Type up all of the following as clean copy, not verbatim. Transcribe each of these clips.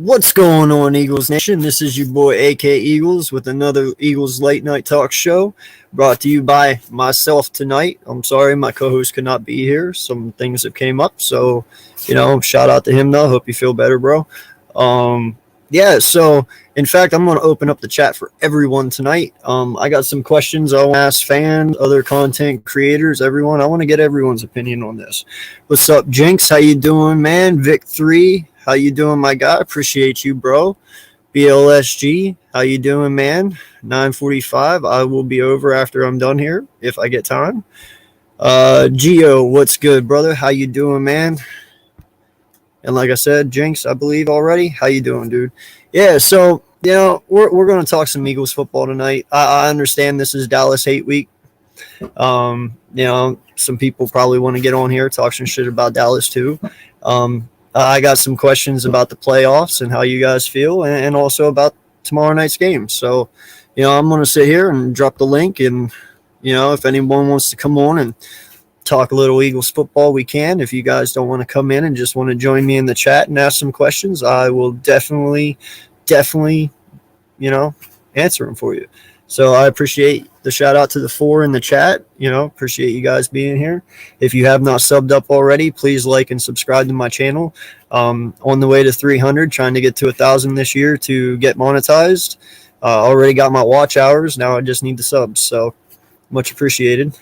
What's going on, Eagles Nation? This is your boy, AK Eagles, with another Eagles Late Night Talk show brought to you by myself tonight. I'm sorry my co-host could not be here. Some things have came up, so, shout out to him, though. Hope you feel better, bro. So, in fact, I'm going to open up the chat for everyone tonight. I got some questions I want to ask fans, other content creators, everyone. I want to get everyone's opinion on this. What's up, Jinx? How you doing, man? Vic3. How you doing, my guy? Appreciate you, bro. BLSG, how you doing, man? 9:45. I will be over after I'm done here if I get time. Geo, what's good, brother? How you doing, man? And like I said, Jinx, I believe already. How you doing, dude? Yeah, so, we're going to talk some Eagles football tonight. I understand this is Dallas hate week. Some people probably want to get on here, talk some shit about Dallas too. I got some questions about the playoffs and how you guys feel, and also about tomorrow night's game. So, I'm going to sit here and drop the link, and, if anyone wants to come on and talk a little Eagles football, we can. If you guys don't want to come in and just want to join me in the chat and ask some questions, I will definitely, answer them for you. So I appreciate the shout out to the 4 in the chat. Appreciate you guys being here. If you have not subbed up already, please like and subscribe to my channel. On the way to 300, trying to get to 1,000 this year to get monetized. Already got my watch hours. Now I just need the subs. So much appreciated.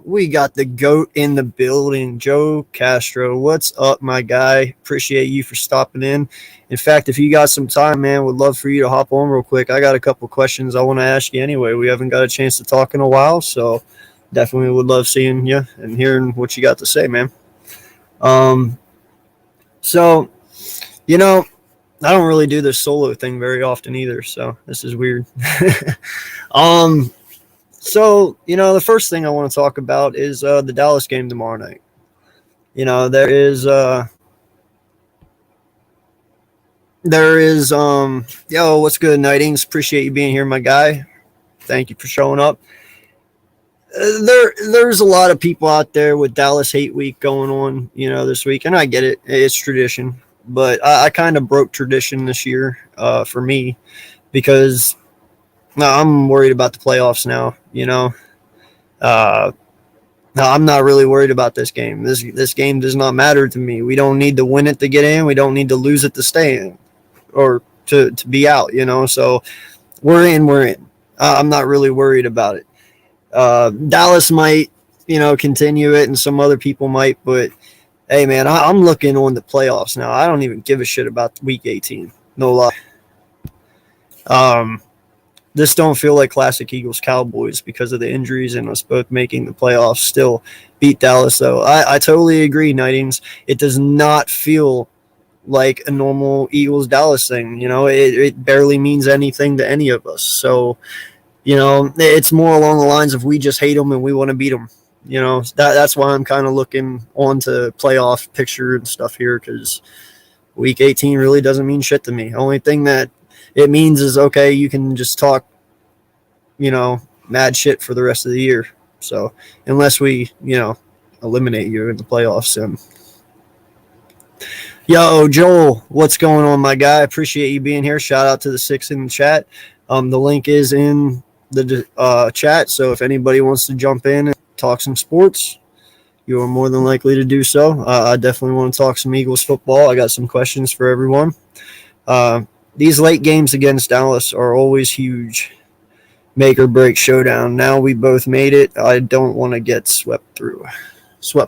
We got the GOAT in the building. Joe Castro, what's up, my guy? Appreciate you for stopping in. In fact, if you got some time, man, would love for you to hop on real quick. I got a couple questions I want to ask you anyway. We haven't got a chance to talk in a while, so definitely would love seeing you and hearing what you got to say, man. I don't really do this solo thing very often either, so this is weird. The first thing I want to talk about is the Dallas game tomorrow night. What's good, Nightings? Appreciate you being here, my guy. Thank you for showing up. There's a lot of people out there with Dallas Hate Week going on, this week, and I get it. It's tradition, but I kind of broke tradition this year for me because I'm worried about the playoffs now, I'm not really worried about this game. This game does not matter to me. We don't need to win it to get in. We don't need to lose it to stay in or to be out, So we're in. I'm not really worried about it. Dallas might, continue it, and some other people might. But, hey, man, I'm looking on the playoffs now. I don't even give a shit about Week 18. No lie. This don't feel like classic Eagles Cowboys because of the injuries and us both making the playoffs. Still beat Dallas, though. I totally agree, Nightings. It does not feel like a normal Eagles Dallas thing. It barely means anything to any of us. So, it's more along the lines of we just hate them and we want to beat them. That's why I'm kind of looking on to playoff picture and stuff here, because Week 18 really doesn't mean shit to me. Only thing that it means is, okay, you can just talk, mad shit for the rest of the year. So unless we, eliminate you in the playoffs. Yo, Joel, what's going on, my guy? Appreciate you being here. Shout out to the 6 in the chat. The link is in the chat. So if anybody wants to jump in and talk some sports, you are more than likely to do so. I definitely want to talk some Eagles football. I got some questions for everyone. These late games against Dallas are always huge. Make or break showdown. Now we both made it. I don't want to get swept,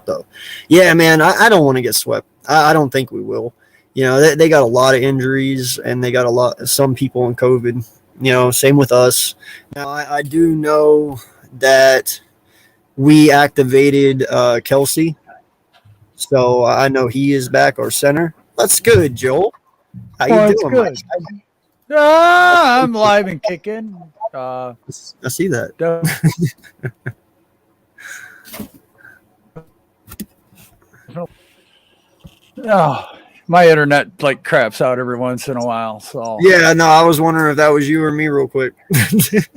though. Yeah, man, I don't want to get swept. I don't think we will. They got a lot of injuries, and they got some people in COVID. Same with us. Now, I do know that we activated Kelsey. So I know he is back, our center. That's good, Joel. How you doing, good. I'm live and kicking. I see that. My internet craps out every once in a while. So yeah, no, I was wondering if that was you or me, real quick.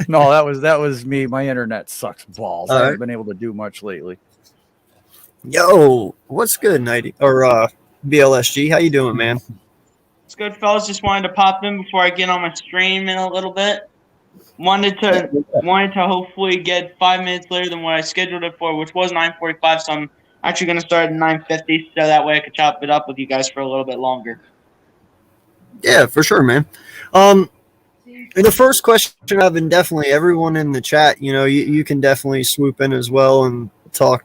No, that was me. My internet sucks balls. I haven't been able to do much lately. Yo, what's good, Nighty or BLSG? How you doing, man? It's good, fellas. Just wanted to pop in before I get on my stream in a little bit. Wanted to hopefully get 5 minutes later than what I scheduled it for, which was 9:45. So I'm actually going to start at 9:50, so that way I could chop it up with you guys for a little bit longer. Yeah, for sure, man. And the first question I've been definitely everyone in the chat. You can definitely swoop in as well and talk.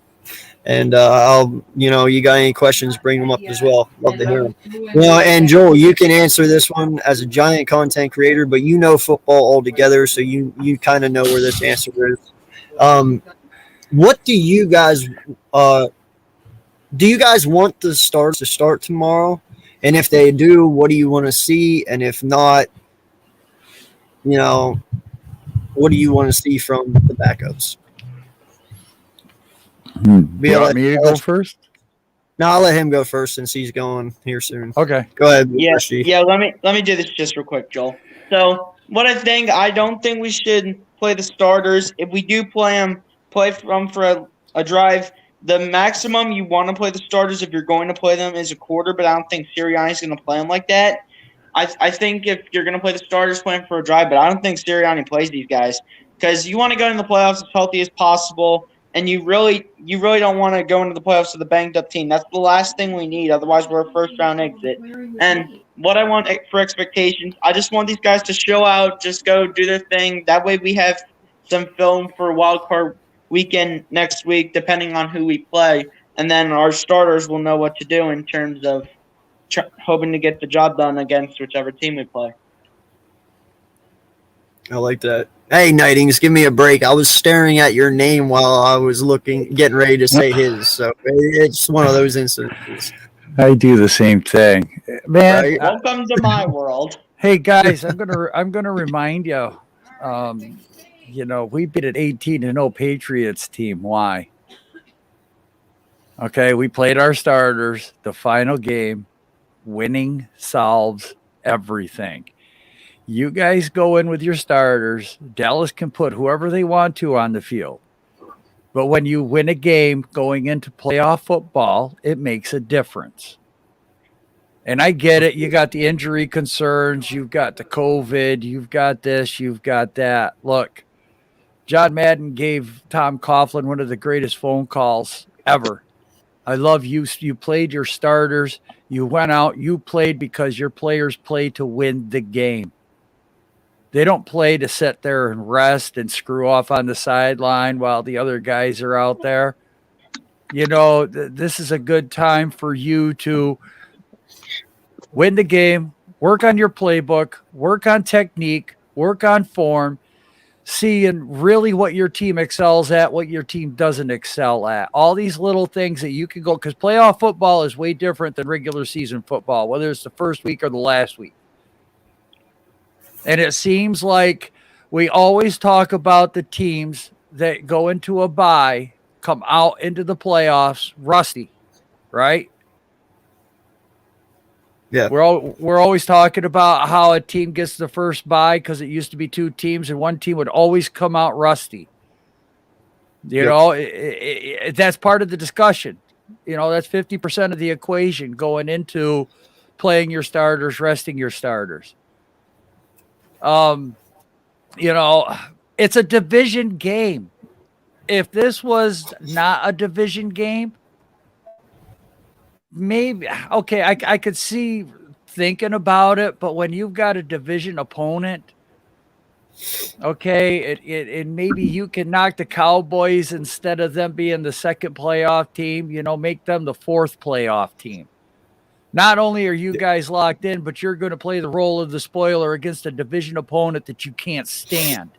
And you got any questions, bring them up as well. Love to hear them. And Joel, you can answer this one as a giant content creator, but you know football altogether, so you kind of know where this answer is. What do you guys want the stars to start tomorrow? And if they do, what do you want to see? And if not, what do you want to see from the backups? You want me to go first? No, I'll let him go first since he's going here soon. Okay. Go ahead. Yeah. Let me do this just real quick, Joel. So what I don't think we should play the starters. If we do play them for a drive. The maximum you want to play the starters if you're going to play them is a quarter, but I don't think Sirianni's going to play them like that. I think if you're going to play the starters, play them for a drive, but I don't think Sirianni plays these guys because you want to go in the playoffs as healthy as possible, and you really don't want to go into the playoffs with a banged up team. That's the last thing we need. Otherwise, we're a first round exit. And what I want for expectations, I just want these guys to show out, just go do their thing. That way, we have some film for wild card weekend next week, depending on who we play, and then our starters will know what to do in terms of hoping to get the job done against whichever team we play. I like that. Hey, Nightings, give me a break. I was staring at your name while I was getting ready to say his, so it's one of those instances. I do the same thing, man. Right? Welcome to my world. Hey guys, I'm gonna remind you. We beat an 18-0 Patriots team. Why? Okay, we played our starters. The final game, winning solves everything. You guys go in with your starters. Dallas can put whoever they want to on the field. But when you win a game going into playoff football, it makes a difference. And I get it. You got the injury concerns. You've got the COVID. You've got this. You've got that. Look. John Madden gave Tom Coughlin one of the greatest phone calls ever. I love you. You played your starters. You went out. You played because your players play to win the game. They don't play to sit there and rest and screw off on the sideline while the other guys are out there. This is a good time for you to win the game, work on your playbook, work on technique, work on form, seeing really what your team excels at, what your team doesn't excel at. All these little things that you can go, because playoff football is way different than regular season football, whether it's the first week or the last week. And it seems like we always talk about the teams that go into a bye, come out into the playoffs rusty, right? Yeah. We're always talking about how a team gets the first bye because it used to be two teams and one team would always come out rusty. That's part of the discussion. That's 50% of the equation going into playing your starters, resting your starters. It's a division game. If this was not a division game, maybe, okay, I could see thinking about it, but when you've got a division opponent, okay, it maybe you can knock the Cowboys instead of them being the second playoff team, make them the fourth playoff team. Not only are you guys locked in, but you're going to play the role of the spoiler against a division opponent that you can't stand.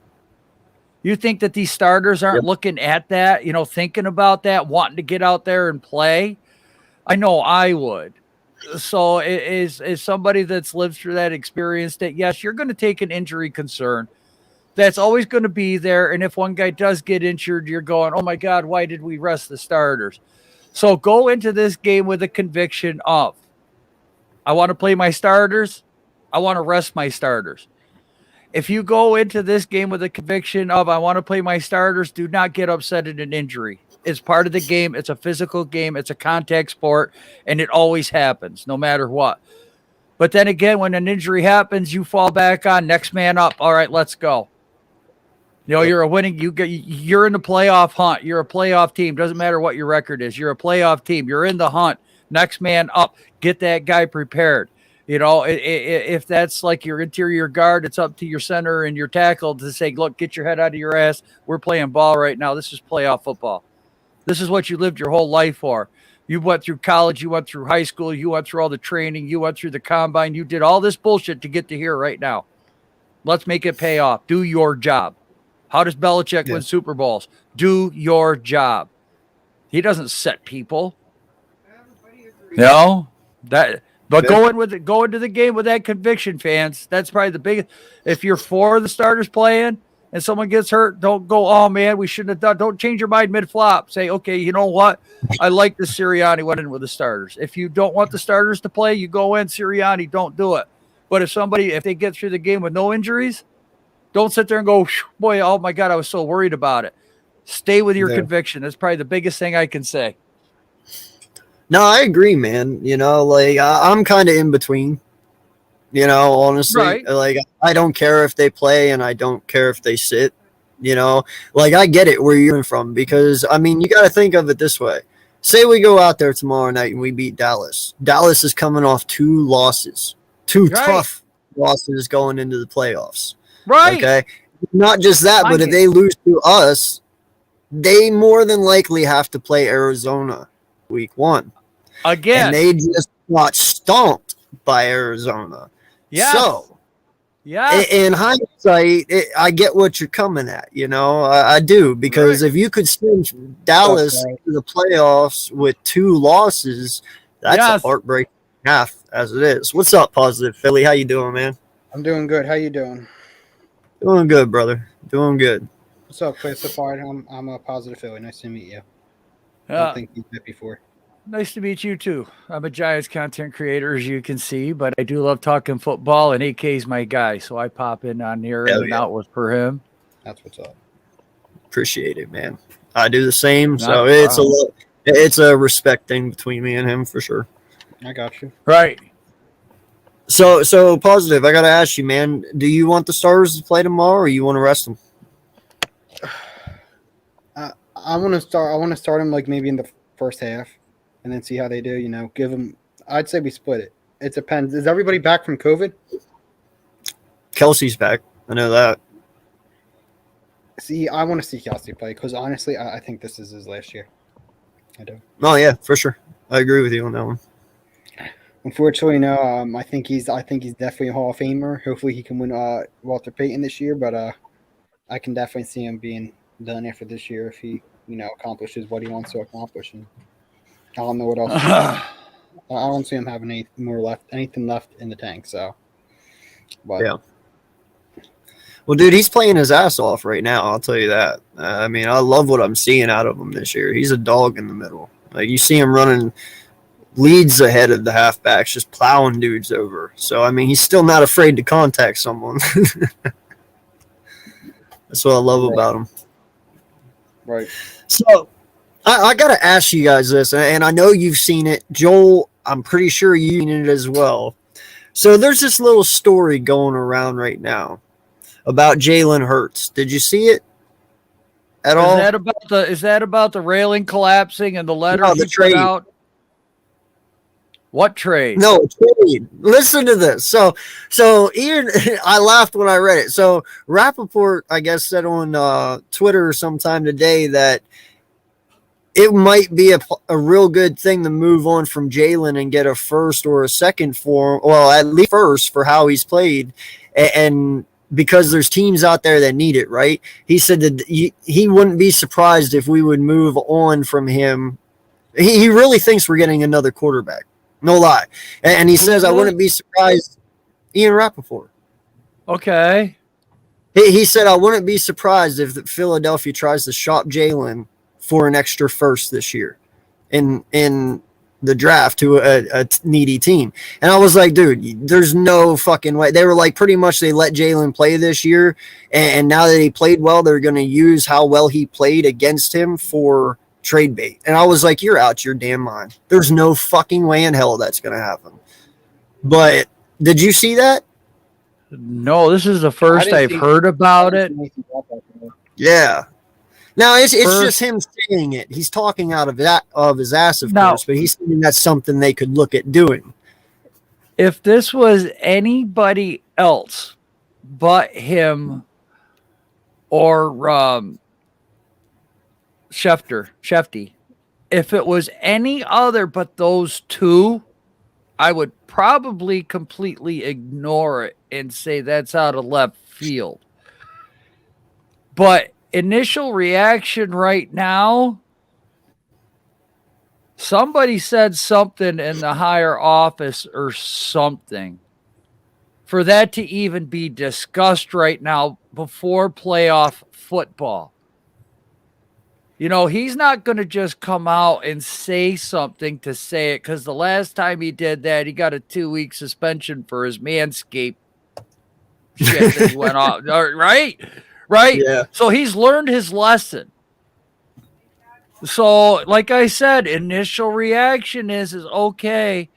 You think that these starters aren't looking at that, thinking about that, wanting to get out there and play? I know I would. So is somebody that's lived through that, experienced it, yes, you're going to take an injury concern. That's always going to be there. And if one guy does get injured, you're going, oh my God, why did we rest the starters? So go into this game with a conviction of, I want to play my starters. I want to rest my starters. If you go into this game with a conviction of, I want to play my starters, do not get upset at an injury. It's part of the game. It's a physical game. It's a contact sport, and it always happens, no matter what. But then again, when an injury happens, you fall back on next man up. All right, let's go. You're a winning. You're in the playoff hunt. You're a playoff team. Doesn't matter what your record is. You're a playoff team. You're in the hunt. Next man up. Get that guy prepared. If that's like your interior guard, it's up to your center and your tackle to say, look, get your head out of your ass. We're playing ball right now. This is playoff football. This is what you lived your whole life for. You went through college. You went through high school. You went through all the training. You went through the combine. You did all this bullshit to get to here right now. Let's make it pay off. Do your job. How does Belichick win Super Bowls? Do your job. He doesn't set people. No, but go into the game with that conviction, fans. That's probably the biggest. If you're for the starters playing and someone gets hurt, don't go, oh man, we shouldn't have done. Don't change your mind mid-flop. Say, okay, you know what? I like the Sirianni went in with the starters. If you don't want the starters to play, you go in Sirianni. Don't do it. But if they get through the game with no injuries, don't sit there and go, boy, oh my God, I was so worried about it. Stay with your conviction. That's probably the biggest thing I can say. No, I agree, man. I'm kind of in between, honestly. Right. Like, I don't care if they play and I don't care if they sit, I get it where you're coming from because, you got to think of it this way. Say we go out there tomorrow night and we beat Dallas. Dallas is coming off 2 losses, 2 tough losses going into the playoffs. Right. Okay. Not just that, but if they lose to us, they more than likely have to play Arizona week 1 again. And they just got stomped by Arizona. Yeah. So, in hindsight, I get what you're coming at. I do because if you could send Dallas to the playoffs with 2 losses, that's a heartbreak half as it is. What's up, Positive Philly? How you doing, man? I'm doing good. How you doing? Doing good, brother. Doing good. What's up, Christopher? I'm a Positive Philly. Nice to meet you. I don't think you've met before. Nice to meet you too. I'm a Giants content creator, as you can see, but I do love talking football, and AK's my guy, so I pop in on here and out for him. That's what's up. Appreciate it, man. I do the same, so it's a respect thing between me and him for sure. I got you. Right. So Positive, I gotta ask you, man. Do you want the Stars to play tomorrow, or you want to rest them? I want to start them like maybe in the first half, and then see how they do. Give them. I'd say we split it. It depends. Is everybody back from COVID? Kelsey's back. I know that. See, I want to see Kelsey play because honestly, I think this is his last year. I do. Oh yeah, for sure. I agree with you on that one. Unfortunately, no. I think he's definitely a Hall of Famer. Hopefully, he can win Walter Payton this year. But I can definitely see him being done after this year if he, accomplishes what he wants to accomplish. And I don't know what else. I don't see him having anything left in the tank. So, but yeah. Well, dude, he's playing his ass off right now. I'll tell you that. I love what I'm seeing out of him this year. He's a dog in the middle. Like you see him running leads ahead of the halfbacks, just plowing dudes over. So, he's still not afraid to contact someone. That's what I love about him. Right. So, I got to ask you guys this, and I know you've seen it. Joel, I'm pretty sure you've seen it as well. So, there's this little story going around right now about Jalen Hurts. Did you see it at all? Is that about the railing collapsing and the letter the trade. Put out? What trade? No, trade. Listen to this. So Ian, I laughed when I read it. So Rappaport, I guess, said on Twitter sometime today that it might be a real good thing to move on from Jalen and get a first or a second for him. Well, at least first for how he's played. And because there's teams out there that need it, right? He said that he wouldn't be surprised if we would move on from him. He really thinks we're getting another quarterback. No lie. And he says, I wouldn't be surprised. Ian Rappaport. Okay. He said, I wouldn't be surprised if Philadelphia tries to shop Jalen for an extra first this year in the draft to a needy team. And I was like, dude, there's no fucking way. They were like, pretty much they let Jalen play this year. And now that he played well, they're going to use how well he played against him for trade bait. And I was like, you're out your damn mind. There's no fucking way in hell that's going to happen. But did you see that? No, this is the first didn't I've see- heard about it. Yeah. Now it's First- just him saying it. He's talking out of his ass, of Now- course, but he's saying that's something they could look at doing. If this was anybody else but him or Shefty, if it was any other but those two, I would probably completely ignore it and say that's out of left field. But initial reaction right now, somebody said something in the higher office or something for that to even be discussed right now before playoff football. You know, he's not going to just come out and say something to say it, because the last time he did that, he got a 2-week suspension for his Manscaped shit that he went off. Right? Yeah. So he's learned his lesson. So, like I said, initial reaction is okay.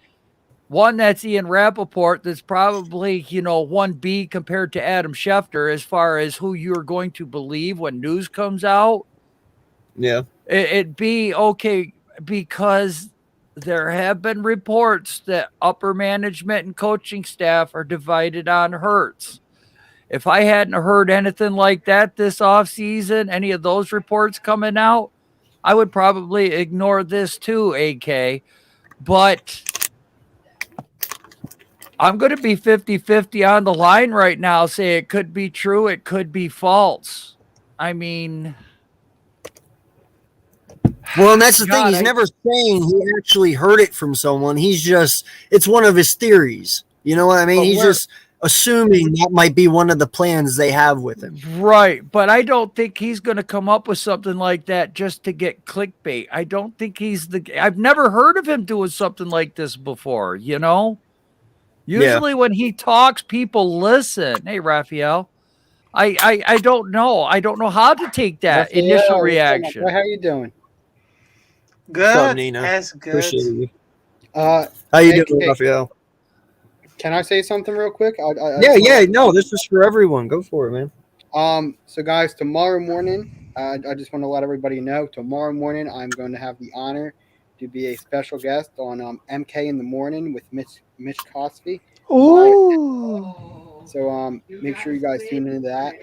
One, that's Ian Rappaport. That's probably, 1B compared to Adam Schefter as far as who you're going to believe when news comes out. Yeah. It'd be okay because there have been reports that upper management and coaching staff are divided on Hurts. If I hadn't heard anything like that this offseason, any of those reports coming out, I would probably ignore this too, AK. But I'm going to be 50-50 on the line right now, say it could be true, it could be false. I mean... Well, and that's the God, thing. He's never saying he actually heard it from someone. It's one of his theories. You know what I mean? He's just assuming that might be one of the plans they have with him. Right. But I don't think he's going to come up with something like that just to get clickbait. I don't think I've never heard of him doing something like this before, Usually when he talks, people listen. Hey, Raphael. I don't know. I don't know how to take that initial reaction. How you doing? Good. What's up, Nina? As good. Appreciate you. How How you doing, Raphael? Can I say something real quick? No, this is for everyone. Go for it, man. So guys, tomorrow morning, I just want to let everybody know. Tomorrow morning, I'm going to have the honor to be a special guest on MK in the Morning with Mitch Cosby. Ooh. So make sure you guys tune into that.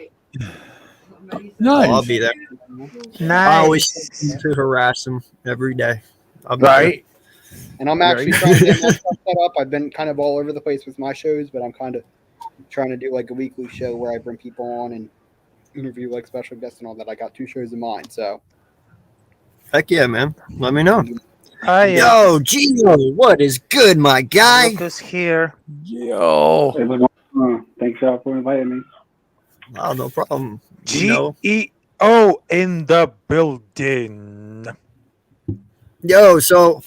Nice. I'll be there. Nice. I always seem to harass him every day. I'll be Right. And I'm actually trying to get my stuff set up. I've been kind of all over the place with my shows, but I'm kind of trying to do like a weekly show where I bring people on and interview like special guests and all that. I got 2 shows in mind, so. Heck yeah, man. Let me know. Hi. Yo, Gino, what is good, my guy? Lucas here. Yo. Hey, what's going on? Thanks y'all for inviting me. Oh, no problem. Gino. GEO in the building. Yo, so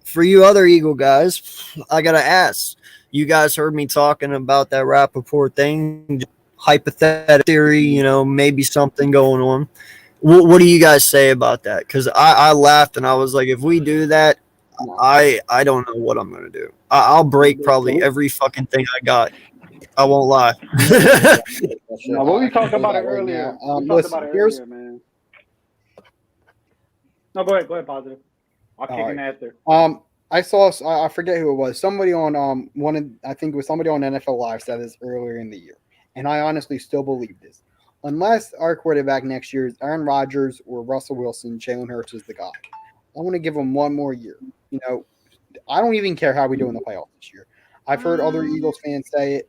for you other Eagle guys, I got to ask. You guys heard me talking about that Rappaport thing, hypothetical theory, maybe something going on. What do you guys say about that? Because I laughed and I was like, if we do that, I don't know what I'm going to do. I'll break probably every fucking thing I got. I won't lie. No, but we talked about it earlier. We talked about it earlier, man. No, go ahead, positive. I'll kick in after. I forget who it was. Somebody on I think it was somebody on NFL Live said this earlier in the year, and I honestly still believe this. Unless our quarterback next year is Aaron Rodgers or Russell Wilson, Jalen Hurts is the guy. I want to give him one more year. I don't even care how we do in the playoffs this year. I've heard other Eagles fans say it.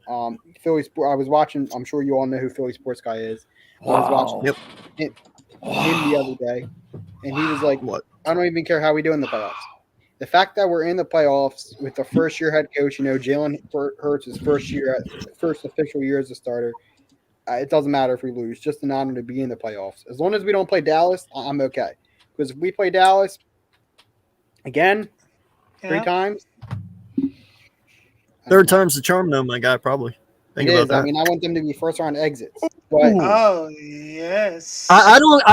Philly Sport. I was watching. I'm sure you all know who Philly Sports Guy is. Wow. I was watching him the other day, and he was like, What? I don't even care how we do in the playoffs. The fact that we're in the playoffs with the first-year head coach, Jalen Hurts' first official year as a starter, it doesn't matter if we lose. Just an honor to be in the playoffs. As long as we don't play Dallas, I'm okay. Because if we play Dallas again 3 times, Third time's the charm, though, my guy, probably. Think It about is. that. I mean, I want them to be first round exits. But Oh yes.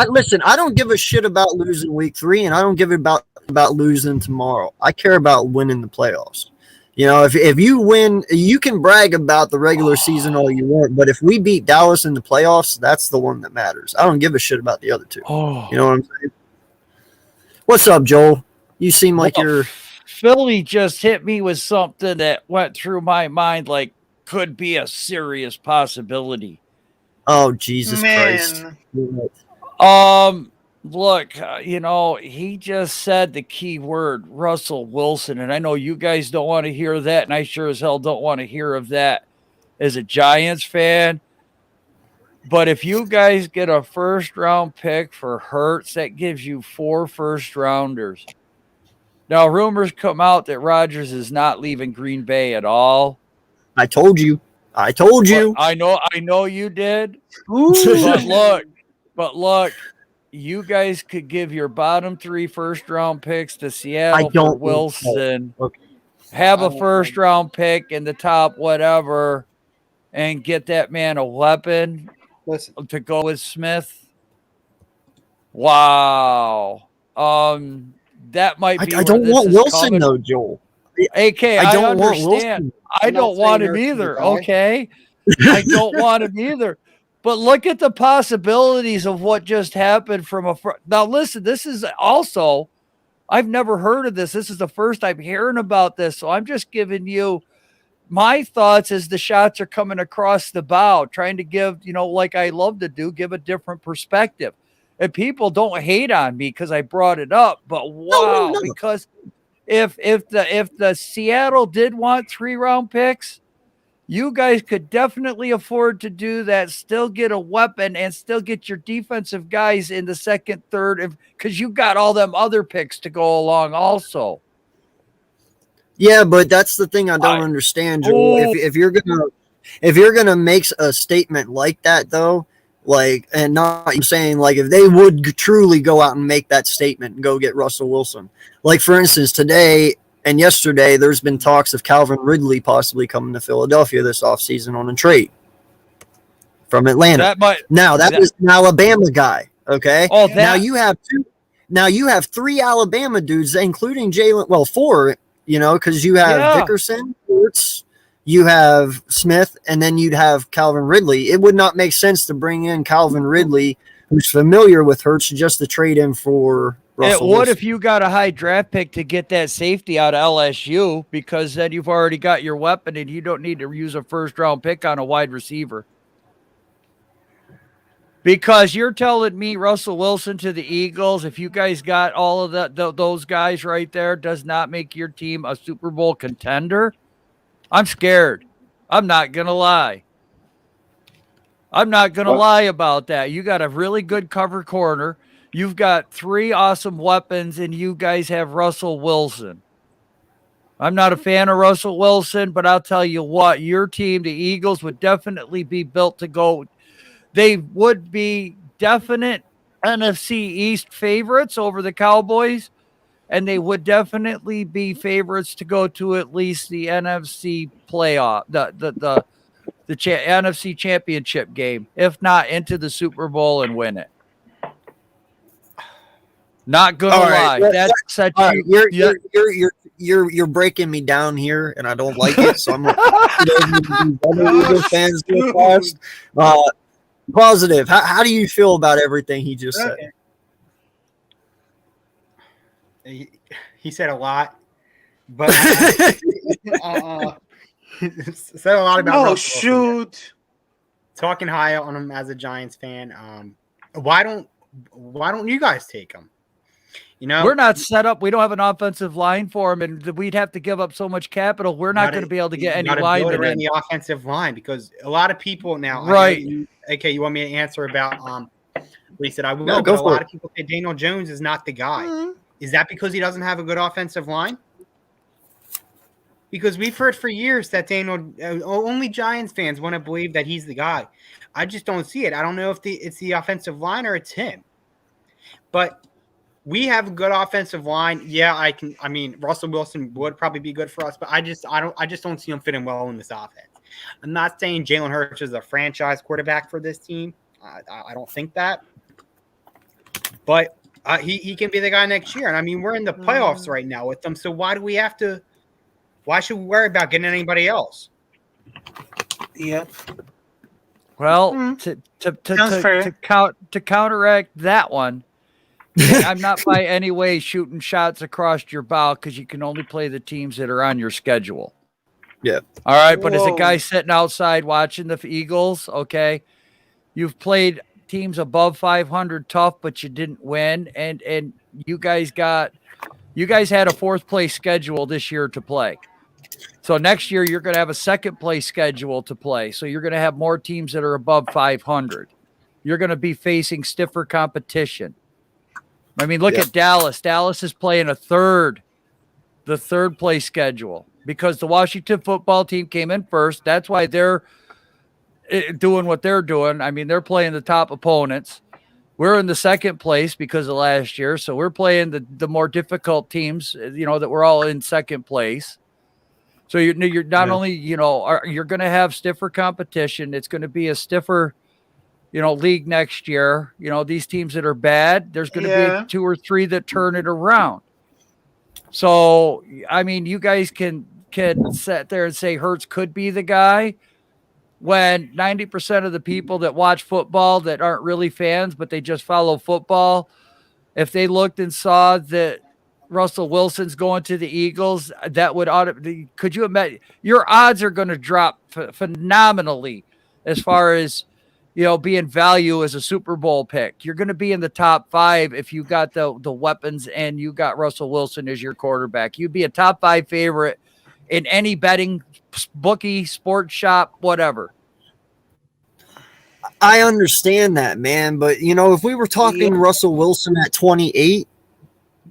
Listen. I don't give a shit about losing week 3, and I don't give a about losing tomorrow. I care about winning the playoffs. You know, if you win, you can brag about the regular season all you want, but if we beat Dallas in the playoffs, that's the one that matters. I don't give a shit about the other two. Oh, You know what I'm saying? What's up, Joel? You seem like well, you're. Philly just hit me with something that went through my mind like could be a serious possibility. Oh, Jesus Christ. Man. Look, he just said the key word, Russell Wilson, and I know you guys don't want to hear that, and I sure as hell don't want to hear of that as a Giants fan. But if you guys get a first round pick for Hurts, that gives you 4 first rounders. Now, rumors come out that Rodgers is not leaving Green Bay at all. I told you. I told you. I know you did. But look, you guys could give your bottom 3 first round picks to Seattle for Wilson. Okay. Have a first round pick in the top whatever and get that man a weapon to go with Smith. Wow. That might be. I don't want Wilson though, Joel. AK, I don't want understand. Wilson. I don't want him either. Okay. I don't want him either. But look at the possibilities of what just happened from now. Listen, this is also, I've never heard of this. This is the first I'm hearing about this. So I'm just giving you my thoughts as the shots are coming across the bow, trying to give, like I love to do, give a different perspective. And people don't hate on me because I brought it up, but wow, no. Because if the Seattle did want 3 round picks, you guys could definitely afford to do that, still get a weapon and still get your defensive guys in the second, third, because you got all them other picks to go along also. Yeah, but that's the thing I don't understand, Joel. If you're gonna make a statement like that though, like, and not saying like if they would truly go out and make that statement and go get Russell Wilson, like for instance today and yesterday, there's been talks of Calvin Ridley possibly coming to Philadelphia this offseason on a trade from Atlanta. That was an Alabama guy. Okay. Now you have 3 Alabama dudes, including Jalen. Well, 4. Because you have Dickerson, Hurts, you have Smith, and then you'd have Calvin Ridley. It would not make sense to bring in Calvin Ridley, who's familiar with Hurts, just to trade him for Russell Wilson. Wilson. If you got a high draft pick to get that safety out of LSU, because then you've already got your weapon and you don't need to use a first round pick on a wide receiver. Because you're telling me Russell Wilson to the Eagles, if you guys got all of those guys right there, does not make your team a Super Bowl contender? I'm scared. I'm not going to lie. I'm not going to lie about that. You got a really good cover corner. You've got 3 awesome weapons, and you guys have Russell Wilson. I'm not a fan of Russell Wilson, but I'll tell you what, your team, the Eagles, would definitely be built to go. They would be definite NFC East favorites over the Cowboys, and they would definitely be favorites to go to at least the NFC playoff, the NFC championship game, if not into the Super Bowl and win it. Not gonna lie. That's such you're breaking me down here, and I don't like it. So I'm other fans real fast. Positive. How do you feel about everything he just said? He said a lot, but said a lot about. Oh shoot! Talking high on him as a Giants fan. Why don't you guys take him? We're not set up. We don't have an offensive line for him, and we'd have to give up so much capital. We're not going to be able to get any linemen in the offensive line because a lot of people now. Right. Okay, you want me to answer about what he said? I will. No, but a lot of people say Daniel Jones is not the guy. Mm-hmm. Is that because he doesn't have a good offensive line? Because we've heard for years that only Giants fans want to believe that he's the guy. I just don't see it. I don't know if it's the offensive line or it's him. But we have a good offensive line. Yeah, I mean, Russell Wilson would probably be good for us, but I just don't see him fitting well in this offense. I'm not saying Jalen Hurts is a franchise quarterback for this team. I don't think that. But he can be the guy next year. And I mean, we're in the playoffs right now with them. So why should we worry about getting anybody else? Yeah. Well, to counteract that one, and I'm not by any way shooting shots across your bow because you can only play the teams that are on your schedule. Yeah. All right, but as a guy sitting outside watching the Eagles, okay, you've played teams above 500 tough, but you didn't win, and you guys had a fourth place schedule this year to play. So next year you're going to have a second place schedule to play. So you're going to have more teams that are above 500. You're going to be facing stiffer competition. I mean, look at Dallas. Dallas is playing the third place schedule because the Washington football team came in first. That's why they're doing what they're doing. I mean, they're playing the top opponents. We're in the second place because of last year. So we're playing the more difficult teams, that we're all in second place. So you're not only, you're going to have stiffer competition. It's going to be a stiffer, league next year. These teams that are bad, there's going to be 2 or 3 that turn it around. So, I mean, you guys can sit there and say Hurts could be the guy when 90% of the people that watch football that aren't really fans, but they just follow football, if they looked and saw that Russell Wilson's going to the Eagles, that would could you imagine? Your odds are going to drop phenomenally as far as, being value as a Super Bowl pick. You're going to be in the top 5 if you got the weapons and you got Russell Wilson as your quarterback. You'd be a top 5 favorite in any betting bookie, sports shop, whatever. I understand that, man. But, if we were talking Russell Wilson at 28,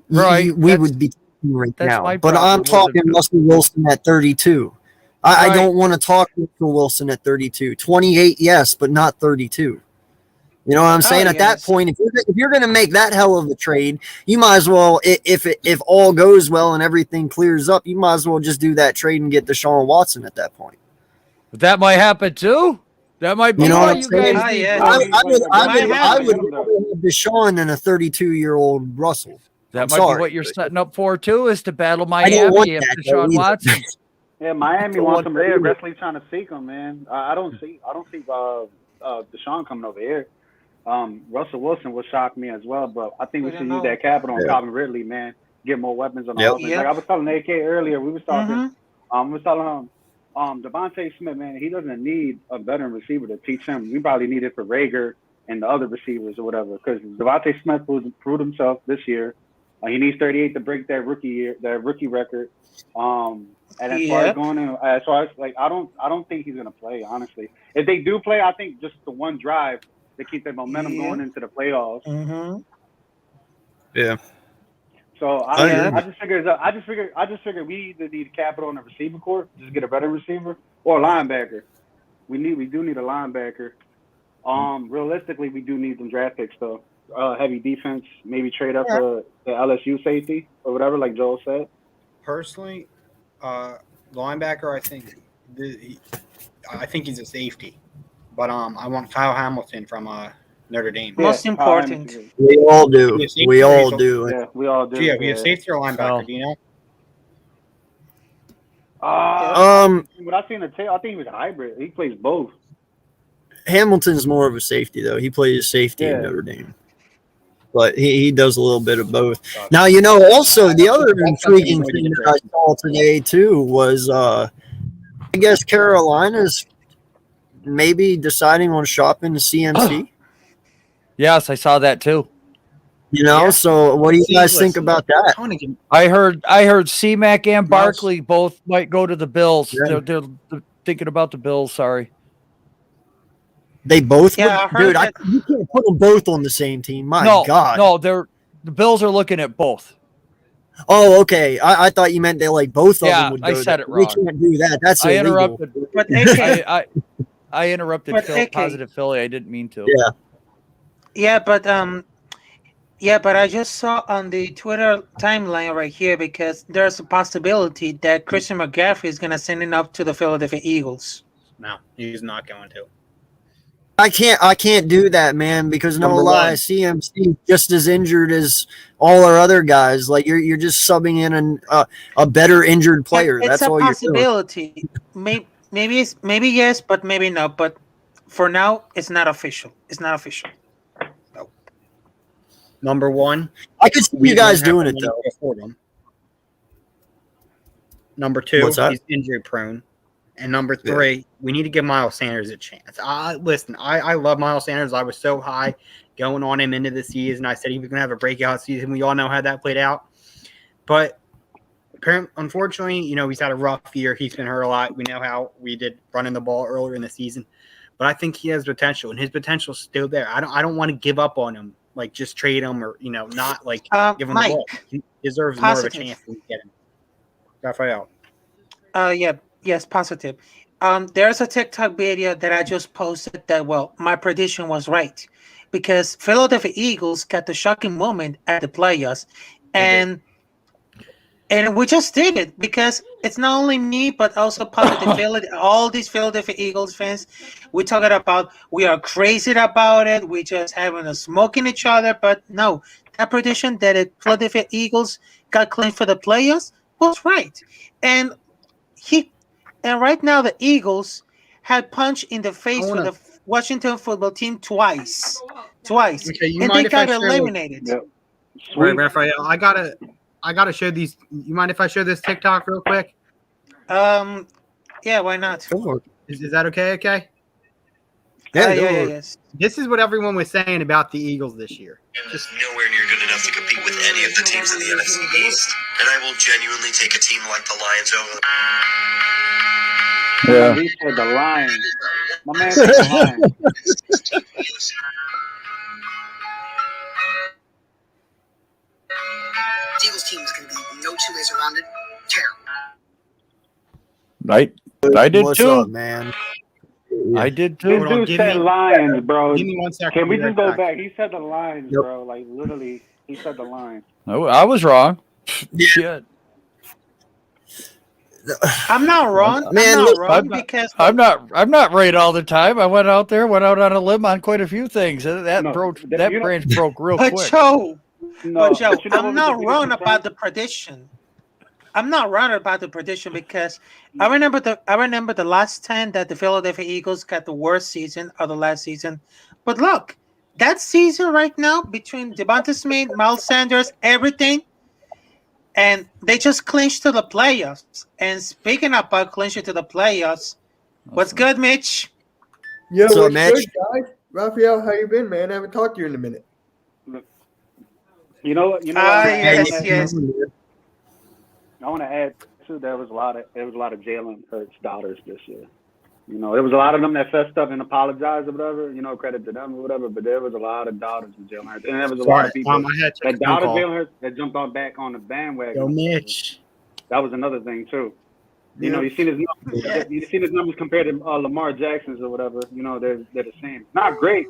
right, we would be right now. But I'm talking Russell Wilson at 32. I don't want to talk Russell Wilson at 32. 28, yes, but not 32. You know what I'm saying? At that point, if you're going to make that hell of a trade, you might as well, if all goes well and everything clears up, you might as well just do that trade and get Deshaun Watson at that point. But that might happen too. That might be what you guys need. I would have Deshaun than a 32-year-old Russell. That might be what you're setting up for too, is to battle Miami and Deshaun Watson. Yeah, Miami wants him. They're aggressively trying to seek him, man. I don't see Deshaun coming over here. Russell Wilson would shock me as well, but I think we should use that capital on Calvin Ridley, man. Get more weapons on the offense. Like I was telling AK earlier, we was talking. We was telling him, Devontae Smith, man, he doesn't need a veteran receiver to teach him. We probably need it for Rager and the other receivers or whatever. Because Devontae Smith proved himself this year. He needs 38 to break that rookie record. And as far as going in, I don't think he's gonna play. Honestly, if they do play, I think just the one drive to keep that momentum going into the playoffs. Yeah. So I just figured we either need capital on the receiver corps, just get a better receiver, or a linebacker. We do need a linebacker. Realistically, we do need some draft picks though. Heavy defense, maybe trade up to the LSU safety or whatever, like Joel said. Personally, linebacker, I think he's a safety, but I want Kyle Hamilton from Notre Dame. Most important. We all do. We all do. Yeah, we all do. Yeah, we have safety or linebacker. Do you know? What I seen the tape, I think he was a hybrid. He plays both. Hamilton's more of a safety though. He plays safety in Notre Dame. But he does a little bit of both. Now, also the other intriguing thing that I saw today, too, was I guess Carolina's maybe deciding on shopping the CMC. Yes, I saw that, too. So what do you guys think about that? I heard C-Mac and Barkley both might go to the Bills. Yeah. They're thinking about the Bills, sorry. They both dude, you can't put them both on the same team. My God. No, the Bills are looking at both. Oh, okay. I thought you meant they both of them would go. I said it wrong. We can't do that. That's illegal. Interrupted. But I interrupted Positive Philly. I didn't mean to. Yeah, but I just saw on the Twitter timeline right here because there's a possibility that Christian McCaffrey is going to send it up to the Philadelphia Eagles. No, he's not going to. I can't do that, man, because no Number lie, one. CMC just as injured as all our other guys. Like you're just subbing in a better injured player. It's That's a all you're doing. possibility. Maybe yes, but maybe no. But for now, it's not official. It's not official. Number one, I could see we you guys don't have doing the it money though. to afford him. Number two, What's that? he's injury prone. And number three, we need to give Miles Sanders a chance. Listen, I love Miles Sanders. I was so high going on him into the season. I said he was going to have a breakout season. We all know how that played out. But unfortunately, he's had a rough year. He's been hurt a lot. We know how we did running the ball earlier in the season. But I think he has potential, and his potential is still there. I don't want to give up on him, like just trade him or, not like give him Mike, the ball. He deserves more of a chance than we get him. Raphael. Yes, positive. There's a TikTok video that I just posted that, my prediction was right because Philadelphia Eagles got the shocking moment at the playoffs, and we just did it because it's not only me but also all these Philadelphia Eagles fans. We talking about we are crazy about it. We just having a smoking each other, but no, that prediction that the Philadelphia Eagles got claimed for the playoffs was right, and right now, the Eagles had punched in the face for the Washington football team twice, Okay, and they got eliminated. Yep. Right, Raphael, I gotta show these. You mind if I show this TikTok real quick? Yeah, why not? Is that okay? Okay. Yeah, Yes. This is what everyone was saying about the Eagles this year. Just nowhere near good enough to compete with any of the teams in the NFC East, and I will genuinely take a team like the Lions over. Yeah. He said the Lions. My man said the Lions. Eagles team is going to be no two ways around it. Terrible. I did What's too. up, man? I did This too. dude said Lions, bro. Give me 1 second. Can we I'll be just go right back? He said the Lions, Yep. bro. Like literally, he said the Lions. Oh, I was wrong. Shit. I'm not wrong. Man, I'm not look, wrong because I'm not right all the time. I went out on a limb on quite a few things. That branch broke real But quick. Joe, No, Joe, but you know what I'm was not the biggest wrong concern? about the prediction. I'm not wrong about the prediction because I remember the last time that the Philadelphia Eagles got the worst season of the last season. But look, that season right now between Devonta Smith, Miles Sanders, everything, and they just clinched to the playoffs. And speaking about clinching to the playoffs, what's good, Mitch? Yo, So, what's Mitch? good, guys? Raphael, how you been, man? I haven't talked to you in a minute. You know what? Yes. I want to add too. There was a lot of Jalen Hurts doubters this year. There was a lot of them that fessed up and apologized or whatever. Credit to them or whatever. But there was a lot of doubters with Jalen Hurts, and there was a lot of people I had to that doubted Jalen Hurts that jumped back on the bandwagon. Yo, Mitch. That was another thing too. You seen his numbers. You seen his numbers compared to Lamar Jackson's or whatever. They're the same. Not great,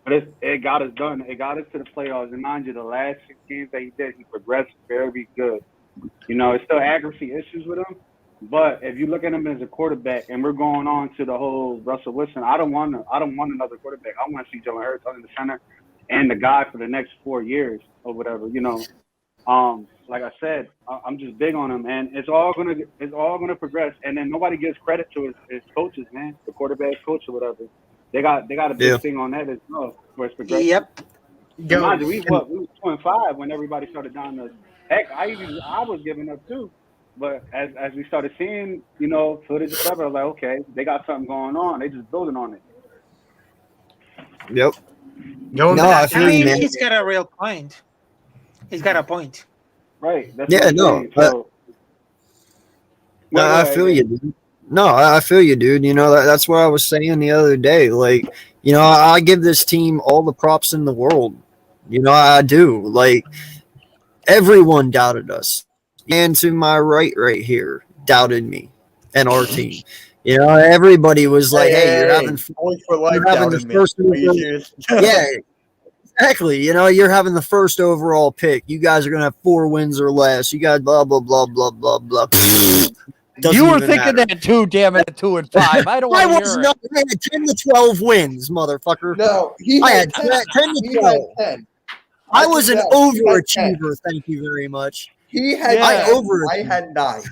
but it got us done. It got us to the playoffs. And mind you, the last 6 games that he did, he progressed very good. It's still accuracy issues with him, but if you look at him as a quarterback, and we're going on to the whole Russell Wilson, I don't want another quarterback. I want to see Jalen Hurts under the center and the guy for the next 4 years or whatever. Like I said, I'm just big on him, and it's all gonna progress. And then nobody gives credit to his coaches, man, the quarterback coach or whatever. They got a big thing on that as well for his progression. Yep. Mind you, we was 2-5 when everybody started down the. Heck, I was giving up too, but as we started seeing, footage and stuff, I was like, okay, they got something going on. They just building on it. Yep. I mean, he's got a real point. He's got a point. Right. That's I feel you, dude. No, I feel you, dude. That's what I was saying the other day. Like, I give this team all the props in the world. I do. Like, everyone doubted us. And to my right here, doubted me and our team. Everybody was like, hey, you're having the first yeah, exactly. You're having the first overall pick. You guys are going to have 4 wins or less. You guys blah, blah, blah, blah, blah, blah. Doesn't You were even thinking matter. that too, damn it, at 2 and 5. I don't I want to was hear not. it. I had 10 to 12 wins, motherfucker. No, he I had had 10. 10 to He 12. had 10. I was an can tell. He had 10. overachiever. Thank you very much. He had Yeah. 10. I overachieved. had 9.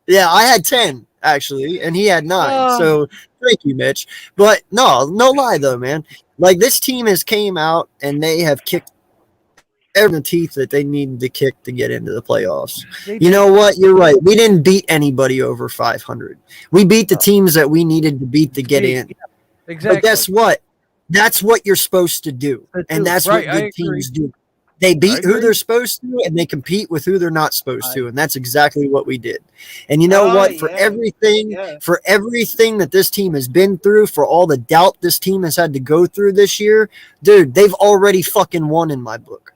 Yeah, I had 10 actually, and he had 9. Oh. So thank you, Mitch. But no lie though, man. Like this team has came out and they have kicked every teeth that they needed to kick to get into the playoffs. You know what? You're right. We didn't beat anybody over 500. We beat the teams that we needed to beat to get in. Exactly. But guess what? That's what you're supposed to do, and that's Right, what I good agree. teams do. They beat who agree. they're supposed to, and they compete with who they're not supposed to, and that's exactly what we did. And you know Oh, what? For yeah. everything, Yeah. for everything that this team has been through, for all the doubt this team has had to go through this year, dude, they've already fucking won in my book.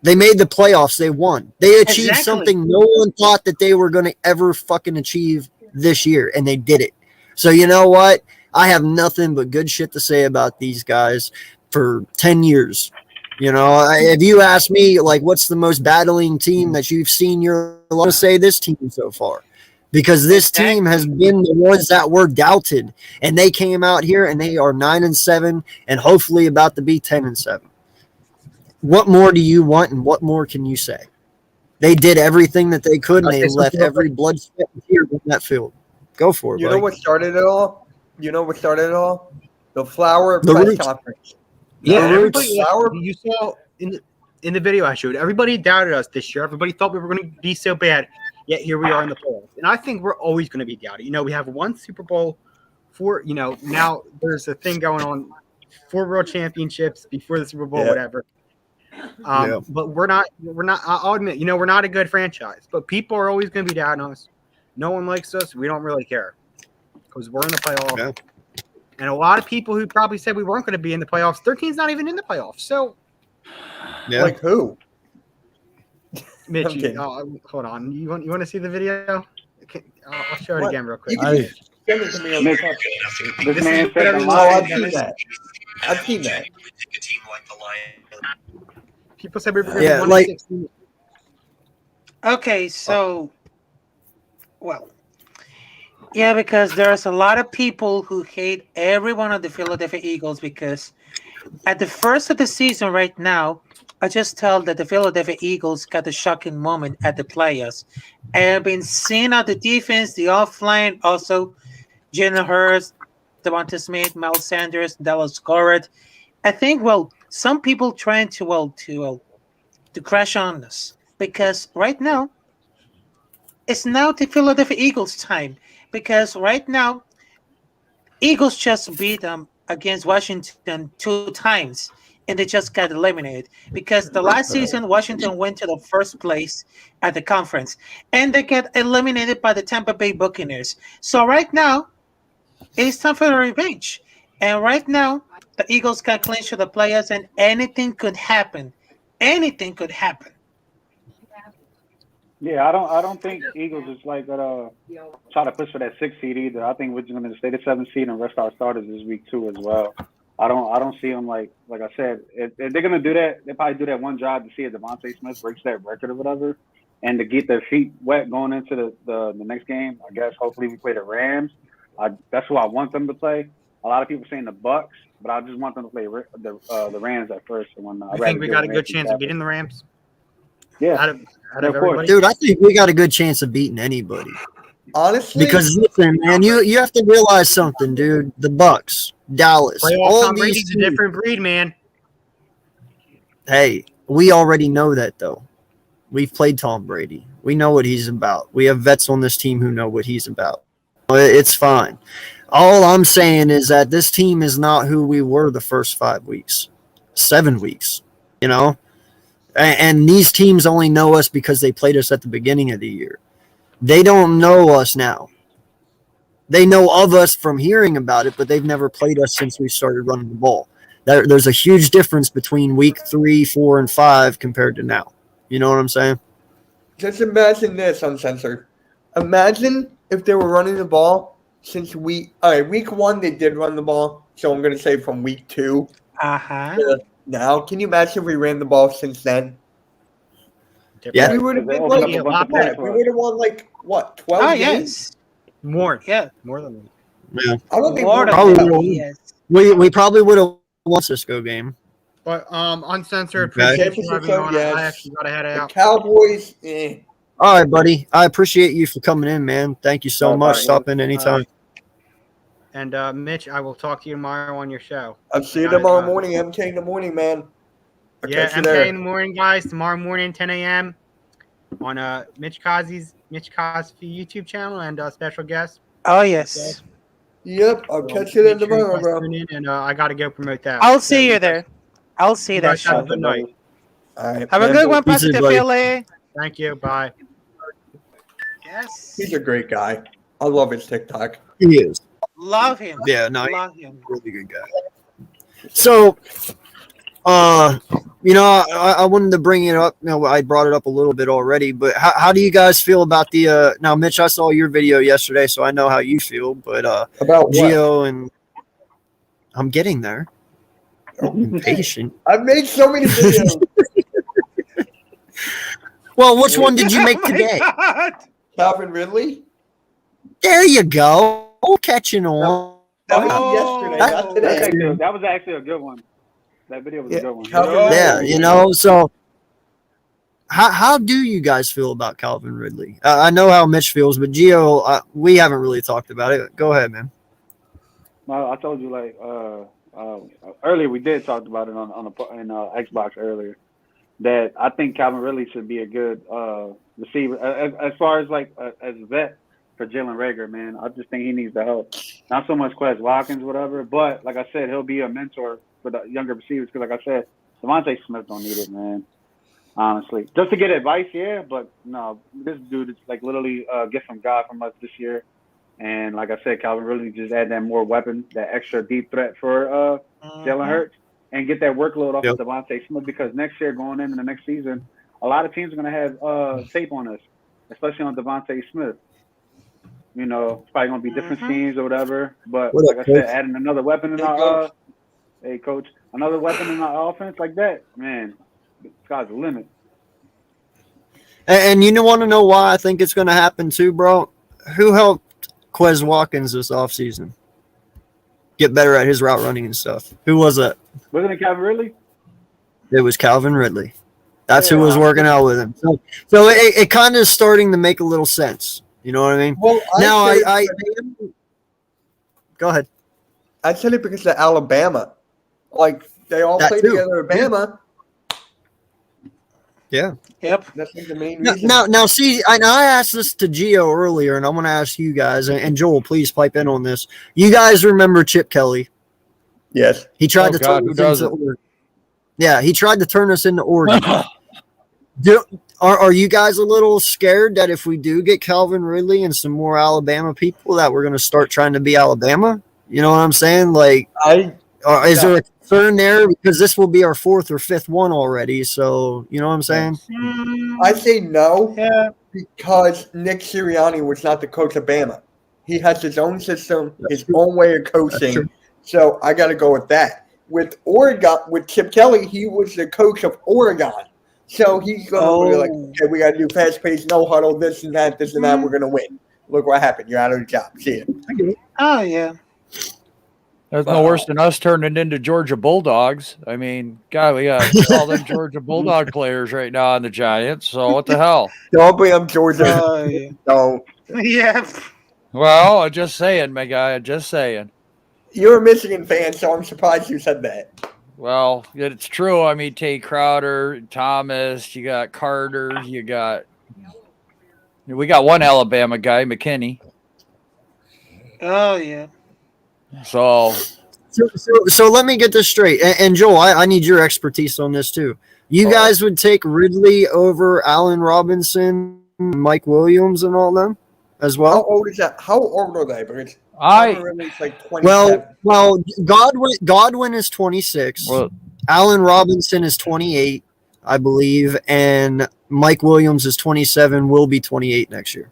They made the playoffs. They won. They achieved Exactly. something no one thought that they were going to ever fucking achieve this year, and they did it. So you know what? I have nothing but good shit to say about these guys for 10 years. You know, if you ask me, like, what's the most battling team that you've seen your life, say this team so far. Because this team has been the ones that were doubted, and they came out here and they are 9-7 and hopefully about to be 10-7. What more do you want, and what more can you say? They did everything that they could, and they left every blood, sweat, and tears on that field. Go for it, You buddy. know what started it all? The Flower The press Roots. conference. Yeah, The everybody. Roots. Flower. You saw in the video I showed. Everybody doubted us this year. Everybody thought we were going to be so bad. Yet here we are in the playoffs, and I think we're always going to be doubted. You know, we have one Super Bowl, now there's a thing going on, 4 world championships before the Super Bowl, whatever. But we're not. I'll admit, we're not a good franchise. But people are always going to be doubting us. No one likes us. We don't really care because we're in the playoffs. Yeah. And a lot of people who probably said we weren't going to be in the playoffs, their team's not even in the playoffs. So, Yeah. Like who? Mitch, I'm kidding. hold on. You want to see the video? I'll show it What? again real quick. You can just send it to me on the Mitch, top. this man said the Oh, Lions. I've seen that. I've seen that. Take a team like the Lions. People said we were going to Yeah, be like- 1-16. Okay, so, well, yeah, because there's a lot of people who hate every one of the Philadelphia Eagles because at the first of the season right now, I just tell that the Philadelphia Eagles got a shocking moment at the playoffs. And I've been seeing out the defense, the offline, also Jalen Hurts, Devonta Smith, Miles Sanders, Dallas Goedert. I think, some people trying to crash on us because right now it's now the Philadelphia Eagles time because right now Eagles just beat them against Washington 2 times and they just got eliminated because the last season Washington went to the first place at the conference and they got eliminated by the Tampa Bay Buccaneers. So right now it's time for the revenge. And right now the Eagles got clinched to the playoffs and anything could happen. Anything could happen. Yeah, I don't think Eagles is like gonna try to push for that 6 seed either. I think we're just gonna stay the 7 seed and rest our starters this week too as well. I don't see them like I said. If they're gonna do that, they probably do that one job to see if Devontae Smith breaks that record or whatever, and to get their feet wet going into the next game. I guess hopefully we play the Rams. That's who I want them to play. A lot of people saying the Bucks, but I just want them to play the Rams at first. And I think we got a good chance of beating the Rams. Yeah, Out of of course. everybody. Dude, I think we got a good chance of beating anybody. Honestly, Because listen, man, you have to realize something, dude. The Bucks, Dallas, Playoff all Tom these Brady's a teams. different breed, man. Hey, we already know that though. We've played Tom Brady. We know what he's about. We have vets on this team who know what he's about. It's fine. All I'm saying is that this team is not who we were the first 5 weeks, 7 weeks, And these teams only know us because they played us at the beginning of the year. They don't know us now. They know of us from hearing about it, but they've never played us since we started running the ball. There's a huge difference between week 3, 4, and 5 compared to now. You know what I'm saying? just imagine this, Uncensored. Imagine if they were running the ball since week 1 they did run the ball, so I'm gonna say from week 2 Uh-huh. to now. Can you imagine if we ran the ball since then? Yeah. We would have been Open up like a bunch of that. plays We for would have won like what 12 Ah, games? yes. More. Yeah. More than that. Yeah. I don't think More more than Probably that. would've- Yes. We probably would have won Cisco game. But Uncensored, Okay. appreciate San you having Francisco, me on. yes. I actually got to head The out. Cowboys, eh. All right, buddy. I appreciate you for coming in, man. Thank you so Bye-bye. much. Stop in anytime. And Mitch, I will talk to you tomorrow on your show. I'll see you Gotta tomorrow go. morning, MK in the morning, man. I'll Yeah, catch you MK there. in the morning, guys. Tomorrow morning, 10 a.m. on Mitch Cosby YouTube channel and special guest. Oh, yes. Yep, I'll catch you Make there sure you tomorrow, guys bro. tune in, and I got to go promote that. I'll So see you guys- there. I'll see You that guys have a show. good night. All right, Have a man. good one, Peace, Positive buddy. PLA. Thank you. Bye. Yes. He's a great guy. I love his TikTok. He is. Love him. Yeah, no, Love him. really good guy. So, I wanted to bring it up. I brought it up a little bit already, but how do you guys feel about the? Now, Mitch, I saw your video yesterday, so I know how you feel. But About what? Gio and I'm getting there. Impatient. I've made so many videos. Well, which one did you make Oh my today? God. Calvin Ridley. There you go. Catching on. That was Oh. yesterday, not today. That was actually a good one. That video was a good one. Calvin Yeah, Ridley. so how do you guys feel about Calvin Ridley? I know how Mitch feels, but Gio, we haven't really talked about it. Go ahead, man. No, I told you earlier we did talk about it in Xbox earlier that I think Calvin Ridley should be a good receiver as far as as a vet for Jalen Reagor, man. I just think he needs the help. Not so much Quez Watkins, whatever, but like I said, he'll be a mentor for the younger receivers because, like I said, Devontae Smith don't need it, man. Honestly, just to get advice, yeah, but no, this dude is literally get from God from us this year. And like I said, Calvin Ridley just add that more weapon, that extra deep threat for Jalen Hurts, and get that workload off of Devontae Smith because next year, going into the next season, a lot of teams are going to have tape on us, especially on Devontae Smith. You know, it's probably going to be different schemes or whatever. But like I said, adding another weapon in our another weapon in our offense like that, man, the sky's the limit. And you want to know why I think it's going to happen too, bro? Who helped Quez Watkins this offseason get better at his route running and stuff? Who was that? Wasn't it Calvin Ridley? It was Calvin Ridley. That's who was working out with him. So it kind of is starting to make a little sense. You know what I mean? Well, Now I go ahead. I said it because of Alabama. They all That play too. together at Bama. Yeah. Yep. That's the main reason. Now, see, I asked this to Gio earlier, and I'm going to ask you guys, and Joel, please pipe in on this. You guys remember Chip Kelly? Yes. He tried to God, turn who us doesn't? into Oregon. Yeah, he tried to turn us into Oregon. Are you guys a little scared that if we do get Calvin Ridley and some more Alabama people that we're going to start trying to be Alabama? You know what I'm saying? Is there a concern there? Because this will be our fourth or fifth one already. So, you know what I'm saying? I say no Yeah. because Nick Sirianni was not the coach of Bama. He has his own system, his own way of coaching. So I got to go with that. With Oregon, with Chip Kelly, he was the coach of Oregon. So he's going to be like, okay, we got to do fast pace, no huddle, this and that, We're going to win. Look what happened. You're out of the job. See you. Oh, yeah. That's no worse than us turning into Georgia Bulldogs. I mean, God, we got all them Georgia Bulldog players right now on the Giants. So what the hell? Don't blame Georgia. Yeah. No. Yeah. Well, I'm just saying, my guy. I'm just saying. You're a Michigan fan, so I'm surprised you said that. Well, it's true. I mean, Tate Crowder, Thomas, you got Carter, we got one Alabama guy, McKinney. Oh, yeah. So let me get this straight. And Joel, I need your expertise on this too. You guys would take Ridley over Allen Robinson, Mike Williams, and all them as well? How old is that? How old are they? Because it's like 27. Well, Godwin is 26. Well, Allen Robinson is 28, I believe, and Mike Williams is 27. Will be 28 next year.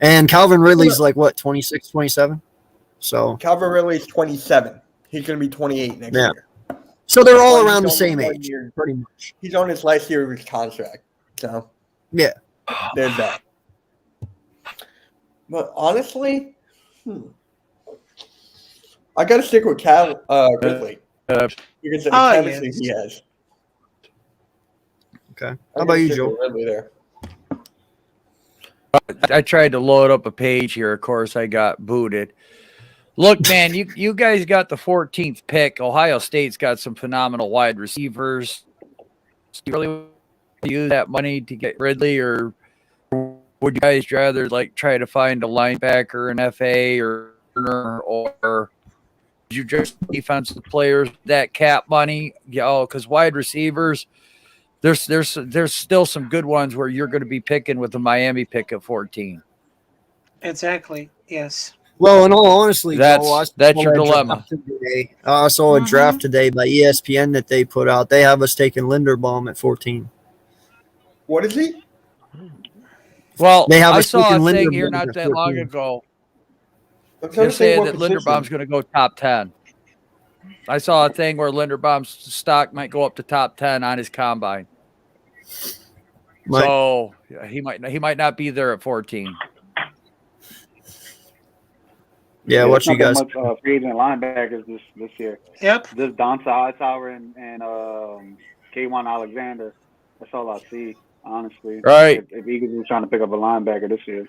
And Calvin Ridley's like what, 26, 27? So Calvin Ridley's 27. He's going to be 28 next year. So they're all around the same age, pretty much. He's on his last year of his contract. So yeah, there's that. But honestly, I got to stick with Ridley because of the chemistry he has. Okay. How about you, Joe? Ridley there. I tried to load up a page here. Of course, I got booted. Look, man, you guys got the 14th pick. Ohio State's got some phenomenal wide receivers. Do you really use that money to get Ridley, or would you guys rather like try to find a linebacker, an FA, or would you just defensive players that cap money? Because wide receivers, there's still some good ones where you're going to be picking with the Miami pick at 14. Exactly. Yes. Well, in all honesty, That's Joe, that's your dilemma. Today. I saw a draft today by ESPN that they put out. They have us taking Linderbaum at 14. What is he? Well, they have I us saw a taking thing here Linderbaum not at that long 14. ago. They're saying that Linderbaum's going to go top 10. I saw a thing where Linderbaum's stock might go up to top 10 on his combine. So he might not be there at 14. Yeah, what you guys? Much free agent linebackers this year. Yep. Just Donta Hightower and K1 Alexander. That's all I see, honestly. Right. If Eagles are trying to pick up a linebacker this year.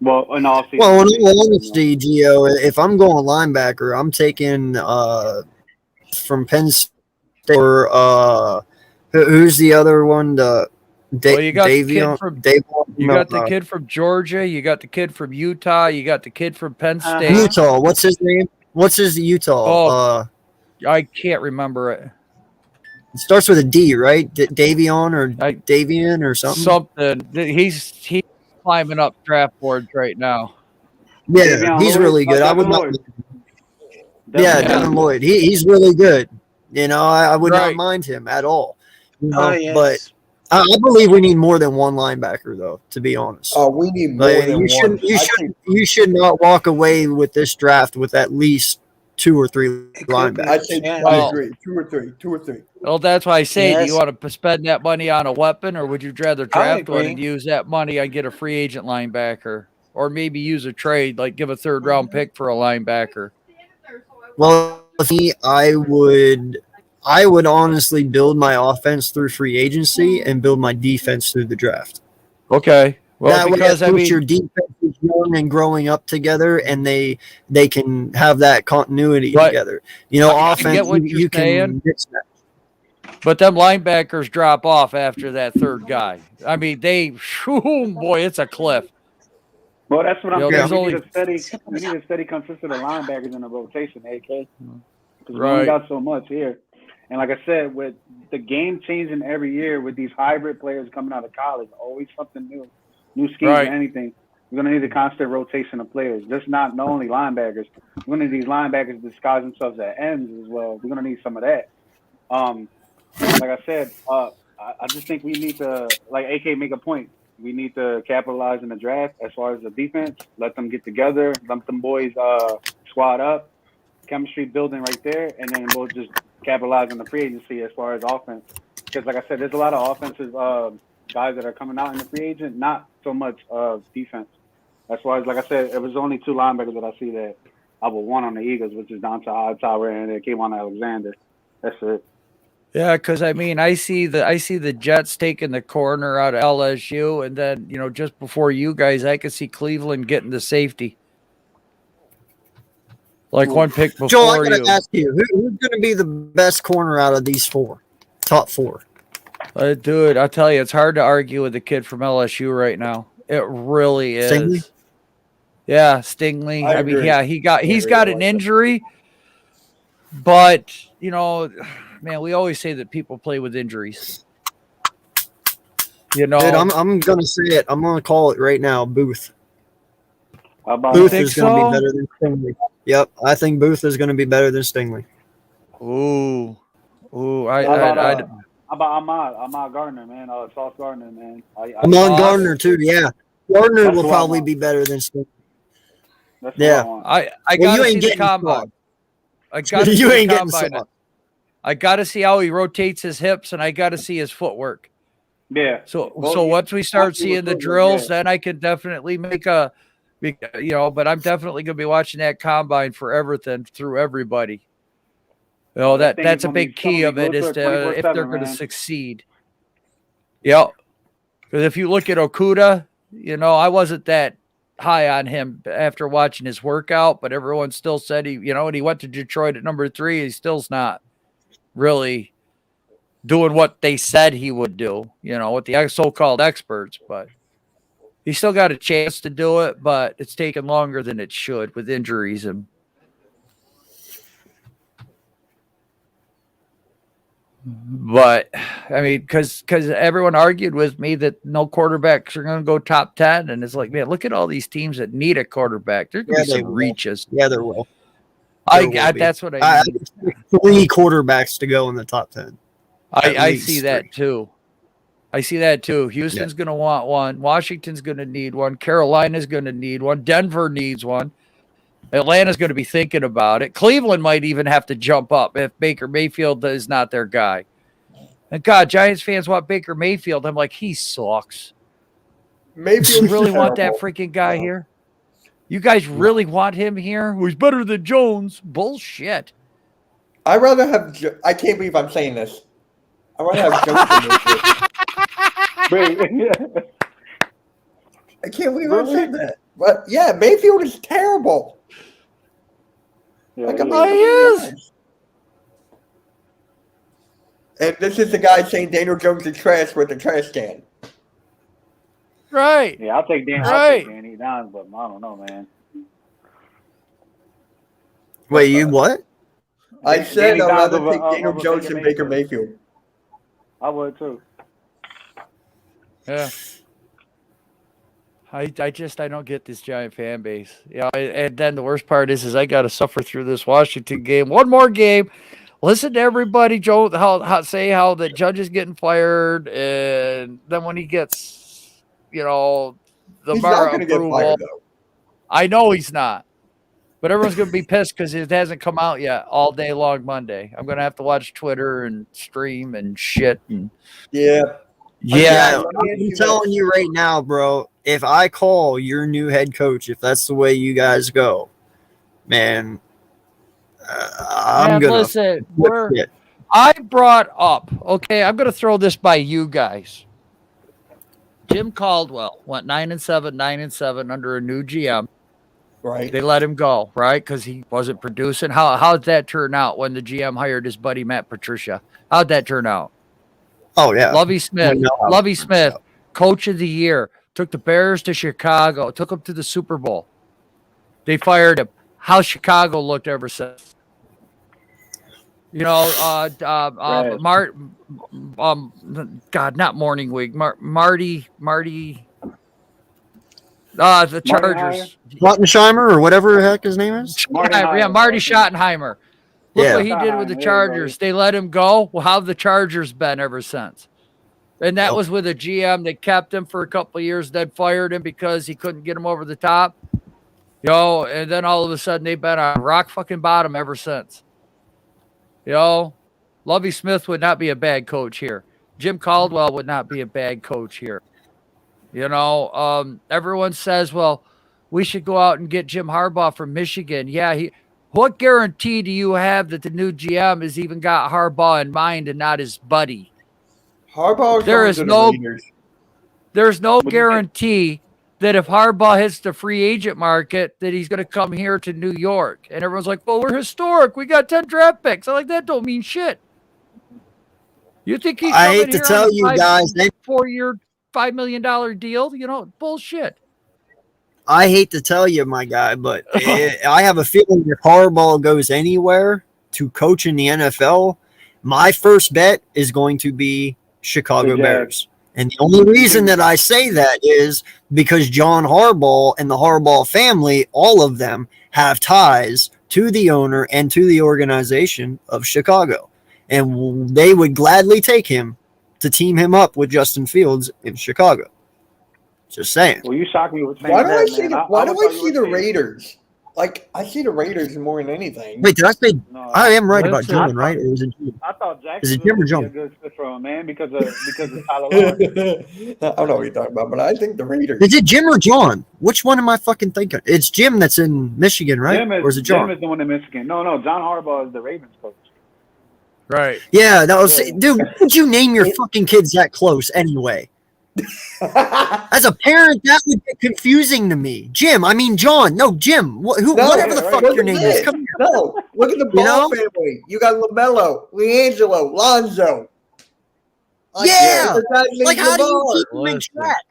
Well, in all season. Well, in all honesty, Gio, if I'm going linebacker, I'm taking from Penn State or who's the other one? You got Davion, the kid from Georgia. You got the kid from Utah. You got the kid from Penn State. Utah. What's his name? What's his Utah? I can't remember it. It starts with a D, right? Davion or Davian or something. Something. He's climbing up draft boards right now. Yeah, he's really good. I would not. Yeah, Devin Lloyd. He's really good. You know, I would not mind him at all. You know, but I believe we need more than one linebacker, though. To be honest. Oh, we need more than one. You should not walk away with this draft with at least 2 or 3 linebackers. I say I agree. 2 or 3. Well, that's why I say, do you want to spend that money on a weapon, or would you rather draft one and use that money and get a free agent linebacker, or maybe use a trade, like give a 3rd round pick for a linebacker? Well, I would honestly build my offense through free agency and build my defense through the draft. Okay. Well, because your defense is young and growing up together, and they can have that continuity together. You know, offense you can mix that. But them linebackers drop off after that 3rd guy. I mean, boy, it's a cliff. Well, that's what I'm saying. We need a steady, consistent linebackers in the rotation, AK. Because we only got so much here. And like I said, with the game changing every year, with these hybrid players coming out of college, always something new schemes or anything. We're going to need a constant rotation of players. Just not only linebackers. We're going to need these linebackers to disguise themselves as ends as well. We're going to need some of that. Like I said, I just think we need to, like AK make a point, we need to capitalize in the draft as far as the defense. Let them get together. Let them boys squad up. Chemistry building right there. And then we'll just capitalize on the free agency as far as offense. Because like I said, there's a lot of offensive guys that are coming out in the free agent, not so much defense. As far as, like I said, it was only 2 linebackers that I see that I would want on the Eagles, which is Donta Hightower and K1 Alexander. That's it. Yeah, because I mean, I see the Jets taking the corner out of LSU, and then just before you guys, I could see Cleveland getting the safety, like one pick before Joe, I gotta ask you, who's going to be the best corner out of these 4, top 4? Dude, I tell you, it's hard to argue with the kid from LSU right now. It really is. Stingley? Yeah, Stingley. I mean, yeah, he's got an injury, but man, we always say that people play with injuries. Dude, I'm gonna say it. I'm gonna call it right now. Booth. Booth is gonna be better than Stingley. Yep, I think Booth is gonna be better than Stingley. Ooh. How about Ahmad Gardner, man? Sauce Gardner, man. Ahmad Gardner too. Yeah, Gardner will probably be better than Stingley. Yeah, I gotta see the combine. You ain't getting Sauce. I got to see how he rotates his hips, and I got to see his footwork. Yeah. So once we start seeing the drills, then I can definitely make a But I'm definitely going to be watching that combine for everything through everybody. That's a big key of it is if they're going to succeed. Because if you look at Okuda, I wasn't that high on him after watching his workout, but everyone still said and he went to Detroit at number 3. He still's not really doing what they said he would do, with the so-called experts, but he still got a chance to do it, but it's taken longer than it should with injuries. But I mean, because everyone argued with me that no quarterbacks are going to go top 10, and it's like, man, look at all these teams that need a quarterback. There's going to be some reaches. Yeah, there will. That's what I mean. 3 quarterbacks to go in the top 10. I see that too. Houston's going to want one. Washington's going to need one. Carolina's going to need one. Denver needs one. Atlanta's going to be thinking about it. Cleveland might even have to jump up if Baker Mayfield is not their guy. And God, Giants fans want Baker Mayfield. I'm like, he sucks. Mayfield, you really want that freaking guy here? You guys really want him here? He's better than Jones. Bullshit. I'd rather have. I can't believe I'm saying this. I'd rather have Jones than Mayfield. I can't believe I'm saying that. But yeah, Mayfield is terrible. Yeah, he is. And this is the guy saying Daniel Jones is trash with a trash can. Right. Yeah, I'll take Danny Downs, but I don't know, man. Wait, you what? I said I'd rather take Daniel Jones than Baker Mayfield. I would too. Yeah. I don't get this Giant fan base. And then the worst part is I got to suffer through this Washington game. One more game. Listen to everybody, Joe, say how the judge is getting fired, and then when he gets, the bar approval. I know he's not, but everyone's going to be pissed because it hasn't come out yet all day long Monday. I'm going to have to watch Twitter and stream and shit. And yeah. I'm telling you right now, bro. If I call your new head coach, if that's the way you guys go, man, I'm gonna listen. I brought up. Okay, I'm gonna throw this by you guys. Jim Caldwell went 9-7 under a new GM. Right. They let him go, right? Because he wasn't producing. How'd that turn out when the GM hired his buddy Matt Patricia? How'd that turn out? Oh yeah, Lovie Smith, coach of the year, took the Bears to Chicago, took them to the Super Bowl. They fired him. How Chicago looked ever since. God, not Morning Week. Marty. The Chargers. Schottenheimer or whatever the heck his name is. Marty Schottenheimer. Look what he did with the Chargers. They let him go. Well, how have the Chargers been ever since? And that was with a GM that kept him for a couple of years, then fired him because he couldn't get him over the top. And then all of a sudden they've been on rock fucking bottom ever since. Lovie Smith would not be a bad coach here. Jim Caldwell would not be a bad coach here. Everyone says, well, we should go out and get Jim Harbaugh from Michigan. Yeah, what guarantee do you have that the new GM has even got Harbaugh in mind and not his buddy? There's no guarantee that if Harbaugh hits the free agent market, that he's going to come here to New York. And everyone's like, well, we're historic. We got 10 draft picks. I'm like, that don't mean shit. You think he's I hate to tell you guys, 4-year, $5 million deal? Bullshit. I hate to tell you, my guy, but I have a feeling if Harbaugh goes anywhere to coach in the NFL, my first bet is going to be Chicago Bears. And the only reason that I say that is because John Harbaugh and the Harbaugh family, all of them, have ties to the owner and to the organization of Chicago. And they would gladly take him to team him up with Justin Fields in Chicago. Just saying. Well, you shocked me with saying Why do I see the Raiders Like, I see the Raiders more than anything. Wait, did I say No, I am right about Listen, Jalen, right? Or is it Jim? I thought Is it Jim Jacksonville or would be a John? good fit for him, man, because of Tyler Lockett. I don't know what you're talking about, but I think the Raiders. Is it Jim or John? Which one am I fucking thinking? It's Jim that's in Michigan, right? Or is it John? Jim is the one in Michigan. No, John Harbaugh is the Ravens coach. right. Yeah, that was dude. Why would you name your fucking kids that close anyway? As a parent, that would get confusing to me. Jim, I mean John. No, Jim. Whatever the fuck your name is. Come here. No, look at the Ball family. You got LaMelo, LiAngelo, Lonzo. Yeah. Like, how do you LaVar. keep them in Listen. track?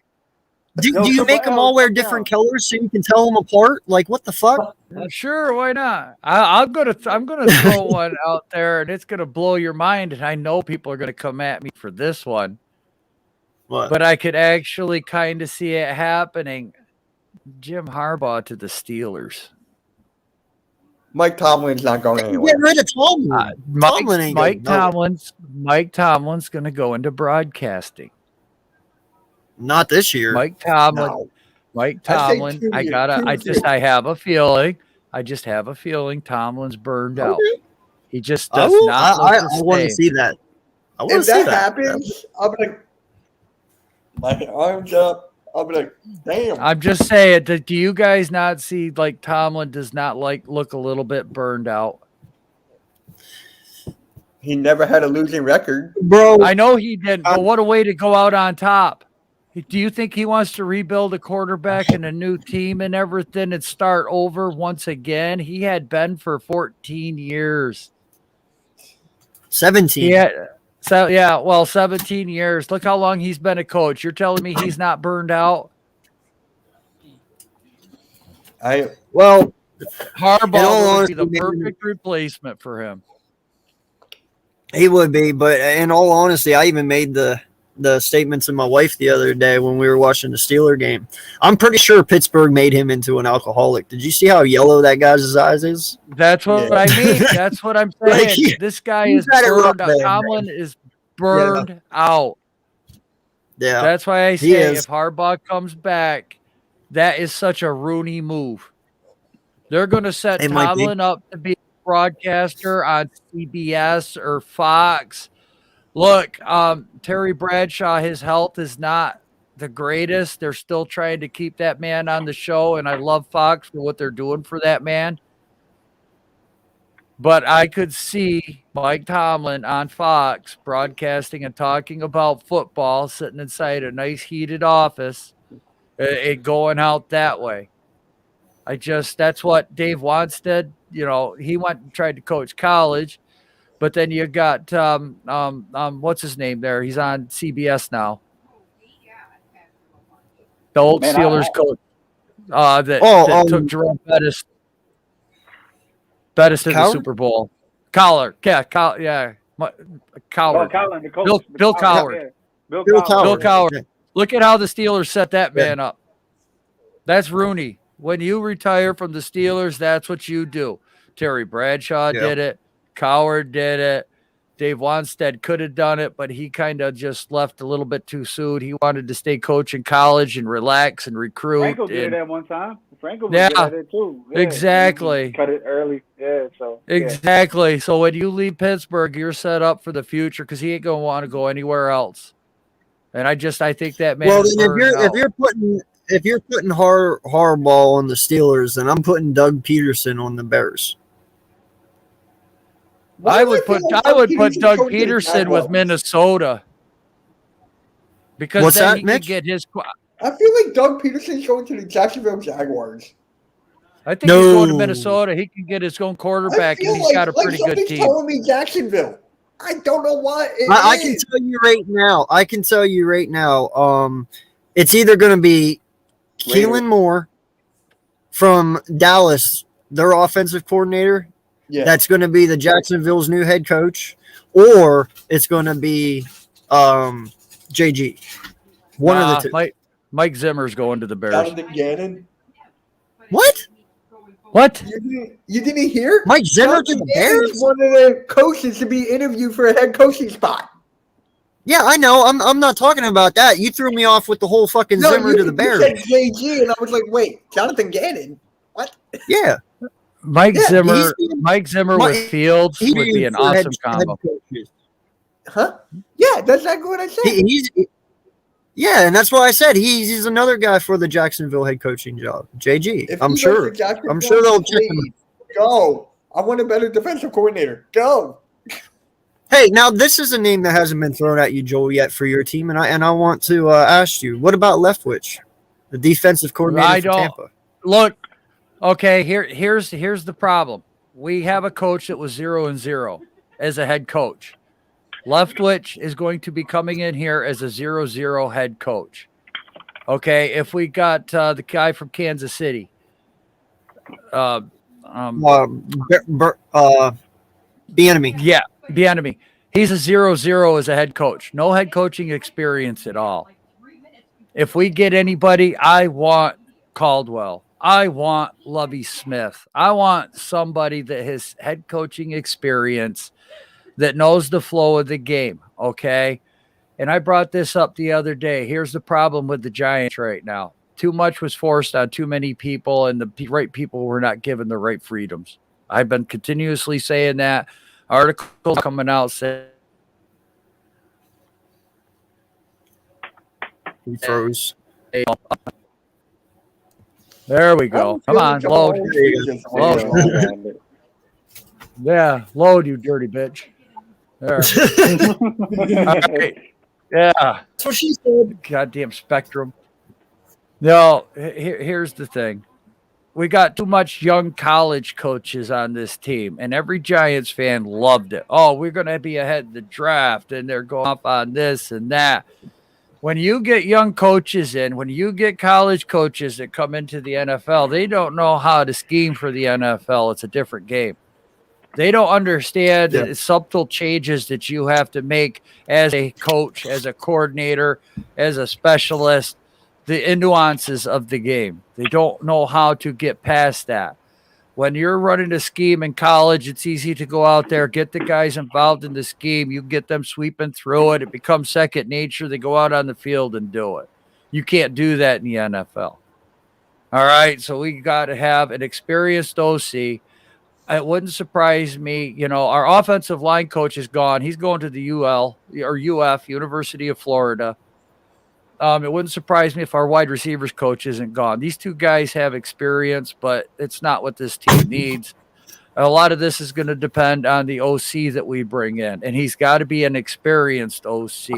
Do you make them all wear different colors so you can tell them apart? Like, what the fuck? Sure, why not? I'm gonna throw one out there, and it's gonna blow your mind. And I know people are gonna come at me for this one, What? but I could actually kind of see it happening. Jim Harbaugh to the Steelers. Mike Tomlin's not going anywhere. Get rid of Tomlin. Tomlin ain't Mike going nowhere. Tomlin's gonna go into broadcasting. Not this year. Mike Tomlin. No. Mike I say Tomlin. 2 I years, gotta. 2 I years. just. I have a feeling. I just have a feeling Tomlin's burned out. Okay. He just I does will. not. I look the want to same. see that. I want to If see that that. happens, I'll be like, my arms up. I'll be like, damn. I'm just saying. Do you guys not see like Tomlin does not look a little bit burned out? He never had a losing record. Bro, I know he didn't, but what a way to go out on top. Do you think he wants to rebuild a quarterback and a new team and everything and start over once again? He had been for 14 years. 17. Yeah. So yeah, well, 17 years. Look how long he's been a coach. You're telling me he's not burned out? Well, Harbaugh would be the honesty, perfect replacement for him. he would be, but in all honesty, I even made the statements to my wife the other day when we were watching the Steeler game. I'm pretty sure Pittsburgh made him into an alcoholic. Did you see how yellow that guy's eyes is? That's what I mean. That's what I'm saying. Like, this guy he's is had it rough burned out. there, Tomlin is burned out. Yeah. That's why I he say is. if Harbaugh comes back, that is such a Rooney move. They're going to set It might be. Tomlin up to be a broadcaster on CBS or Fox. Look, Terry Bradshaw, his health is not the greatest. They're still trying to keep that man on the show, and I love Fox for what they're doing for that man. But I could see Mike Tomlin on Fox broadcasting and talking about football, sitting inside a nice heated office, it going out that way. That's what Dave Wanstead, he went and tried to coach college, but then you got, what's his name there? He's on CBS now. The old Steelers coach that took Jerome Bettis to the Super Bowl. Cowher. Cowher. Bill Cowher. Bill Cowher. Look at how the Steelers set that man up. That's Rooney. When you retire from the Steelers, that's what you do. Terry Bradshaw did it. Cowher did it. Dave Wanstead could have done it, but he kind of just left a little bit too soon. He wanted to stay coach in college and relax and recruit. Franco did that one time. Franco was good at it too. Yeah, exactly. Cut it early. Yeah, so exactly. So when you leave Pittsburgh, you're set up for the future because he ain't gonna want to go anywhere else. And I think that man. Well, then if you're putting Harbaugh on the Steelers, then I'm putting Doug Peterson on the Bears. I would put Doug Peterson with Minnesota because then he could get his. I feel like Doug Peterson's going to the Jacksonville Jaguars. I think he's going to Minnesota. He can get his own quarterback, and he's got a pretty good team. Telling me Jacksonville. I don't know why. I can tell you right now. It's either going to be Keelan Moore from Dallas, their offensive coordinator. Yeah. That's going to be the Jacksonville's new head coach, or it's going to be JG. One of the two. Mike Zimmer's going to the Bears. Jonathan Gannon. What? You didn't hear? Mike Zimmer to the Bears? One of the coaches to be interviewed for a head coaching spot. Yeah, I know. I'm not talking about that. You threw me off with the whole fucking Zimmer to the Bears. You said JG, and I was like, wait, Jonathan Gannon? What? Yeah. Mike Yeah, Zimmer Mike- with Fields he would be is an for awesome combo. coaches. Huh? Yeah, that's exactly what I said. Yeah, and that's why I said he's another guy for the Jacksonville head coaching job. JG, If I'm he sure. goes to Jacksonville, I'm sure they'll check him. please, go. I want a better defensive coordinator. Go. Hey, now this is a name that hasn't been thrown at you, Joel, yet for your team, and I want to ask you, what about Leftwich, the defensive coordinator for Tampa? Look. Okay, here's the problem. We have a coach that was 0-0 as a head coach. Leftwich is going to be coming in here as a 0-0 head coach. Okay, if we got the guy from Kansas City, Bieniemy. Yeah, Bieniemy. He's a 0-0 as a head coach. No head coaching experience at all. If we get anybody, I want Caldwell. I want Lovie Smith. I want somebody that has head coaching experience, that knows the flow of the game, okay? And I brought this up the other day. Here's the problem with the Giants right now. Too much was forced on too many people, and the right people were not given the right freedoms. I've been continuously saying that. Articles coming out saying He froze. There we go. Come on, load. Load. Yeah, load, you dirty bitch. There. All right. Yeah. That's what she said. Goddamn Spectrum. No, here's the thing. We got too much young college coaches on this team, and every Giants fan loved it. Oh, we're going to be ahead of the draft, and they're going up on this and that. When you get young coaches in, when you get college coaches that come into the NFL, they don't know how to scheme for the NFL. It's a different game. They don't understand the subtle changes that you have to make as a coach, as a coordinator, as a specialist, the nuances of the game. They don't know how to get past that. When you're running a scheme in college, it's easy to go out there, get the guys involved in the scheme. You get them sweeping through it. It becomes second nature. They go out on the field and do it. You can't do that in the NFL. All right, so we got to have an experienced OC. It wouldn't surprise me. You know, our offensive line coach is gone. He's going to the UL or UF, University of Florida. It wouldn't surprise me if our wide receivers coach isn't gone. These two guys have experience, but it's not what this team needs. A lot of this is going to depend on the OC that we bring in, and he's got to be an experienced OC,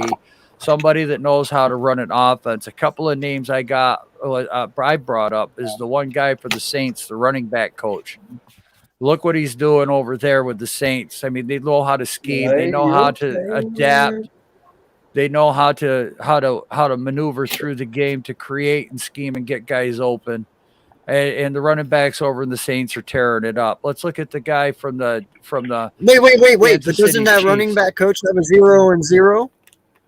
somebody that knows how to run an offense. A couple of names I brought up is the one guy for the Saints, the running back coach. Look what he's doing over there with the Saints. I mean, they know how to scheme. They know how to adapt. They know how to maneuver through the game to create and scheme and get guys open. And the running backs over in the Saints are tearing it up. Let's look at the guy from the Wait. But doesn't that running back coach have a 0-0?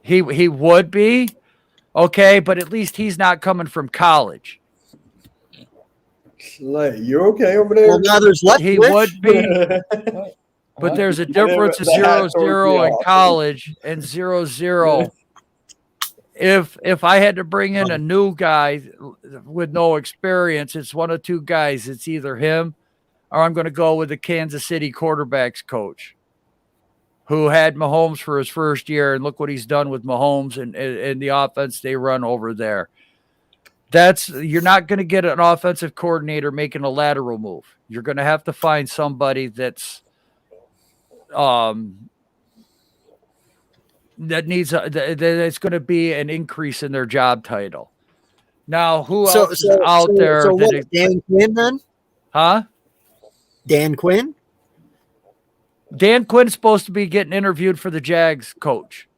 He would be. Okay, but at least he's not coming from college. Slay, you okay over there? Well, now there's He would be. But there's a difference of 0-0 in college and 0-0. If I had to bring in a new guy with no experience, it's one of two guys. It's either him or I'm going to go with the Kansas City quarterbacks coach who had Mahomes for his first year, and look what he's done with Mahomes and the offense they run over there. You're not going to get an offensive coordinator making a lateral move. You're going to have to find somebody that's that's going to be an increase in their job title. Now, who else is out there? So Dan Quinn then? Huh? Dan Quinn? Dan Quinn's supposed to be getting interviewed for the Jags coach.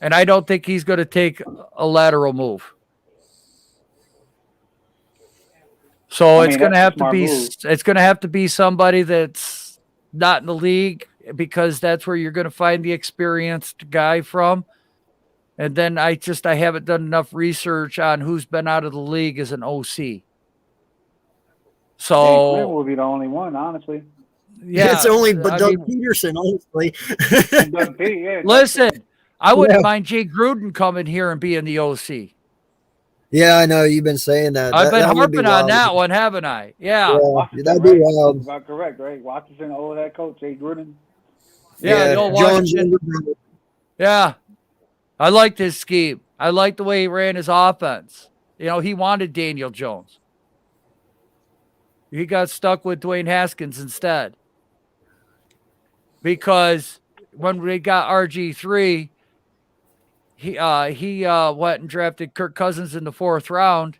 And I don't think he's going to take a lateral move. So it's going to have to be somebody that's not in the league, because that's where you're going to find the experienced guy from. And then I haven't done enough research on who's been out of the league as an OC. So Quinn will be the only one, honestly. Yeah, it's only Doug Peterson, honestly. Listen, I wouldn't mind Jay Gruden coming here and being the OC. Yeah, I know you've been saying that. I've been that would be harping on wild. that one, haven't I? Yeah. Washington, that'd be right? wild. That's about correct, right? Washington, old head coach Jay Gruden. Yeah, the old John Washington. Yeah. I liked his scheme. I liked the way he ran his offense. You know, he wanted Daniel Jones. He got stuck with Dwayne Haskins instead. Because when we got RG3, he went and drafted Kirk Cousins in the 4th round.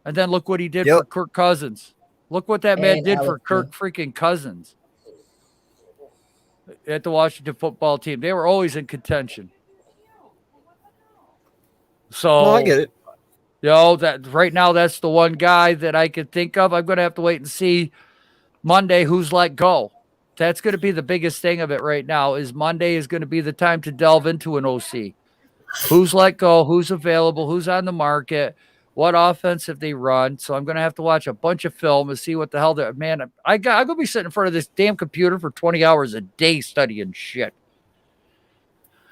And then look what he did for Kirk Cousins. Look what that man did for Kirk freaking Cousins at the Washington football team. They were always in contention. So No, I get it. You know, that right now that's the one guy that I could think of. I'm going to have to wait and see Monday who's let go. That's going to be the biggest thing of it right now is Monday is going to be the time to delve into an OC. Who's let go, who's available, who's on the market, what offense have they run. So I'm going to have to watch a bunch of film and see what the hell they're, man, I'm going to be sitting in front of this damn computer for 20 hours a day studying shit.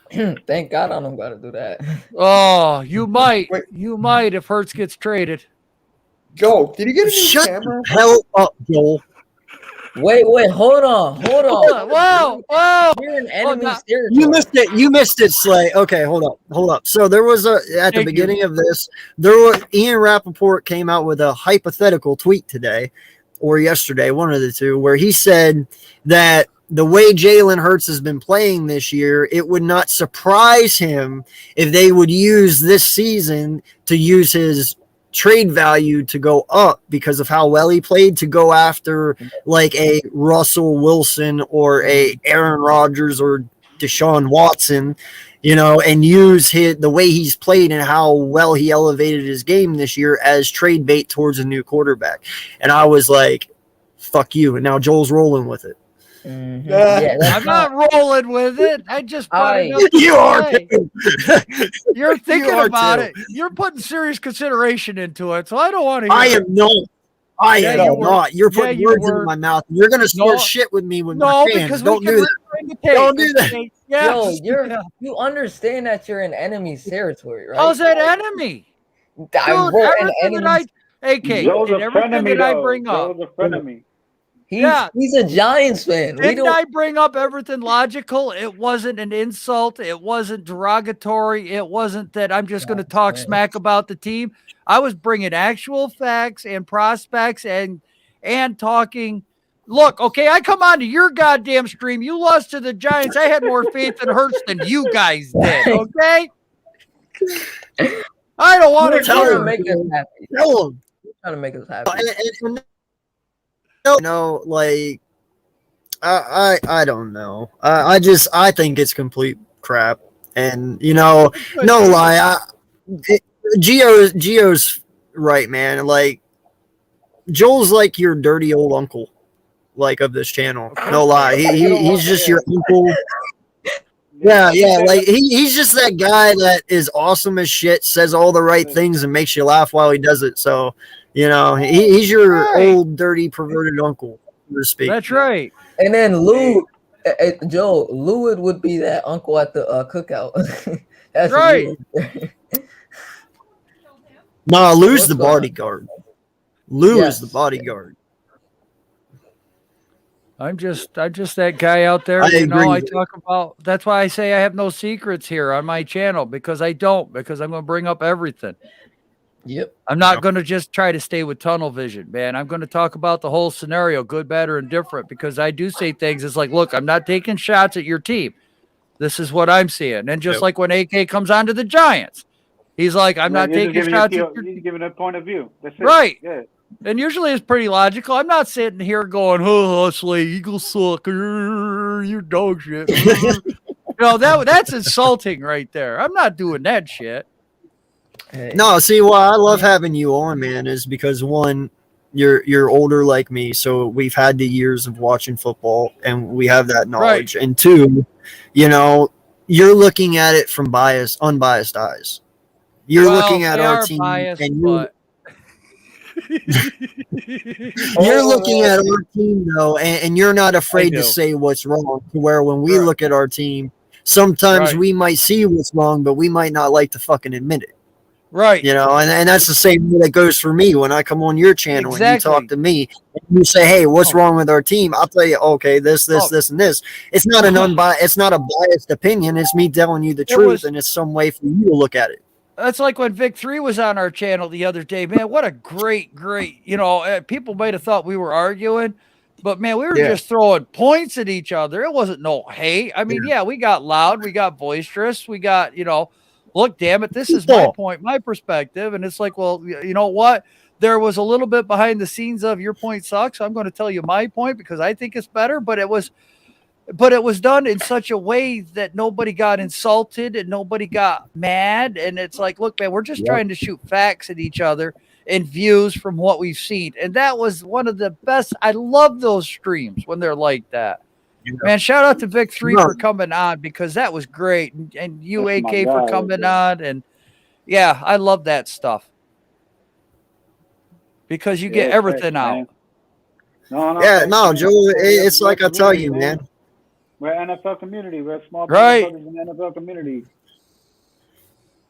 Thank God I don't got to do that. Oh, you might. You might if Hurts gets traded. Joel, did you get a new Shut camera? the hell up, Joel. Wait, hold on. Whoa. You're an enemy territory. You missed it, Slay. Okay, hold up. So there was at the beginning of this, Ian Rappaport came out with a hypothetical tweet today or yesterday, one of the two, where he said that the way Jalen Hurts has been playing this year, it would not surprise him if they would use this season to use his trade value to go up because of how well he played, to go after like a Russell Wilson or a Aaron Rodgers or Deshaun Watson, you know, and use the way he's played and how well he elevated his game this year as trade bait towards a new quarterback. And I was like, fuck you. And now Joel's rolling with it. Mm-hmm. Yeah, I'm not rolling with it. I just brought it up. You are too. You're thinking You are about too. it. You're putting serious consideration into it, so I don't want to hear I it. am not. I am you were. not. You're Yeah, putting you words were. in my mouth. You're gonna start shit with me with my fans. because Don't we can do that. rewind the tape. Don't do that. Yes. Yo, you understand that you're in enemy's territory, right? How's that enemy? Dude, everything that Joe's and a friend of everything me, that I though. bring up. Joe's a friend of me. He's a Giants fan. Didn't I bring up everything logical? It wasn't an insult. It wasn't derogatory. It wasn't that I'm just going to talk smack about the team. I was bringing actual facts and prospects and talking. Look, okay, I come on to your goddamn stream. You lost to the Giants. I had more faith in Hurts than you guys did, okay? I don't want to trying to make us happy. Tell him. Trying to make us happy. No, like I don't know. I think it's complete crap. And you know, no lie, Gio's right, man. Like Joel's like your dirty old uncle, like of this channel. No lie, he's just your uncle. Yeah, like he's just that guy that is awesome as shit, says all the right things, and makes you laugh while he does it. So, you know, he's your old, dirty, perverted uncle, so to speak. That's right. And then Joe, Lewis would be that uncle at the cookout. That's right. Nah, Lou's the bodyguard. Lou is the bodyguard. I'm just that guy out there. I You know, agree I with it. talk about. That's why I say I have no secrets here on my channel because I don't. Because I'm going to bring up everything. Yep. I'm not going to just try to stay with tunnel vision, man. I'm going to talk about the whole scenario, good, bad, or indifferent, because I do say things. It's like, look, I'm not taking shots at your team. This is what I'm seeing. And just like when AK comes on to the Giants, he's like, I'm not taking shots at your You're giving a point of view. That's it. Right. Yeah. And usually it's pretty logical. I'm not sitting here going, oh, Slay, Eagles suck. You're dog shit. That's insulting right there. I'm not doing that shit. No, see, why I love having you on, man, is because one, you're older like me, so we've had the years of watching football, and we have that knowledge. Right. And two, you know, you're looking at it from unbiased eyes. You're looking at our team, biased, and but you're looking at our team though, and you're not afraid to say what's wrong. To where when we look at our team, sometimes we might see what's wrong, but we might not like to fucking admit it. Right. You know, and that's the same way that goes for me when I come on your channel and you talk to me and you say, "Hey, what's wrong with our team?" I'll tell you, "Okay, this, and this." It's not it's not a biased opinion. It's me telling you the truth, and it's some way for you to look at it. That's like when Vic 3 was on our channel the other day, man. What a great, you know, people might have thought we were arguing, but man, we were just throwing points at each other. It wasn't no hate. I mean, we got loud, we got boisterous, we got, you know, look, damn it, this is my point, my perspective. And it's like, well, you know what? There was a little bit behind the scenes of your point sucks. I'm going to tell you my point because I think it's better, but it was done in such a way that nobody got insulted and nobody got mad. And it's like, look, man, we're just trying to shoot facts at each other and views from what we've seen. And that was one of the best. I love those streams when they're like that. Man, shout out to Vic 3 for coming on because that was great. And you, AK, for coming on. And yeah, I love that stuff because you get everything out. No, Joe, it's like I tell you, man. We're an NFL community. We're a small right in the NFL community.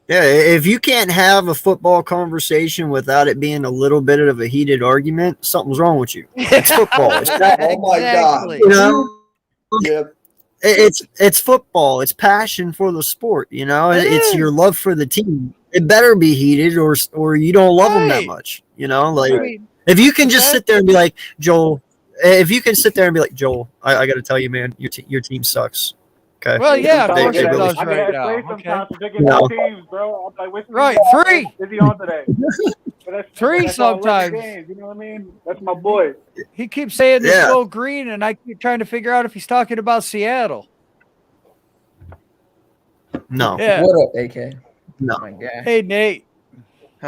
Yeah, if you can't have a football conversation without it being a little bit of a heated argument, something's wrong with you. It's football. It's oh my God. You know? It's football. It's passion for the sport. You know, it's your love for the team. It better be heated, or you don't love them that much. You know, like if you can just sit there and be like, Joel. If you can sit there and be like, Joel, I got to tell you, man, your team sucks. Okay. Well, yeah, of course it does I right now. Okay. Teams, bro. I'm like, right, 3. Is he on today? 3 sometimes. Games, you know what I mean? That's my boy. He keeps saying this Go Green, and I keep trying to figure out if he's talking about Seattle. No. Yeah. What up, AK? No. Oh my God. Hey, Nate.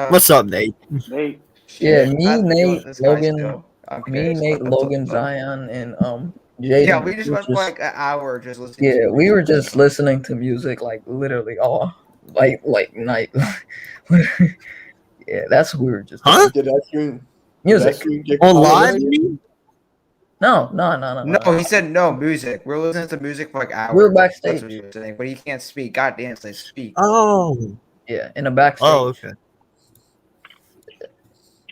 What's up, Nate? Nate. Yeah, me, Nate, Logan. Me, Nate, Logan, Zion, and Jaden. Yeah, we just went for like an hour just listening. Yeah, we were just listening to music like literally all like night. Yeah, that's what we were just. Huh? Did that stream? Music on live? No. No, he said no music. We're listening to music for like hours. We're backstage. That's what he was saying, but he can't speak. God damn, say speak. Oh. Yeah, in the backstage. Oh, okay.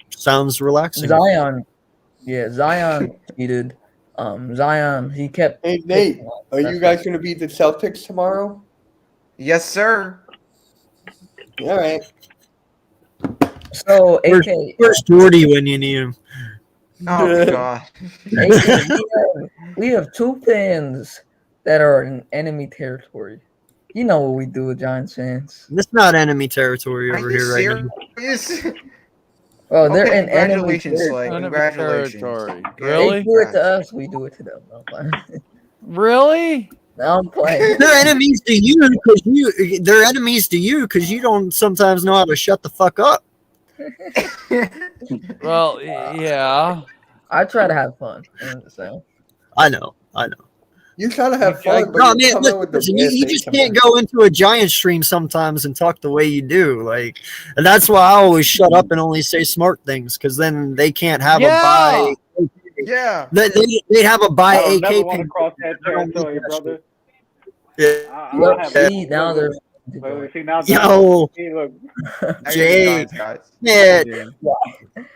Sounds relaxing. Zion. Yeah, Zion cheated. Zion, he kept. Hey, Nate, are you guys going to beat the Celtics tomorrow? Yes, sir. All right. So, AK. Where's Jordy when you need him? Oh, God. AK, we have 2 fans that are in enemy territory. You know what we do with Giants fans. It's not enemy territory over here right now. Oh, they're in congratulations, enemy Slay. Congratulations. Really? They do it to us, we do it to them. Really? Now I'm playing. They're enemies to you because they're enemies to you because you don't sometimes know how to shut the fuck up. Well, yeah. I try to have fun. So. I know. You try to have fun, but no, you man, come in with the listen, bad you thing just sometimes. can't go into a Giant stream sometimes and talk the way you do. Like, and that's why I always shut up and only say smart things because then they can't have a buy. Yeah. They'd have a buy I AK never want to pin. cross that territory, brother. Yeah. See, now there's. See, now Yo, see, look. Jay, yeah,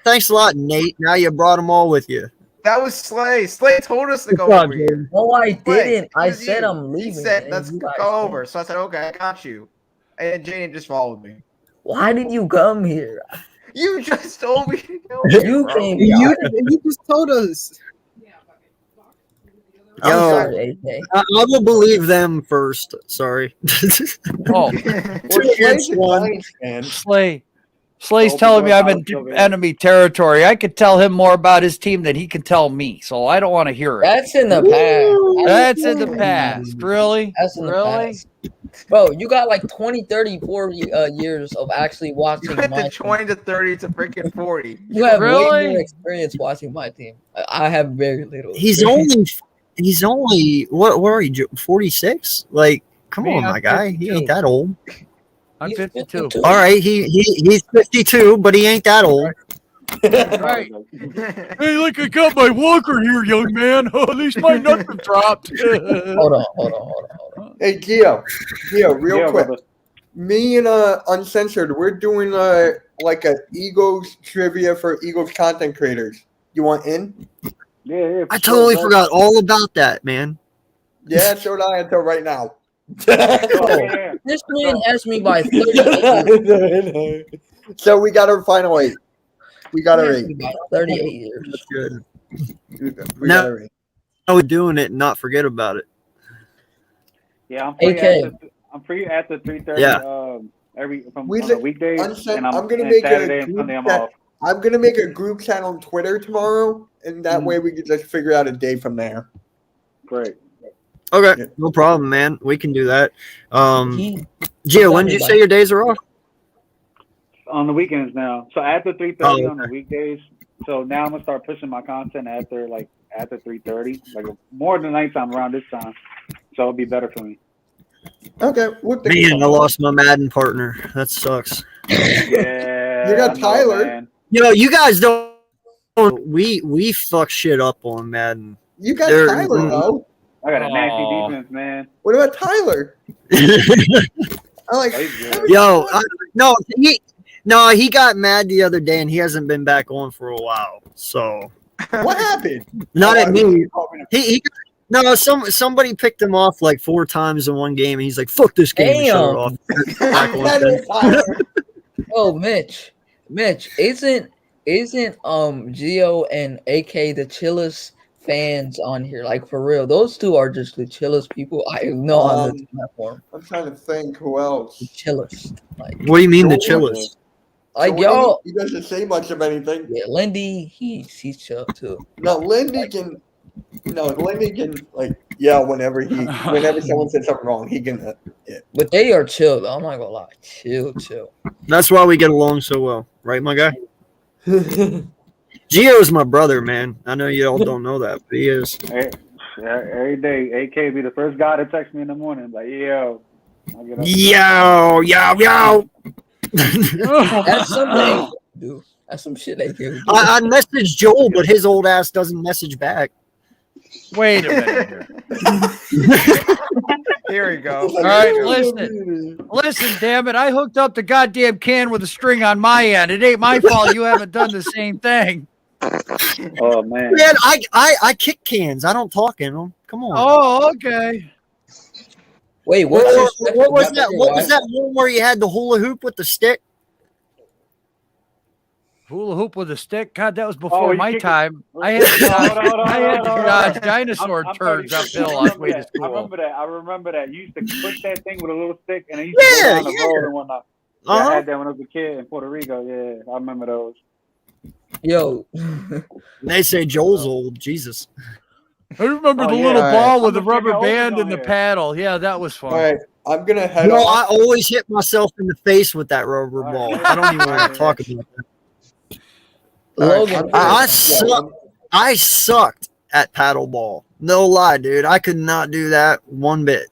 thanks a lot, Nate. Now you brought them all with you. That was Slay. Slay told us to go What's up, over here. No, I Slay, didn't. I it was said you. I'm leaving. He said, and let's you go guys over. came. So I said, okay, I got you. And Jane just followed me. Why did you come here? You just told me to go. You came here. You just told us. I'm Yo, sorry, AK. I will believe them first. Sorry. Oh, Two against one. Slay's telling me I'm in enemy territory. I could tell him more about his team than he can tell me, so I don't want to hear it. That's in the past. That's in the past. Really? That's in the past. Bro, you got like 20, 30, 40 years of actually watching You went my to 20 to 30 to freaking 40. You have way Really? more experience watching my team. I have very little. He's only what are you 46? Like, come Me, on, I'm my guy. He 52. ain't that old. I'm He's 52. All right, he's 52, but he ain't that old. Right. Hey, look, I got my walker here, young man. At least my nuts have dropped. Hold on. Hey, Gio, real quick. Brother. Me and Uncensored, we're doing like a Eagles trivia for Eagles content creators. You want in? Yeah. I totally forgot all about that, man. Yeah, so did I until right now. Yeah. This man has me by 38 years. So we got our final 8. We got our 8. By 38 years. That's good. We Now- got our 8. I was doing it and not forget about it. Yeah, I'm free AK. I'm free after 3:30. Yeah. Every from We on said- the weekdays, and I'm gonna and make Saturday a and group Sunday I'm chat. off. I'm gonna make a group chat on Twitter tomorrow, and that way we can just figure out a day from there. Great. Okay, no problem, man. We can do that. He Gio, when did you say your days are off? On the weekends now. So after 3:30 Oh, on the weekdays. So now I'm gonna start pushing my content after 3:30, like more than nighttime around this time. So it'll be better for me. Okay. Man, I lost my Madden partner. That sucks. Yeah. You got I know, Tyler. man. You know, you guys don't. We fuck shit up on Madden. You got There- Tyler though. I got a nasty Aw. defense, man. What about Tyler? I'm like, Oh, he's good. Yo, he got mad the other day and he hasn't been back on for a while. So what happened? not at me. No, somebody picked him off like 4 times in one game, and he's like, "Fuck this game." And shut it off. Back on then. Oh, Mitch, isn't Gio and AK the chillest fans on here? Like for real, those two are just the chillest people I know on this platform. I'm trying to think who else. The chillest. Like, What do you mean the chillest? like So y'all. he doesn't say much of anything. Yeah, Lindy, he's chill too. No, Lindy can like yell whenever someone says something wrong. He can. Yeah. But they are chill. Though. I'm not gonna lie, chill. That's why we get along so well, right, my guy? Gio's my brother, man. I know you all don't know that, but he is. Every day, AK be the first guy to text me in the morning, like, yo. I'll get up. Yo. That's something, dude. That's some shit they do. I messaged Joel, but his old ass doesn't message back. Wait a minute here. Here we go. All right, listen, damn it. I hooked up the goddamn can with a string on my end. It ain't my fault you haven't done the same thing. Oh, man. Man, I kick cans. I don't talk in them. Come on. Oh, okay. Wait, What was that? What was that one where you had the hula hoop with the stick? Hula hoop with a stick? God, that was before you my kick it. time. I had to dodge dinosaur turds uphill on the way to I school. remember that. You used to push that thing with a little stick, and it used to go down the road and whatnot. Yeah, I had that when I was a kid in Puerto Rico. Yeah, I remember those. Yo. They say Joel's old. Jesus. I remember the little ball with the rubber band and the paddle. Yeah, that was fun. All right, I'm gonna head No, off. I always hit myself in the face with that rubber ball. I don't even want to talk about that. Logan, I sucked at paddleball. No lie, dude. I could not do that one bit.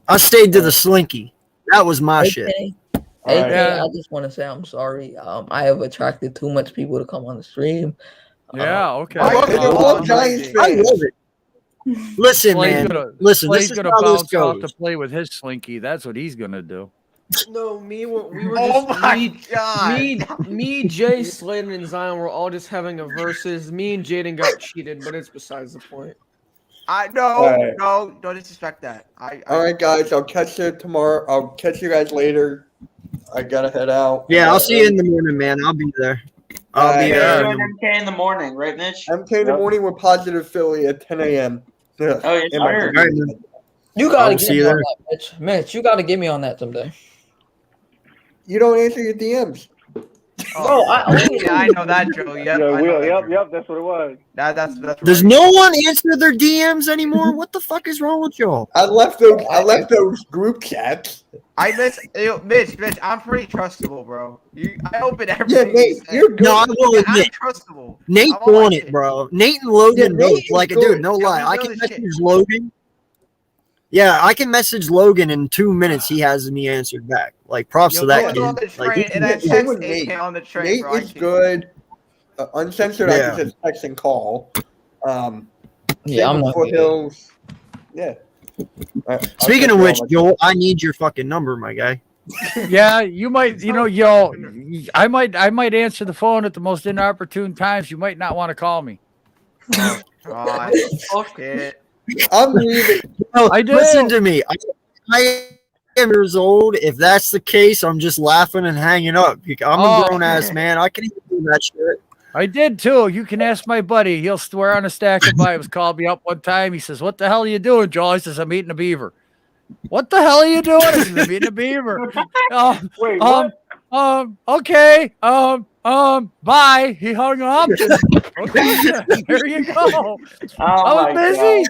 I stayed to the slinky. That was my shit. AK, I just want to say I'm sorry. I have attracted too much people to come on the stream. Yeah, okay. I love it. Listen, Slay's man. Listen, Slay's this is gonna how this bounce off goes. to play with his slinky. That's what he's gonna do. No, we were Oh just my God. me, Jay, Slayden, and Zion were all just having a versus. Me and Jaden got cheated, but it's besides the point. No, don't disrespect that. All right, guys. I'll catch you tomorrow. I'll catch you guys later. I gotta head out. Yeah, I'll see you in the morning, man. I'll be there. I'll be You're there. doing MK in the morning, right, Mitch? MK in the morning with Positive Philly at 10 a.m. Oh, yeah, In my sure. computer. You gotta I'll get see me you on there. that, Mitch. Mitch, you gotta get me on that someday. You don't answer your DMs. Oh, yeah, I know that, Joe. Yep, Yeah, I know that, Joe. yep, that's what it was. That's Does right. no one answer their DMs anymore? What the fuck is wrong with y'all? I left those group chats. Mitch, I'm pretty trustable, bro. I open Yeah, everything. Nate, you're good. No, I will I'm admit, trustable. Nate's I'm on on my it, shit. bro. Nate and Logan Yeah, Nate both. is Like, good. dude, no Yeah, lie. we I know can this message shit. Logan. Yeah, I can message Logan in 2 minutes. He has me answered back. Like, props to that Logan on the kid. train, Like, and I Same text with AK Nate. on the train, Nate bro. I is can't- good. Uncensored, I Yeah. can just text and call. Yeah, I'm same with not good. Foothills. Yeah. Speaking of which, Joel, I need your fucking number, my guy. Yeah, you might. You know, yo, I might answer the phone at the most inopportune times. You might not want to call me. Oh, God. Shit. I'm leaving. No, I do. listen to me. I am years old. If that's the case, I'm just laughing and hanging up. I'm a grown ass man. I can even do that shit. I did too. You can ask my buddy. He'll swear on a stack of Bibles. Called me up one time. He says, "What the hell are you doing, Joel?" I says, "I'm eating a beaver." What the hell are you doing? I says, "I'm eating a beaver." Wait, what? Okay. Bye. He hung up. Okay, there you go. I was busy.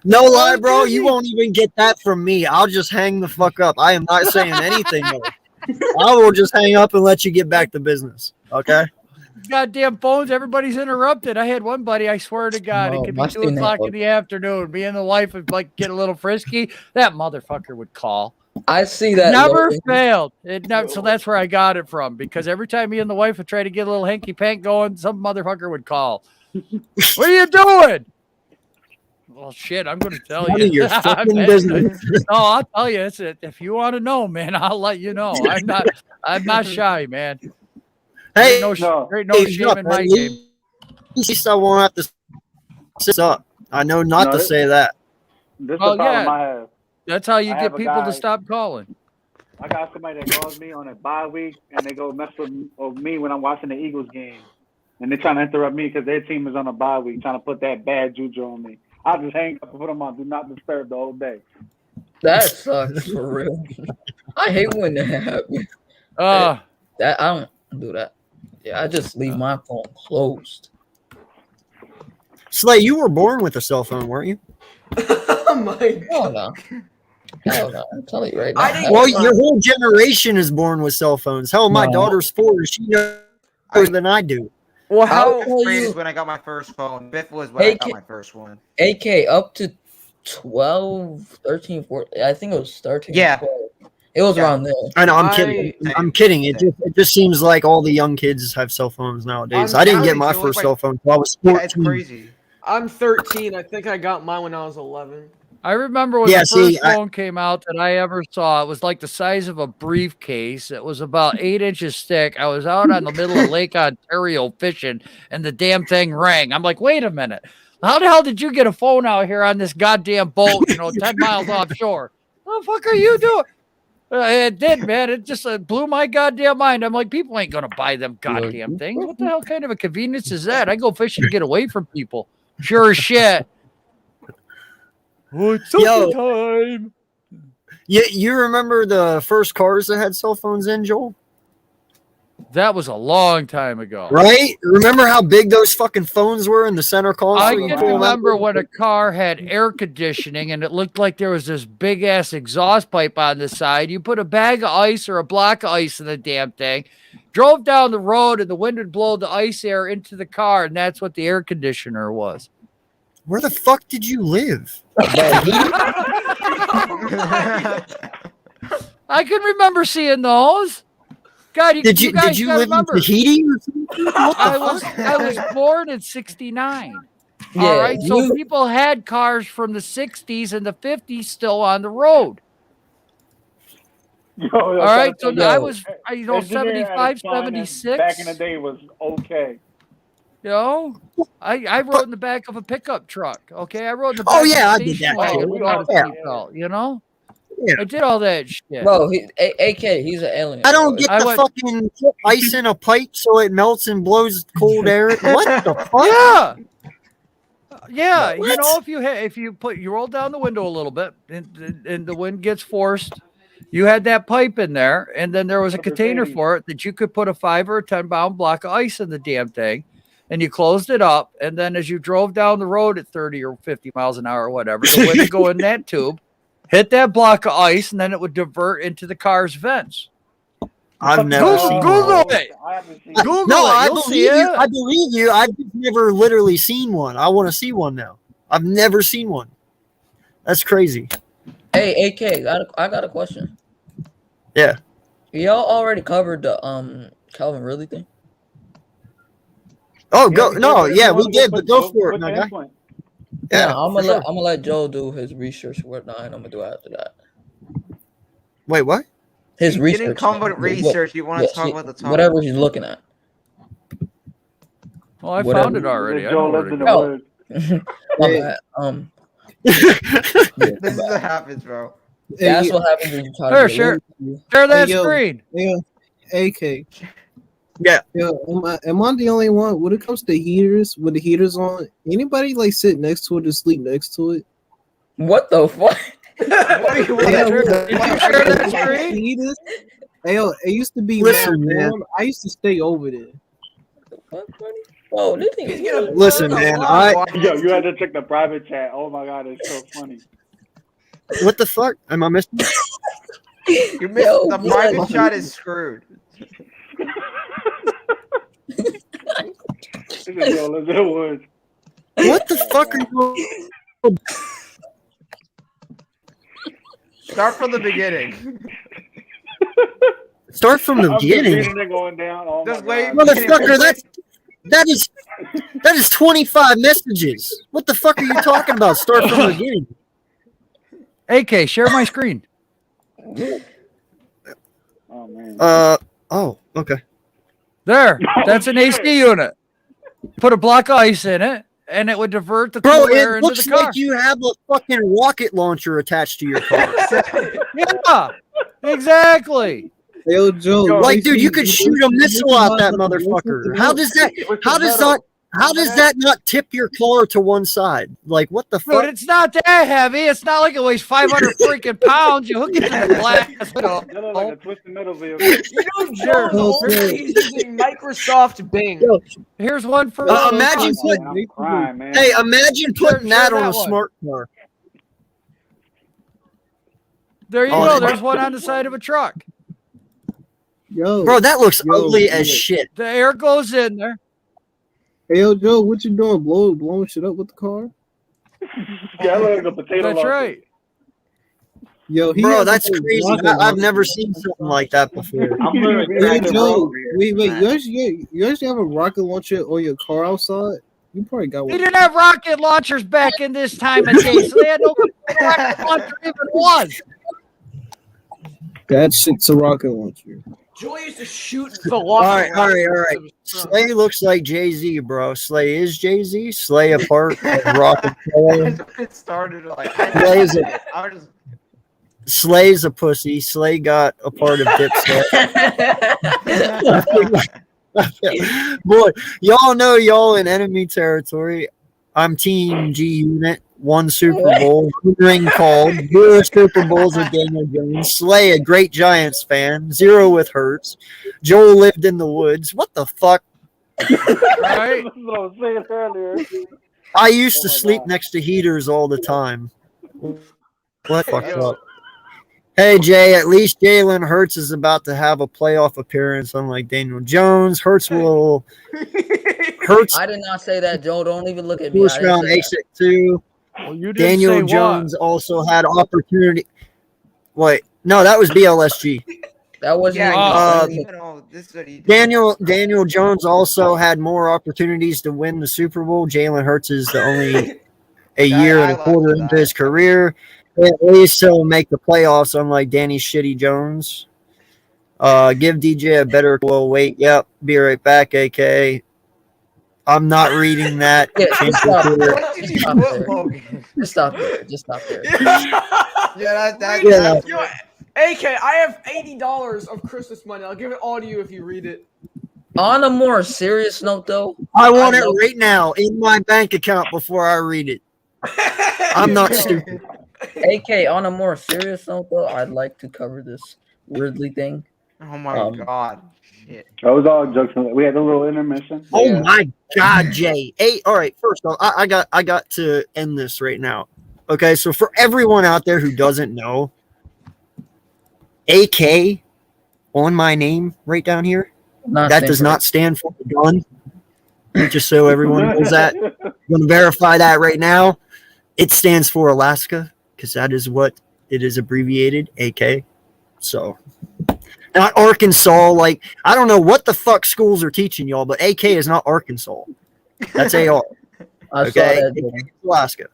No lie, bro. You won't even get that from me. I'll just hang the fuck up. I am not saying anything. Though. I will just hang up and let you get back to business. Okay. Goddamn phones, everybody's interrupted. I had one buddy, I swear to God, it could be 2 o'clock in the afternoon. Me and the wife would like get a little frisky. That motherfucker would call. I see that. Never failed. It never, so that's where I got it from. Because every time me and the wife would try to get a little hanky pank going, some motherfucker would call. What are you doing? Well, shit, I'm going to tell you. Your fucking business. No, I'll tell you. If you want to know, man, I'll let you know. I'm not shy, man. Hey, no shame in my game. At least I won't have to sit up. I know not to say that. This is the problem I have. That's how you I get have a people guy- to stop calling. I got somebody that calls me on a bye week, and they go mess with me when I'm watching the Eagles game. And they're trying to interrupt me because their team is on a bye week, trying to put that bad juju on me. I'll just hang up and put them on Do Not Disturb the whole day. That sucks for real. I hate when that happens. That I don't do that. Yeah, I just leave my phone closed. Slay, you were born with a cell phone, weren't you? Oh my God. Hell no. I'm telling you right now. Well, your whole generation is born with cell phones. Hell, my daughter's 4. She knows more than I do. Well, how grade is when I got my first phone? 5th was when I got my first one. AK up to 12, 13, 14. I think it was 13. Yeah. 12. It was around there. I know. I'm kidding. I'm kidding. It just seems like all the young kids have cell phones nowadays. I didn't get my first cell phone until I was 14. Yeah, it's crazy. I'm 13. I think I got mine when I was 11. I remember when the first phone came out that I ever saw. It was like the size of a briefcase. It was about 8 inches thick. I was out on the middle of Lake Ontario fishing, and the damn thing rang. I'm like, wait a minute. How the hell did you get a phone out here on this goddamn boat, 10 miles offshore? What the fuck are you doing? It did, man. It just blew my goddamn mind. I'm like, people ain't going to buy them goddamn things. What the hell kind of a convenience is that? I go fishing to get away from people. Sure as shit. What's up time? You remember the first cars that had cell phones in, Joel? That was a long time ago. Right? Remember how big those fucking phones were in the center console? I can remember when a car had air conditioning and it looked like there was this big ass exhaust pipe on the side. You put a bag of ice or a block of ice in the damn thing, drove down the road, and the wind would blow the ice air into the car, and that's what the air conditioner was. Where the fuck did you live? I can remember seeing those. God, did you live in Tahiti or something? I was born in 69. Yeah, all right, so people had cars from the 60s and the 50s still on the road. All right, so I was, 75, 76. Back in the day was okay. I rode in the back of a pickup truck. Okay, I rode in the back. Oh yeah, of I did that. I did all that shit. Bro, AK, he's an alien. I don't get fucking put ice in a pipe so it melts and blows cold air. What the fuck? Yeah. What? If you roll down the window a little bit and the wind gets forced, you had that pipe in there, and then there was a container for it that you could put a 5 or a 10-pound block of ice in the damn thing. And you closed it up, and then as you drove down the road at 30 or 50 miles an hour or whatever, the wind would go in that tube, hit that block of ice, and then it would divert into the car's vents. I've never seen Google it. Google no, it. I believe you. I believe you. I've never literally seen one. I want to see one now. I've never seen one. That's crazy. Hey, AK, I got a question. Yeah. Y'all already covered the Calvin Ridley thing? Oh, go no, yeah, we did, but go for it, my guy. Yeah, I'm gonna let Joe do his research and whatnot, and I'm gonna do it after that. Wait, what? His You research. didn't come with research. You want to talk about the topic. Whatever he's looking at. Well, I Whatever. found it already. I Joe know where lived to in the go. woods. My bad. This is what happens, bro. That's Hey, what happens when you try Here, to share get that yo, screen. yeah, AK. Yeah. Yo, am I the only one when it comes to heaters? With the heaters on, anybody like sit next to it or sleep next to it? What the fuck? What do you want Yeah, to look, Did you share that like, screen? heaters. Hey, yo, it used to be Listen, mad man. warm. I used to stay over there. Oh, this He's thing. gonna Listen, burn man, the I- lawn. Yo, you had to check the private chat. Oh my god, it's so funny. What the fuck? Am I missing? You missed Yo, the yeah. private chat is screwed. This is Joe lives in the woods. What the fuck are you? Start from the beginning. Start from the I'm just beginning, reading it going down. Oh Just my wait. god. motherfucker. That is 25 messages. What the fuck are you talking about? Start from the beginning. AK, share my screen. Oh man. Oh, okay. There. That's an AC unit. Put a block of ice in it, and it would divert the Bro, cool air it into looks the car. like you have a fucking rocket launcher attached to your car. Yeah, exactly. Yo, Joe, Like, dude, you could shoot a missile out that motherfucker. How does that not tip your car to one side? Like, what the Dude, fuck? it's not that heavy. It's not like it weighs 500 freaking pounds. You hook it to the glass. That look like a twisted metal vehicle. You know, Joe, the whole thing he's using Microsoft Bing. Here's one for Imagine Man, I'm crying, man. Hey, imagine putting Share that on that a one. smart car. There you Oh, go. that- There's one on the side of a truck. Yo, Bro, that looks Yo, ugly as yo. shit. The air goes in there. hey, yo, Joe, what you doing? Blowing shit up with the car? Yeah, I look like a potato That's launcher. right. Yo, he Bro, has that's a whole crazy. rocket I've launcher. never seen something like that before. I'm literally Hey, cracking the Joe, road. wait, you actually have a rocket launcher on your car outside? You probably got They one. didn't have rocket launchers back in this time of day, so they had no what a rocket launcher even was. That shit's a rocket launcher. Joy used to shoot the All locker. right. Slay looks like Jay-Z, bro. Slay is Jay-Z. Slay a part of rock and roll. That's when it started. Like, Slay's a, I was Slay's a pussy. Slay got a part of Dipset. Boy, y'all know y'all in enemy territory. I'm Team G Unit. 1 Super Bowl, 1 ring called, 0 Super Bowls with Daniel Jones. Slay, a great Giants fan, 0 with Hurts. Joel lived in the woods. What the fuck? Right? That's what I was saying earlier. I used to Oh my sleep God. next to heaters all the time. What fucked up? Hey Jay, at least Jalen Hurts is about to have a playoff appearance, unlike Daniel Jones. Hurts will. Hurts I did not say that, Joe. Don't even look at me. I first didn't round say that. ASIC too. Well, you didn't Daniel say Jones also had opportunity. Wait, no, that was BLSG. That wasn't yeah. even. Even all this is what he did. Daniel Jones also had more opportunities to win the Super Bowl. Jalen Hurts is the only a year and a quarter into his career. At least he'll make the playoffs, unlike Danny Shitty Jones. Give DJ a better wait. Yep, be right back, AK. I'm not reading that. Yeah, Change just stop the there. Twitter. Just stop there. Just stop there. Just stop there. Yeah, that's Yeah. Yo, AK, I have $80 of Christmas money. I'll give it all to you if you read it. On a more serious note, though, I want it right now in my bank account before I read it. I'm not stupid. AK, on a more serious note, though, I'd like to cover this Ridley thing. Oh my god. Shit. That was all jokes. We had a little intermission. Oh Yeah. my God, Jay. Hey, all right. First off, I got to end this right now. Okay, so for everyone out there who doesn't know, AK on my name right down here, that does not stand for gun. Just so everyone knows that. I'm going to verify that right now. It stands for Alaska because that is what it is abbreviated, AK. So, not Arkansas. Like, I don't know what the fuck schools are teaching y'all, but AK is not Arkansas. That's AR. I Okay? saw that. AK is Alaska.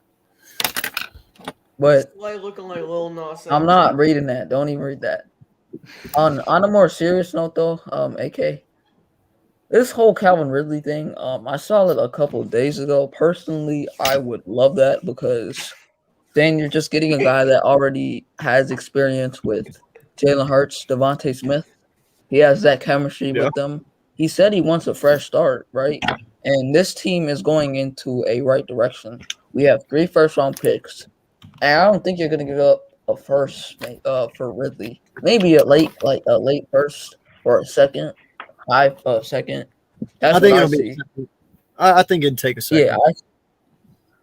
But Like looking like Lil Nas X. I'm not reading that. Don't even read that. On a more serious note, though, AK, this whole Calvin Ridley thing, I saw it a couple of days ago. Personally, I would love that because then you're just getting a guy that already has experience with Jalen Hurts, Devontae Smith. He has that chemistry Yeah. with them. He said he wants a fresh start, right? And this team is going into a right direction. We have 3 first-round picks, and I don't think you're gonna give up a first for Ridley. Maybe a late first or a second, high second. I That's what think I it'll be. see. I think it'd take a second. Yeah,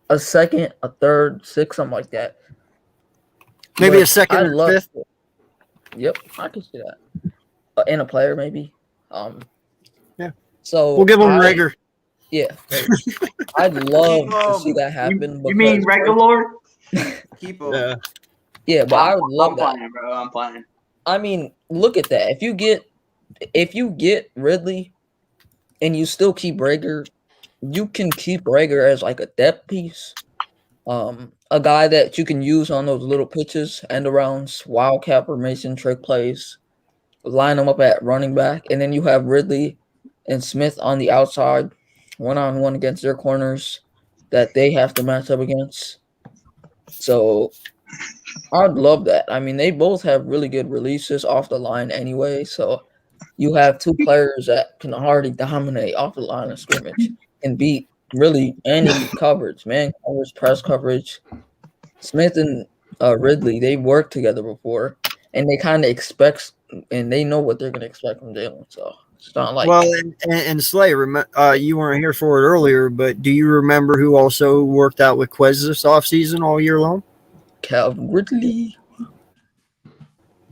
a second, a third, six, something like that. Maybe But a second I or love. fifth. Yep, I can see that. And a player maybe. Yeah. So We'll give him Rager. Yeah, I'd love to see that happen. You mean regular? Keep him. Yeah. Yeah, but I would love I'm that. playing, bro. I'm playing. I mean, look at that. If you get Ridley and you still keep Rager, you can keep Rager as like a depth piece. A guy that you can use on those little pitches, end arounds, wildcat formation, trick plays, line them up at running back, and then you have Ridley and Smith on the outside, 1-on-1 against their corners that they have to match up against. So I'd love that. I mean, they both have really good releases off the line anyway. So you have 2 players that can already dominate off the line of scrimmage and beat really any coverage, man coverage, press coverage. Smith and Ridley, they worked together before, and they kind of expect, and they know what they're going to expect from Jalen. So it's not like and Slay, you weren't here for it earlier, but do you remember who also worked out with Quez this offseason all year long? Calvin Ridley.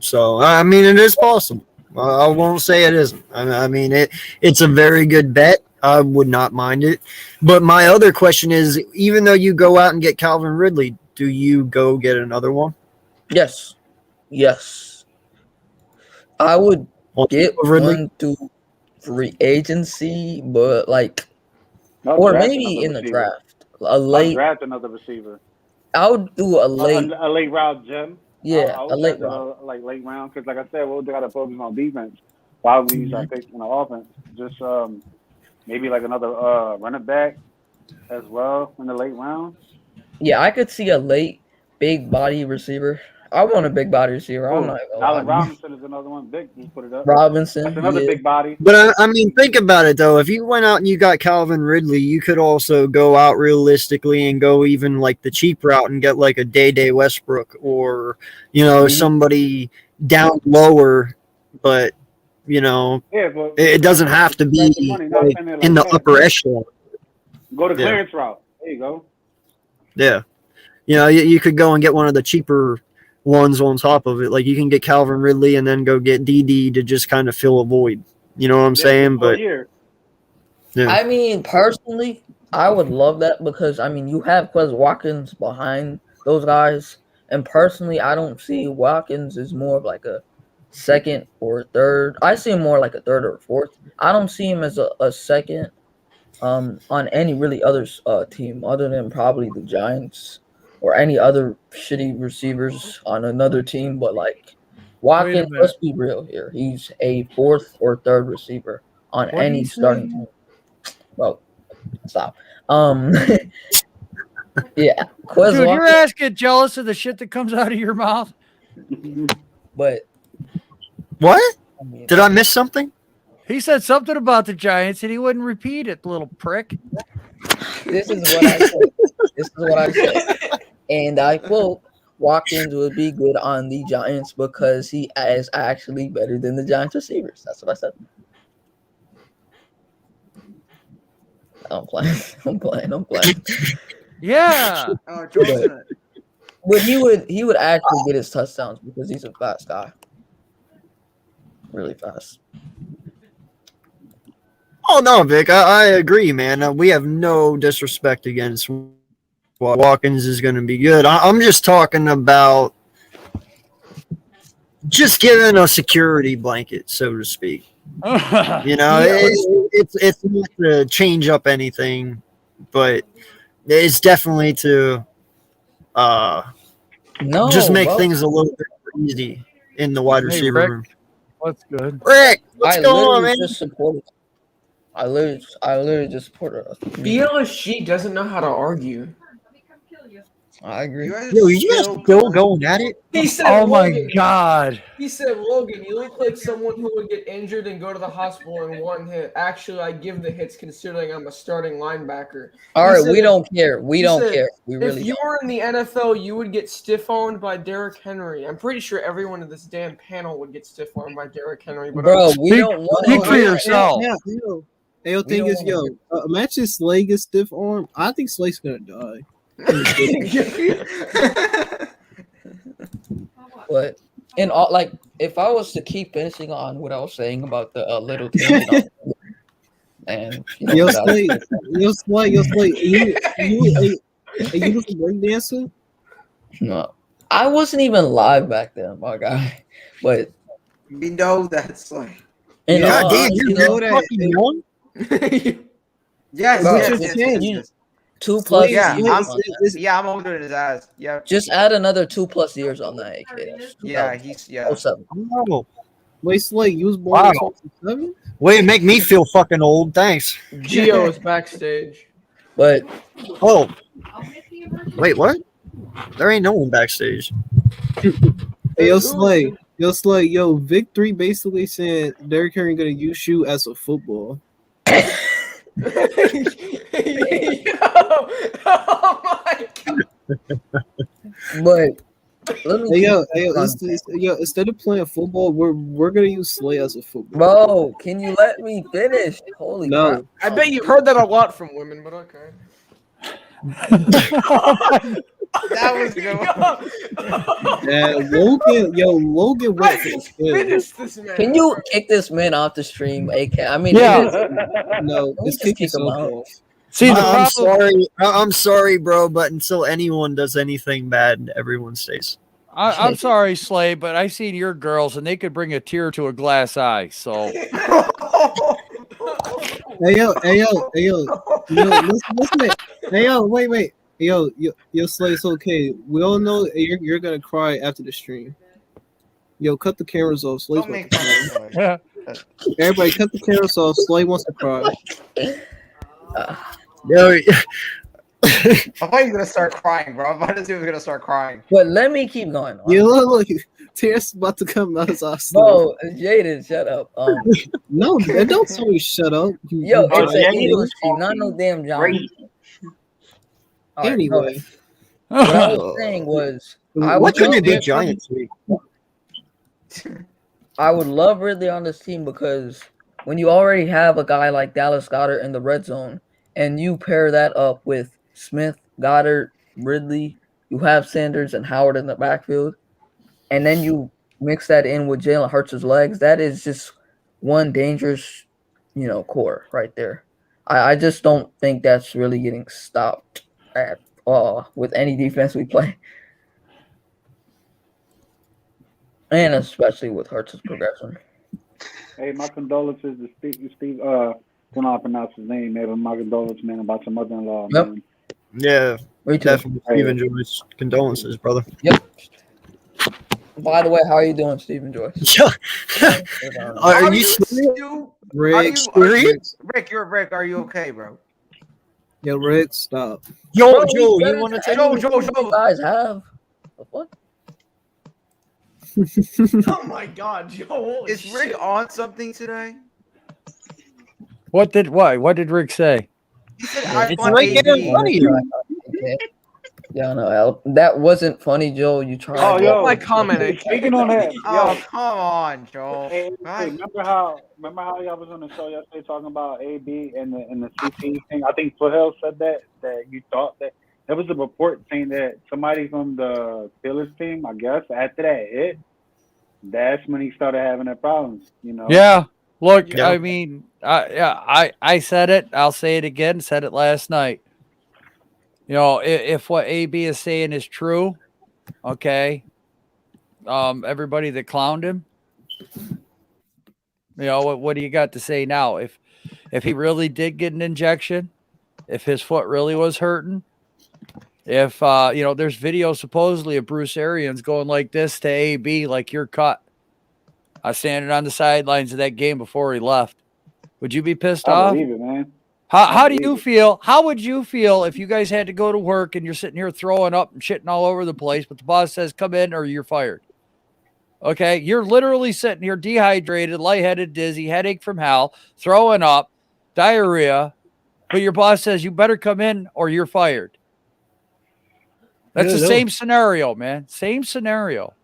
So I mean, it is possible. I won't say it isn't. I mean, it's a very good bet. I would not mind it. But my other question is, even though you go out and get Calvin Ridley, do you go get another one? Yes. I would get one through free agency, but or maybe in the draft. I'll draft another receiver. I would do a late round gem. Yeah, I a late round. Late round, because like I said, we'll got to focus on defense. While we use our picks in the offense, just maybe like another running back as well in the late round. Yeah, I could see a late big body receiver. I want a big body receiver. I'm not gonna Allen lie. Robinson is another one. Big, just put it up. Robinson, That's another yeah. big body. But I mean, think about it though. If you went out and you got Calvin Ridley, you could also go out realistically and go even like the cheap route and get like a Day Westbrook or somebody down lower. But but it doesn't have to be in the upper echelon. Go to clearance route. There you go. Yeah, you could go and get one of the cheaper ones on top of it. Like you can get Calvin Ridley and then go get DD to just kind of fill a void. You know what I'm saying? But I mean, personally, I would love that because I mean, you have Quez Watkins behind those guys, and personally, I don't see Watkins as more of like a second or third. I see him more like a third or fourth. I don't see him as a second on any really other team other than probably the Giants or any other shitty receivers on another team. But like Watkins, let's be real here. He's a fourth or third receiver on any starting team. Well, stop. Yeah, Quez Dude, Watkins, your ass get jealous of the shit that comes out of your mouth. but what? Did I miss something? He said something about the Giants and he wouldn't repeat it, little prick. This is what I said. And I quote, Watkins would be good on the Giants because he is actually better than the Giants receivers. That's what I said. I'm playing. Yeah. But he would actually get his touchdowns because he's a fast guy. Really fast. Oh no, Vic, I agree, man. We have no disrespect against Watkins is going to be good. I'm just talking about just giving a security blanket, so to speak. It's not to change up anything, but it's definitely to just make things a little bit more easy. in the wide Hey, receiver Rick. room. What's good? Rick, what's I going on, literally man? just supported. I literally just supported us. BLSG doesn't know how to argue. I agree. Yo, you guys still going at it? He said, Oh my Logan, God. He said, Logan, you look like someone who would get injured and go to the hospital in one hit. Actually, I give the hits considering I'm a starting linebacker. All He right, said we if- don't care. We he don't said, care. We if really you don't. were in the NFL, you would get stiff-armed by Derrick Henry. I'm pretty sure everyone in this damn panel would get stiff-armed by Derrick Henry. But Bro, I'm- we don't want Speak for Yeah, yourself. Yo, We thing don't is, wanna imagine Slay gets stiff arm. I think Slay's gonna die. But and all, like, if I was to keep finishing on what I was saying about the little teams, and you know, Yo, without- Slay, you was a break dancer? no, I wasn't even live back then, my guy. But We know that's like. in God all damn, honesty, you're though, fucking young. Yes, Bro, yes, just yes, saying. yes, yes. 2+ Yeah, years. I'm, on that. yeah, I'm older than his ass. Yeah, Just add another 2+ years on that, AK. That's yeah, he's yeah. 07. Oh, Wait, Slay, you was born Wow. in 2007? way to make me feel fucking old. Thanks. Gio is backstage. But Oh, wait, what? There ain't no one backstage. Hey, yo, Slay, yo, Vic 3 basically said Derrick Henry gonna use you as a football. Yo, oh my God. but let me Hey, yo, keep- instead of playing football, we're gonna use Slay as a football. bro, can you let me finish? Holy crap. No, I bet you've heard that a lot from women, but okay. That was good. yeah, Logan went for the kill. Finish this man. Can you kick this man off the stream, AK? I mean, Yeah. No, Can we just just kick kick him yourself out? off. See, the I'm problem, sorry. I'm sorry, bro, but until anyone does anything bad, everyone stays. I'm sorry, Slay, but I seen your girls and they could bring a tear to a glass eye. So Hey yo, listen. Hey yo, wait. Yo, Slay, it's okay. We all know you're gonna cry after the stream. Yo, cut the cameras off. Slay's Don't about make to fun cry. of me. Everybody, cut the cameras off. Slay wants to cry. Yo, I thought you were gonna start crying, bro. I thought he was gonna start crying. But let me keep going. Yeah, look, tears about to come out his eyes. Bro, Jaden, shut up. No, don't tell me shut up. Yo, you it's an giant. Eagles stream, not no damn Giants. All right, Anyway, what I was saying was, I what would couldn't love, it be Giants week? I would love Ridley on this team because when you already have a guy like Dallas Goedert in the red zone and you pair that up with Smith, Goddard, Ridley, you have Sanders and Howard in the backfield, and then you mix that in with Jalen Hurts' legs, that is just one dangerous, core right there. I just don't think that's really getting stopped at all with any defense we play. And especially with Hurts' progression. Hey, my condolences to Steve. Don't know how to pronounce his name, man. But my condolences, man, about your mother-in-law, Yep. man. Yeah, Me too. definitely. Stephen Joyce, condolences, brother. Yep. By the way, how are you doing, Stephen Joyce? Yeah. Are you serious? Rick, Rick, you're Rick. Are you okay, bro? Yo, Rick, stop. Yo, Bro, Joe, he's you better want to than take? any Joe. you guys have. What? Oh my God, Joe! Holy Is Rick shit. on something today? what did Rick say? He said I It's want right there in AB. front of you. Okay. Yeah, no, that wasn't funny, Joe. You tried. Oh, yo, My comment. speaking on that, Oh, yo, come on, Joel. hey, Right. remember how y'all was on the show yesterday talking about AB and the CT thing? I think Foothill said that you thought that there was a report saying that somebody from the Steelers team, I guess, after that hit, that's when he started having their problems. Yeah. Look, Yeah. I mean, I said it. I'll say it again. Said it last night. If what AB is saying is true, okay. Everybody that clowned him, what do you got to say now? If he really did get an injection, if his foot really was hurting, if there's video supposedly of Bruce Arians going like this to AB, like you're cut. I was standing on the sidelines of that game before he left. Would you be pissed I off? believe it, man. How do you feel? How would you feel if you guys had to go to work and you're sitting here throwing up and shitting all over the place, but the boss says, come in or you're fired? Okay. You're literally sitting here dehydrated, lightheaded, dizzy, headache from hell, throwing up, diarrhea, but your boss says you better come in or you're fired. That's the same scenario, man. Same scenario.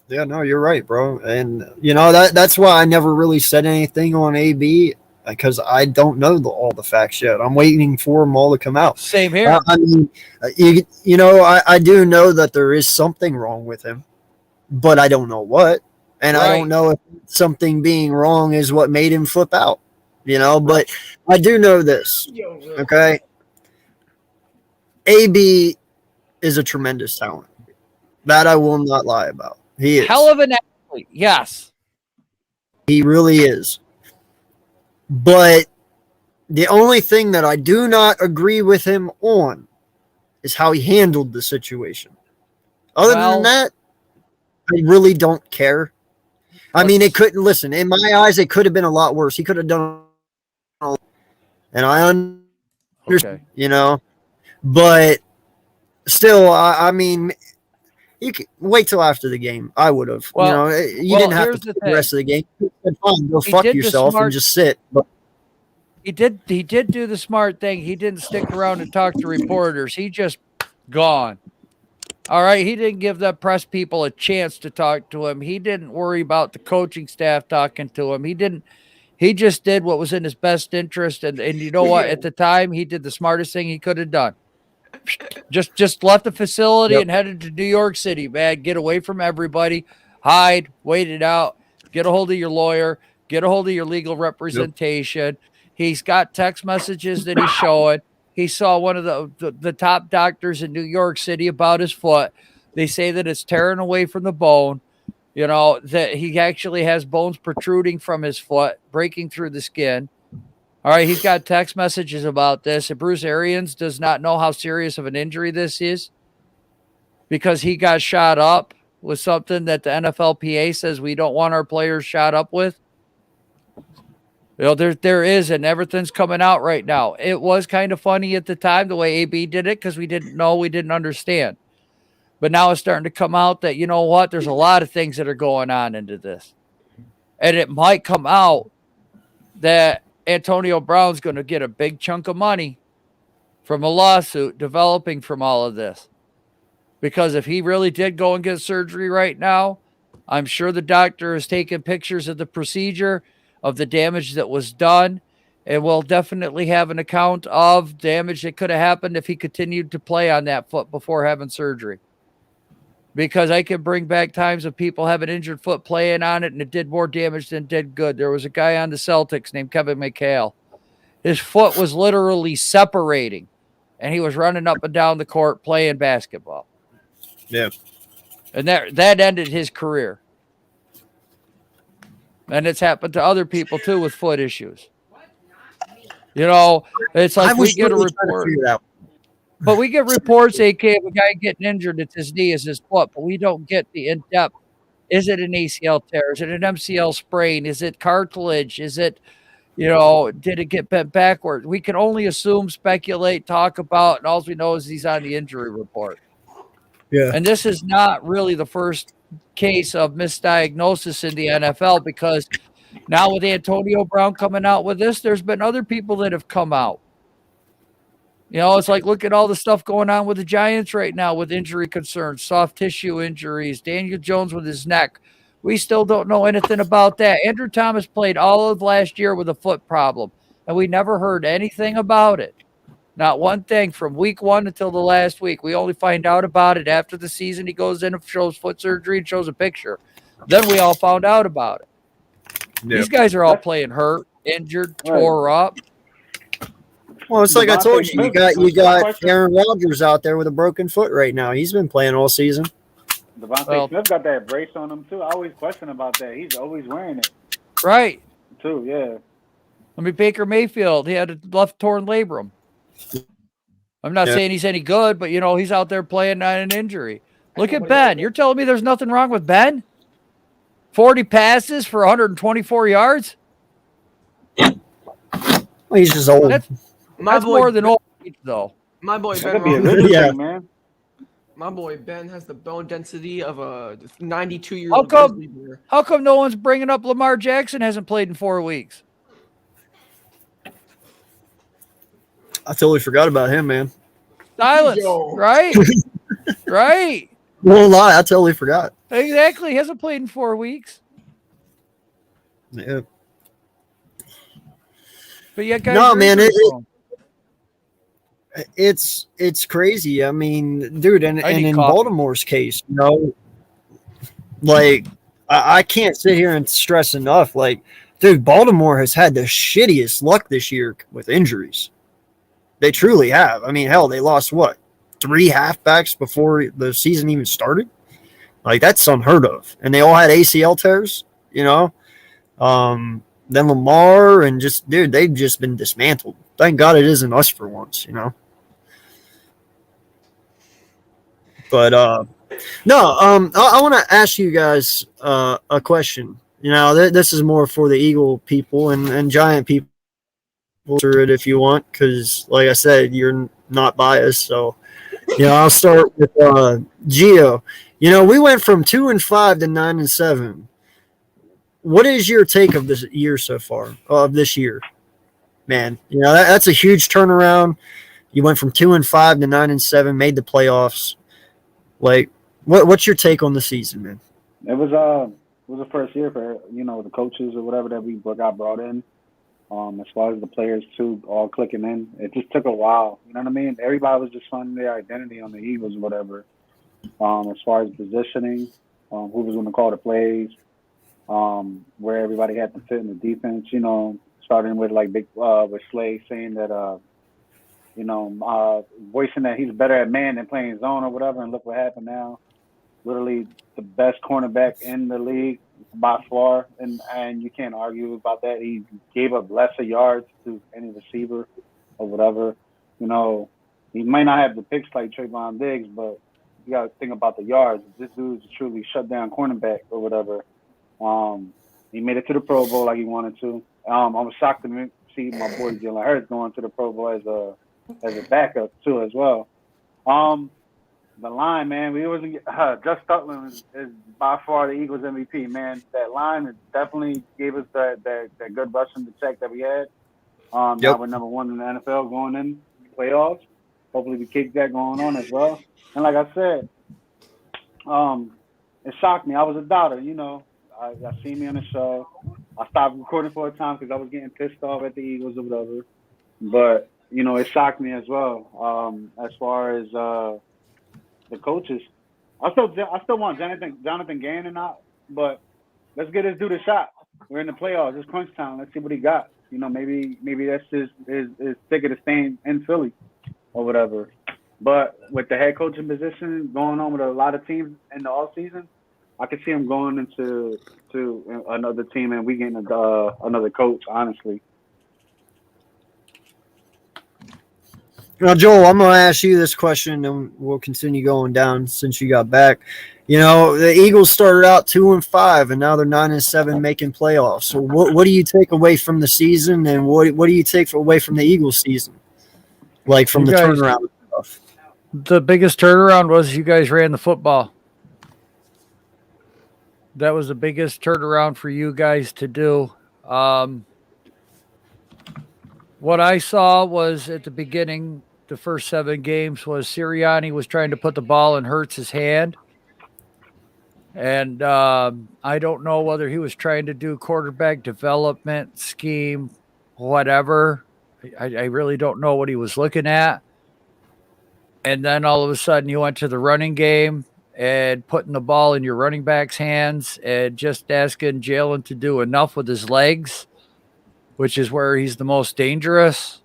Yeah, no, you're right, bro. And that's why I never really said anything on AB, because I don't know all the facts yet. I'm waiting for them all to come out. Same here. I mean, I do know that there is something wrong with him, but I don't know what, and I don't know if something being wrong is what made him flip out. But I do know this. Okay, AB is a tremendous talent. That I will not lie about. He is. Hell of an athlete. Yes. He really is. But the only thing that I do not agree with him on is how he handled the situation. Other than that, I really don't care. I mean, listen, in my eyes, it could have been a lot worse. He could have done, and I understand, but still, I mean, you can wait till after the game. I would have. You didn't have to play the rest of the game. You said, fine, go fuck yourself and just sit. But he did do the smart thing. He didn't stick around and talk to reporters. He just gone. All right. He didn't give the press people a chance to talk to him. He didn't worry about the coaching staff talking to him. He just did what was in his best interest. And you know what? At the time, he did the smartest thing he could have done. Just left the facility and headed to New York City, man. Get away from everybody, hide, wait it out, get a hold of your lawyer, get a hold of your legal representation. He's got text messages that he's showing. He saw one of the top doctors in New York City about his foot. They say that it's tearing away from the bone, that he actually has bones protruding from his foot, breaking through the skin. All right, he's got text messages about this. And Bruce Arians does not know how serious of an injury this is because he got shot up with something that the NFLPA says we don't want our players shot up with. There is, and everything's coming out right now. It was kind of funny at the time the way AB did it because we didn't know, we didn't understand. But now it's starting to come out that, you know what, there's a lot of things that are going on into this. And it might come out that Antonio Brown's going to get a big chunk of money from a lawsuit developing from all of this. Because if he really did go and get surgery right now, I'm sure the doctor has taken pictures of the procedure, of the damage that was done, and will definitely have an account of damage that could have happened if he continued to play on that foot before having surgery. Because I can bring back times of people having injured foot playing on it, and it did more damage than did good. There was a guy on the Celtics named Kevin McHale. His foot was literally separating, and he was running up and down the court playing basketball. Yeah. And that ended his career. And it's happened to other people, too, with foot issues. It's like we get a report. But we get reports, AK, of a guy getting injured. It's his knee, it's his foot. But we don't get the in-depth. Is it an ACL tear? Is it an MCL sprain? Is it cartilage? Is it, did it get bent backward? We can only assume, speculate, talk about, and all we know is he's on the injury report. Yeah. And this is not really the first case of misdiagnosis in the NFL, because now with Antonio Brown coming out with this, there's been other people that have come out. It's like, look at all the stuff going on with the Giants right now with injury concerns, soft tissue injuries, Daniel Jones with his neck. We still don't know anything about that. Andrew Thomas played all of last year with a foot problem, and we never heard anything about it. Not one thing from week 1 until the last week. We only find out about it after the season. He goes in and shows foot surgery and shows a picture. Then we all found out about it. Yep. These guys are all playing hurt, injured, tore up. Well, it's like I told you. You got Aaron Rodgers out there with a broken foot right now. He's been playing all season. Devontae Smith got that brace on him too. I always question about that. He's always wearing it. Right. Too, yeah. I mean, Baker Mayfield, he had a left torn labrum. I'm not saying he's any good, but he's out there playing on an injury. Look at Ben. You're telling me there's nothing wrong with Ben? 40 passes for 124 yards. Well, he's just old. That's My boy more than Ben- old, though. My boy That Ben. could be a good Yeah. thing, man. My boy Ben has the bone density of a 92 How old come? grizzly bear. How come no one's bringing up Lamar Jackson? Hasn't played in 4 weeks. I totally forgot about him, man. Silence. Yo. Right. Right. Won't lie, I totally forgot. Exactly. He hasn't played in 4 weeks. Yeah. But yeah, guys. No, are man, injured prone. it's crazy. I mean, dude, and I need in coffee. Baltimore's case, like I can't sit here and stress enough. Like, dude, Baltimore has had the shittiest luck this year with injuries. They truly have. I mean, hell, they lost what? 3 halfbacks before the season even started. Like, that's unheard of. And they all had ACL tears, Then Lamar and just, dude, they've just been dismantled. Thank God it isn't us for once, But no, I want to ask you guys a question. This is more for the Eagle people and Giant people. Answer it if you want, because like I said, you're not biased. So, I'll start with Gio. We went from 2-5 to 9-7. What is your take of this year so far? Of this year, man, that's a huge turnaround. You went from 2-5 to 9-7, made the playoffs. Like, what's your take on the season, man? It was the first year for the coaches or whatever that we got brought in. As far as the players too, all clicking in, it just took a while. You know what I mean? Everybody was just finding their identity on the Eagles or whatever. As far as positioning, who was going to call the plays, where everybody had to fit in the defense. Starting with like with Slay saying that voicing that he's better at man than playing zone or whatever, and look what happened now. Literally the best cornerback in the league by far, and you can't argue about that. He gave up lesser yards to any receiver or whatever. He might not have the picks like Trayvon Diggs, but you got to think about the yards. This dude's a truly shut down cornerback or whatever. He made it to the Pro Bowl like he wanted to. I was shocked to see my boy Jalen Hurts going to the Pro Bowl as a backup too as well. The line, man, we wasn't Just Stutland is by far the Eagles MVP, man. That line definitely gave us that good rushing check that we had. Now we're number 1 in the NFL going in playoffs. Hopefully we keep that going on as well. And like I said, it shocked me. I was a doubter, I seen me on the show. I stopped recording for a time because I was getting pissed off at the Eagles or whatever. But it shocked me as well. As far as the coaches, I still want Jonathan Gannon out, but let's get this dude a shot. We're in the playoffs. It's crunch time. Let's see what he got. Maybe that's his ticket to staying in Philly or whatever. But with the head coaching position going on with a lot of teams in the off season, I could see him going into another team and we getting another coach. Honestly. Now, Joel, I'm going to ask you this question, and we'll continue going down since you got back. The Eagles started out 2-5, and now they're 9-7, making playoffs. So, what do you take away from the season, and what do you take away from the Eagles season, like from the turnaround stuff? The biggest turnaround was you guys ran the football. That was the biggest turnaround for you guys to do. What I saw was at the beginning, the first 7 games, was Sirianni was trying to put the ball in Hurts' hand. And I don't know whether he was trying to do quarterback development scheme, whatever. I really don't know what he was looking at. And then all of a sudden you went to the running game and putting the ball in your running back's hands and just asking Jalen to do enough with his legs, which is where he's the most dangerous.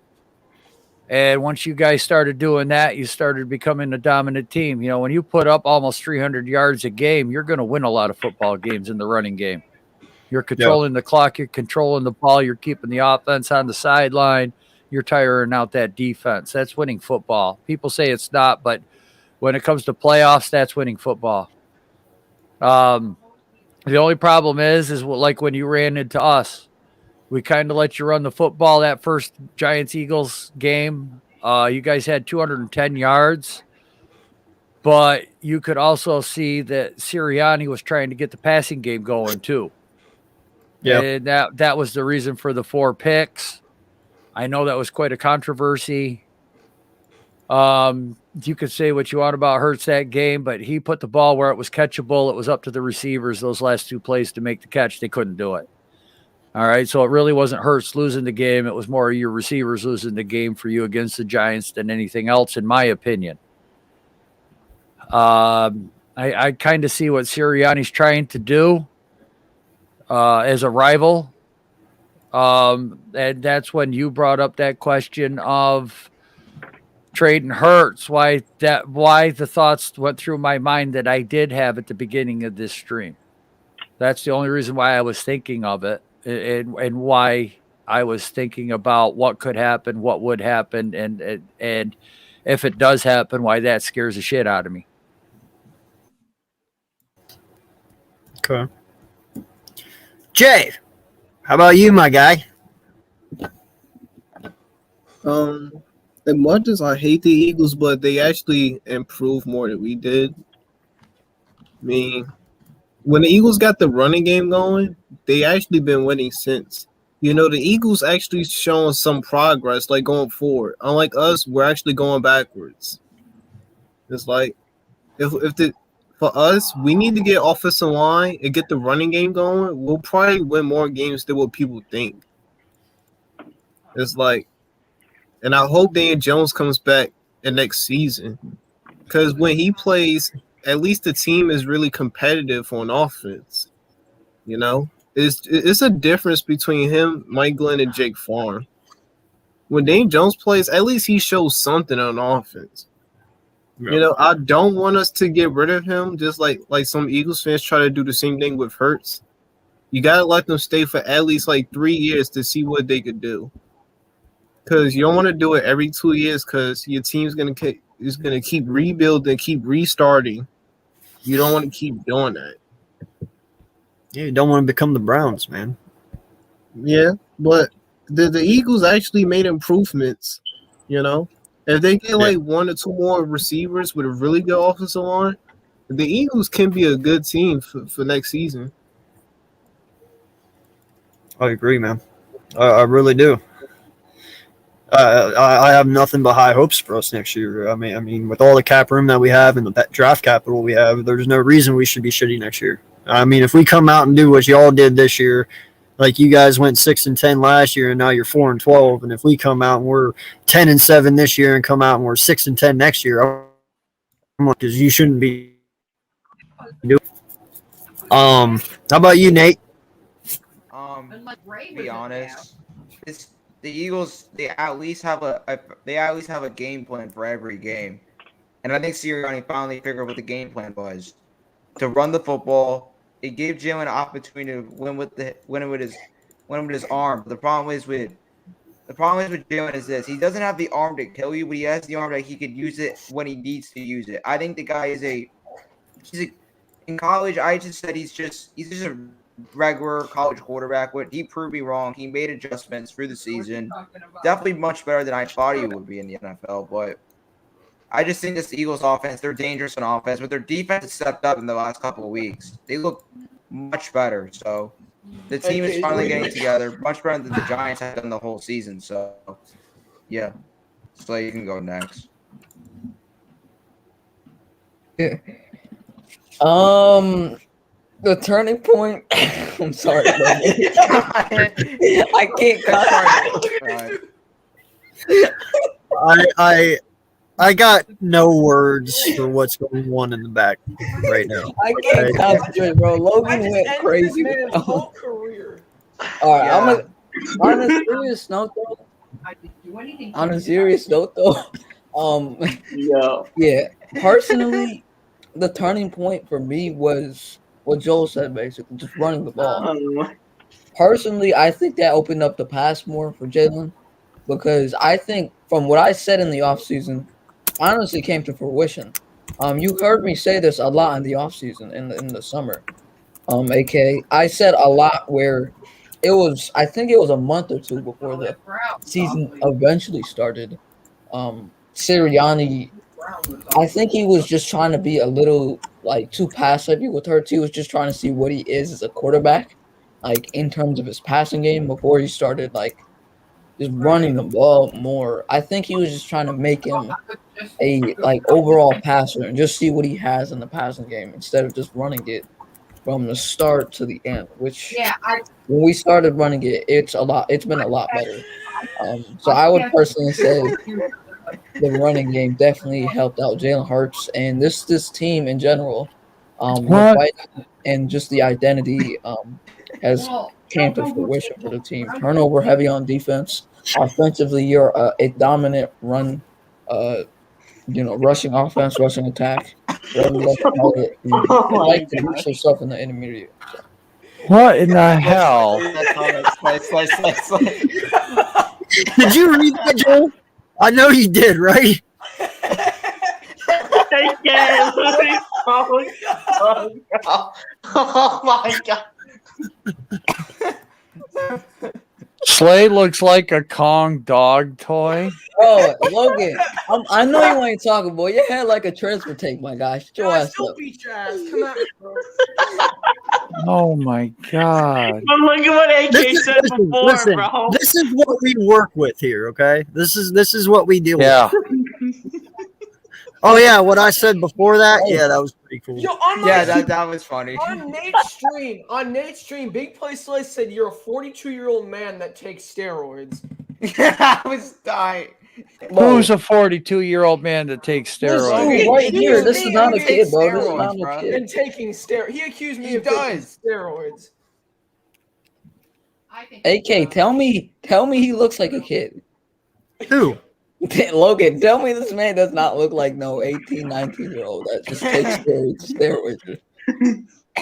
And once you guys started doing that, you started becoming a dominant team. When you put up almost 300 yards a game, you're going to win a lot of football games in the running game. You're controlling the clock. You're controlling the ball. You're keeping the offense on the sideline. You're tiring out that defense. That's winning football. People say it's not, but when it comes to playoffs, that's winning football. As The only problem is like when you ran into us, we kind of let you run the football that first Giants-Eagles game. You guys had 210 yards, but you could also see that Sirianni was trying to get the passing game going too. Yeah. And that was the reason for the 4 picks. I know that was quite a controversy. You could say what you want about Hurts that game, but he put the ball where it was catchable. It was up to the receivers those last 2 plays to make the catch. They couldn't do it. All right, so it really wasn't Hurts losing the game. It was more your receivers losing the game for you against the Giants than anything else, in my opinion. I kind of see what Sirianni's trying to do as a rival. And that's when you brought up that question of trading Hurts. Why the thoughts went through my mind that I did have at the beginning of this stream. That's the only reason why I was thinking of it, and why I was thinking about what could happen, what would happen, and if it does happen, why that scares the shit out of me. Okay. Jay, how about you, my guy? As much as I hate the Eagles, but they actually improved more than we did. I mean, when the Eagles got the running game going, they actually been winning since. You know, the Eagles actually showing some progress, like going forward. Unlike us, we're actually going backwards. It's like for us, we need to get offensive line and get the running game going. We'll probably win more games than what people think. It's like, and I hope Daniel Jones comes back in next season, because when he plays, at least the team is really competitive on offense. You know, it's a difference between him, Mike Glenn, and Jake Farm. When Daniel Jones plays, at least he shows something on offense. Yeah. You know, I don't want us to get rid of him, just like some Eagles fans try to do the same thing with Hurts. You gotta let them stay for at least like 3 years to see what they could do. Because you don't want to do it every 2 years, because your team's gonna keep rebuilding, keep restarting. You don't want to keep doing that. Yeah, you don't want to become the Browns, man. Yeah, but the Eagles actually made improvements. You know, if they get like 1 or 2 more receivers with a really good offensive line, the Eagles can be a good team for next season. I agree, man. I really do. I have nothing but high hopes for us next year. I mean, with all the cap room that we have and the draft capital we have, there's no reason we should be shitty next year. I mean, if we come out and do what y'all did this year, like you guys went 6-10 last year, and now you're 4-12, and if we come out and we're 10-7 this year, and come out and we're 6-10 next year, because you shouldn't be doing. How about you, Nate? To be honest, the Eagles. They at least have a game plan for every game, and I think Sirianni finally figured out what the game plan was: to run the football. It gave Jalen an opportunity to win with his arm. But the problem is with Jalen is this: he doesn't have the arm to kill you, but he has the arm that he could use it when he needs to use it. I think the guy is in college. I just said he's just a regular college quarterback. But he proved me wrong. He made adjustments through the season. Definitely much better than I thought he would be in the NFL. But I just think this Eagles offense, they're dangerous on offense, but their defense has stepped up in the last couple of weeks. They look much better. So the team is finally getting together, much better than the Giants have done the whole season. So, yeah. So you can go next. The turning point. I'm sorry, I can't concentrate. I got no words for what's going on in the back right now. I can't concentrate, bro. Logan went crazy. Whole career. All right, yeah. On a serious note, yeah. Personally, the turning point for me was what Joel said, basically, just running the ball. Personally, I think that opened up the pass more for Jalen, because I think from what I said in the offseason, honestly came to fruition. You heard me say this a lot in the offseason, in the summer. AK. I said a lot where it was. I think it was a month or two before the season eventually started. Sirianni, I think he was just trying to be a little like too pass heavy with her. He was just trying to see what he is as a quarterback, like in terms of his passing game before he started like just running the ball more. I think he was just trying to make him a like overall passer and just see what he has in the passing game instead of just running it from the start to the end. Which when we started running it, it's been a lot better. So I would personally say the running game definitely helped out Jalen Hurts and this team in general. The fight and just the identity has came to fruition for the team. Turnover heavy on defense. Offensively, you're a dominant run, rushing offense, rushing attack. Whatever you like to call it. You like to reach yourself in the intermediate. So. What in the hell? Did you read that, Joel? I know you did, right? Oh my god. Slay looks like a Kong dog toy. Oh, Logan, I know you ain't talking, boy. Your head like a transfer tape, my guy. Shut your ass up. Beat your ass. Come out, bro. Oh my god. But look at what AK said before, listen, bro. This is what we work with here, okay? This is what we deal Yeah. with. Oh yeah, what I said before that? Yeah, that was pretty cool. Yo, on Yeah, my- that was funny. On Nate's stream, Big Play Slice said you're a 42-year-old man that takes steroids. I was dying. Who's a 42-year-old man that takes steroids? Right here, this is not a kid, bro. This is not a And kid. taking steroids. He accused me of taking steroids. AK, tell me he looks like a kid. Who? Logan, tell me this man does not look like no 18, 19-year-old that just takes steroids.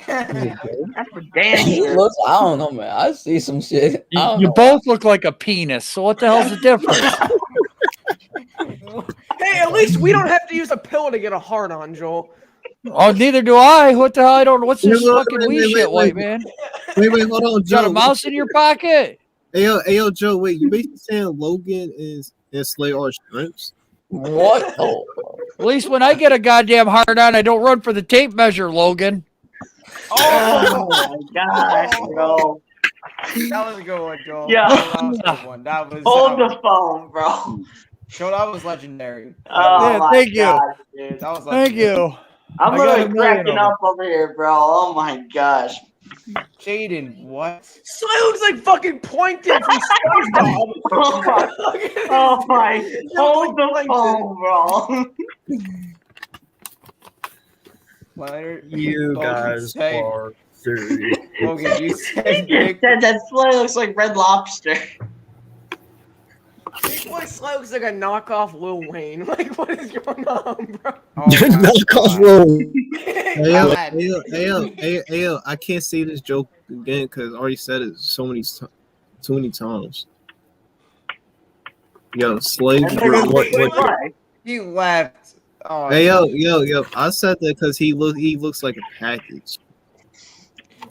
That's for damn He sure. looks, I don't know, man. I see some shit. You both look like a penis, so what the hell's the difference? Hey, at least we don't have to use a pill to get a hard on, Joel. Oh, neither do I. What the hell? I don't know. What's this Wait, fucking wait, wee wait, shit, wait, white man? Wait, hold on, You Joe. got a mouse in your pocket? Yo, Joe, wait, you basically saying Logan and Slay are strengths? What? Oh. At least when I get a goddamn hard on, I don't run for the tape measure, Logan. Oh my gosh, bro. That was a good one, Joel. Yeah. That was a good one. That was Hold the phone, bro. Joel, that was legendary. Oh Yeah, my thank you. gosh, dude. That was Thank legendary. you. I'm I got a literally million cracking of up over here, bro. Oh my gosh. Jaden, what? Slay looks like fucking Plankton from SpongeBob. Oh my. Hold the phone, bro. Leonard, You Logan guys said- are serious. Logan, you said He just said that Slay looks like Red Lobster. Big Boy Slay looks like a knockoff Lil Wayne. Like, what is going on, bro? Oh my Knock off God. roll. Ayo, I can't say this joke again because I already said it too many times. Yo, Slay. What? He left. Oh, Hey, yo, I said that because he looks like a package.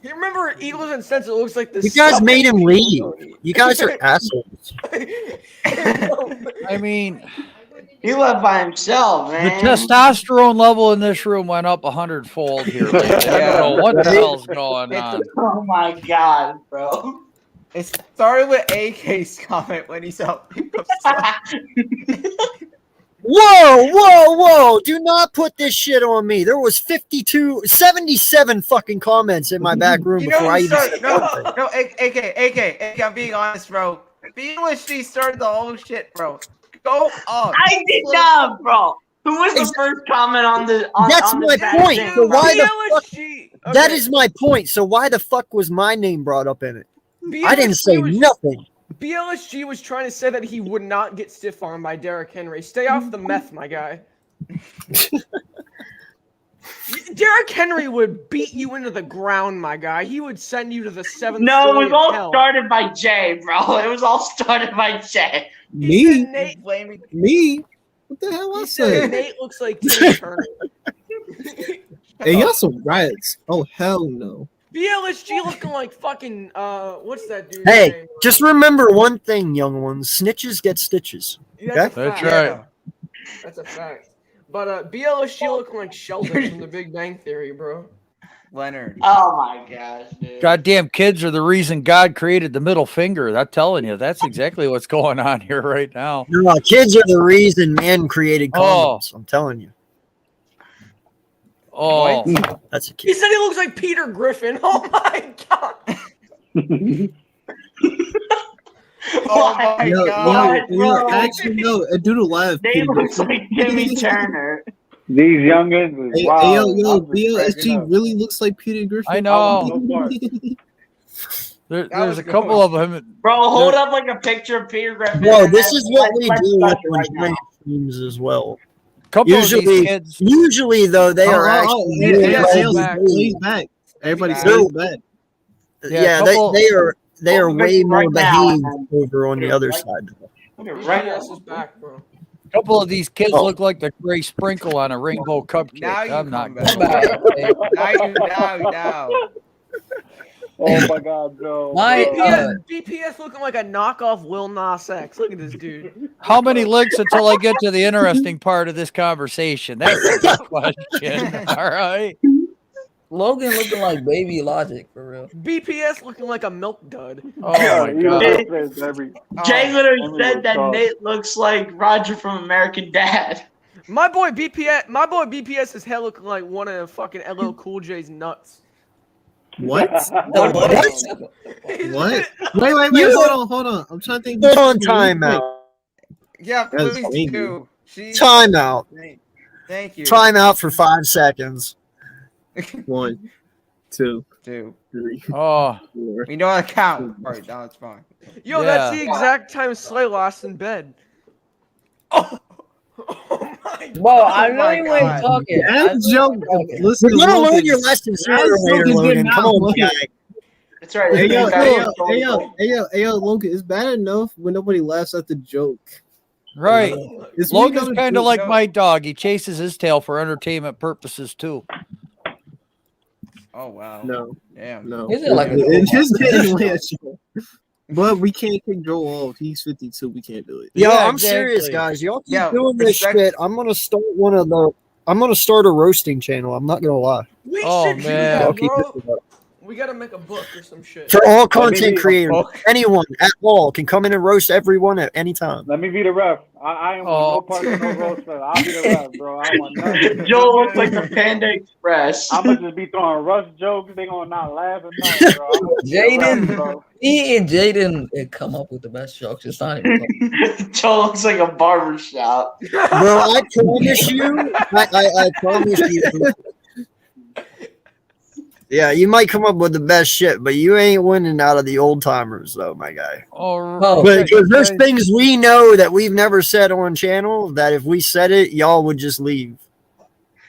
You remember Eagles and Sense? It looks like the. You guys made him leave. You guys are assholes. I mean, He left by himself, the man. testosterone level in this room went up 100-fold here. I don't know what the hell's going on. Oh my god, bro. It started with AK's comment when he saw Whoa! Do not put this shit on me. There was 77 fucking comments in my back room You know before I who even started? said No, AK, I'm being honest, bro. BLSG started the whole shit, bro. Go up. I did not, bro. Who was the first comment on the? That's on my the point. thing, So bro? why the fuck? BLSG. That is my point. So why the fuck was my name brought up in it? I didn't say nothing. BLSG was trying to say that he would not get stiff armed by Derrick Henry. Stay off the meth, my guy. Derrick Henry would beat you into the ground, my guy. He would send you to the seventh. No, it story was of all hell. started by Jay, bro. It was all started by Jay. Me? Nate, Me? What the hell I said? Nate looks like Tim Turner. Hey, y'all some rats. Oh, hell no. BLSG looking like fucking what's that dude? Hey, just remember one thing, young ones: snitches get stitches. That's Okay? a fact. right. That's a fact. But BLSG looking like Sheldon from The Big Bang Theory, bro. Leonard. Oh my gosh, dude. Goddamn kids are the reason God created the middle finger. I'm telling you, that's exactly what's going on here right now. No, kids are the reason man created condoms. I'm telling you. Oh, that's a kid. He said he looks like Peter Griffin. Oh my god. Oh my god. Actually, no, a doodle live. They looks like Timmy Turner. These youngins is Hey, wild. yo, I'm just cracking BLSG up. really looks like Peter Griffin. I know. That There's was a good couple one. of them. Bro, hold up like a picture of Peter Griffin. Bro, and this then is what we let's deal with touch when right playing now. teams as well. Couple of these kids. Usually though, they are actually really well He's back. Everybody He's says back. Yeah, couple- they are way more right now, behaved man. over on the other side. Right now. BPS is back, bro. Couple of these kids Oh. look like the gray sprinkle on a rainbow cupcake. Now you I'm not. come back. Now. Oh my god, Joe. BPS looking like a knockoff Lil Nas X. Look at this dude. How many links until I get to the interesting part of this conversation? That's a good question. All right. Logan looking like Baby Logic for real. BPS looking like a milk dud. Oh my god. Jay literally Oh, said that God. Nate looks like Roger from American Dad. My boy BPS's head looking like one of fucking LL Cool J's nuts. What? What? What? Wait, hold on. I'm trying to think. Hold on, timeout. Yeah, That's please crazy. do. She's- Timeout. Thank you. Timeout for 5 seconds. 1, 2, 2, 3, Oh, 4. We know how to count. All right, now it's fine. Yo, that's the exact time Slay lost in bed. Bro, I know my you ain't God. talking. That's joke. Listen, You're gonna learn Logan. your lesson sooner That's or later, Logan's Logan. getting Come out, on, my Logan. guy. That's right. Hey yo, That's Logan, it's bad enough when nobody laughs at the joke. right. It's when Logan's you kind go of to like joke. my dog. He chases his tail for entertainment purposes too. Oh wow. No, Damn. no. Is it like a It's just getting away at you. But we can't kick Joe off. He's 52. We can't do it. Yo, Yeah, I'm serious, exactly. guys. Y'all keep Yeah, doing this respect- shit. I'm gonna start a roasting channel. I'm not gonna lie. We Oh, should do man. Y'all that, keep bro. this up. We gotta make a book or some shit. For all Let me content be- creators, anyone at all can come in and roast everyone at any time. Let me be the ref. I am Oh. no part of no roast fest. I'll be the ref, bro. I don't want nothing. Joel looks like the Panda Express. I'm gonna just be throwing rush jokes. They gonna not laugh or nothing, bro. I'm gonna be the ref, Jaden, bro. he and Jaden come up with the best jokes. It's not even close. Joel looks like a barbershop. Bro, I promise you. I promise you. Yeah, you might come up with the best shit, but you ain't winning out of the old timers, though, my guy. Oh, Because there's things we know that we've never said on channel that if we said it, y'all would just leave.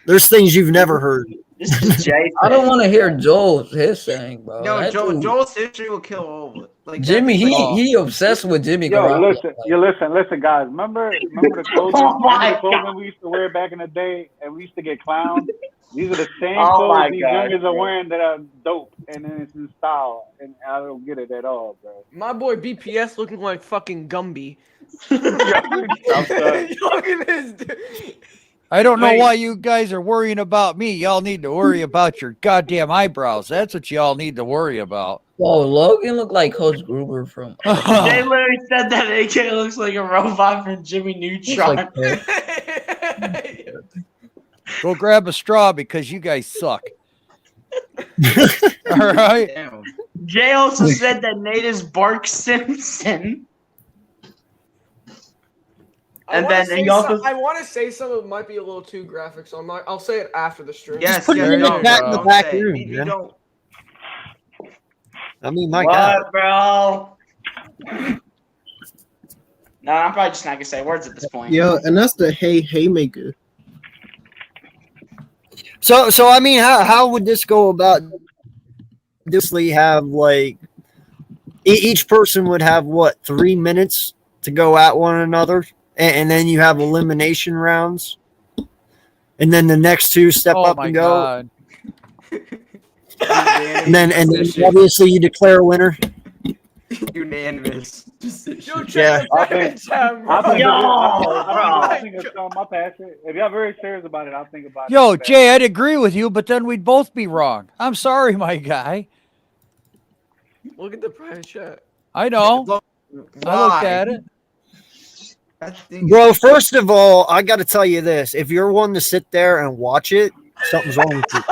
There's things you've never heard. This is Jay. I don't want to hear Joel's his saying, bro. No, That dude- Joel's history will kill all of it. Like Jimmy, that's like- he obsessed with Jimmy. Yo, Garoppolo. listen, guys. Remember the clothing, Oh my remember the clothing God. we used to wear back in the day, and we used to get clowned. These are the same Oh my clothes these God, youngins bro. are wearing that are dope, and then it's in style, and I don't get it at all, bro. My boy BPS looking like fucking Gumby. Outside. Look at this dude. I don't know Wait. why you guys are worrying about me. Y'all need to worry about your goddamn eyebrows. That's what y'all need to worry about. Whoa, Logan looked like Coach Gruber from. Jay literally said that AK looks like a robot from Jimmy Neutron. Go grab a straw because you guys suck. All right. Damn. Jay also said that Nate is Bark Simpson. And then he also I want to say something that might be a little too graphic, so I'll say it after the stream. Yes, Just put it yes, in the no, back, bro. the Don't back say it. room, You man. don't. I mean, my God. what, bro? No, I'm probably just not gonna say words at this point. Yo, and that's the haymaker. So I mean, how would this go about? Obviously, have like each person would have what 3 minutes to go at one another, and then you have elimination rounds, and then the next two step Oh up my and go. God. And then obviously you declare a winner. Unanimous. Yo, Yeah. I think it's I'll pass it. If y'all very serious about it, I'll think about it. Yo, Jay, I'd agree with you, but then we'd both be wrong. I'm sorry, my guy. Look at the private chat. I know. I looked Why? at it. Bro, first of all, I got to tell you this. If you're one to sit there and watch it, something's wrong with you.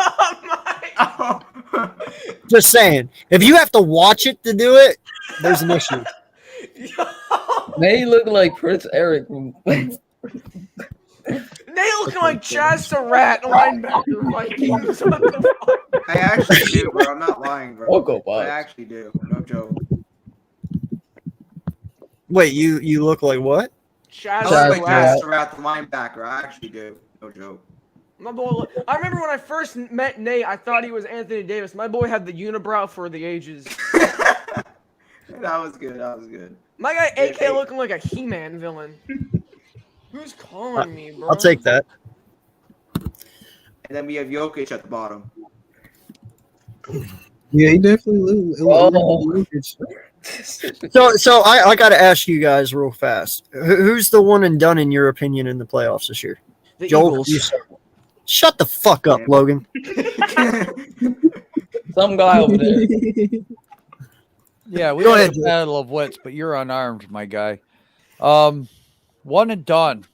Just saying. If you have to watch it to do it, there's an issue. They look like Prince Eric. They looking like Chaz Surratt linebacker Vikings. What the fuck? I actually do, bro. I'm not lying, bro. Oh, go Bucks. I actually do. No joke. Wait, you look like what? I Chaz look like Surratt. Chaz Surratt, the linebacker. I actually do. No joke. My boy, I remember when I first met Nate, I thought he was Anthony Davis. My boy had the unibrow for the ages. That was good. That was good. My guy AK looking like a He-Man villain. Who's calling me, bro? I'll take that. And then we have Jokic at the bottom. Yeah, he definitely lose. So I got to ask you guys real fast. Who's the one and done in your opinion in the playoffs this year? The Joel, Eagles. you start. Shut the fuck up, Logan. Some guy over there. Yeah, we Go had ahead, a Jay. battle of wits, but you're unarmed, my guy. One and done.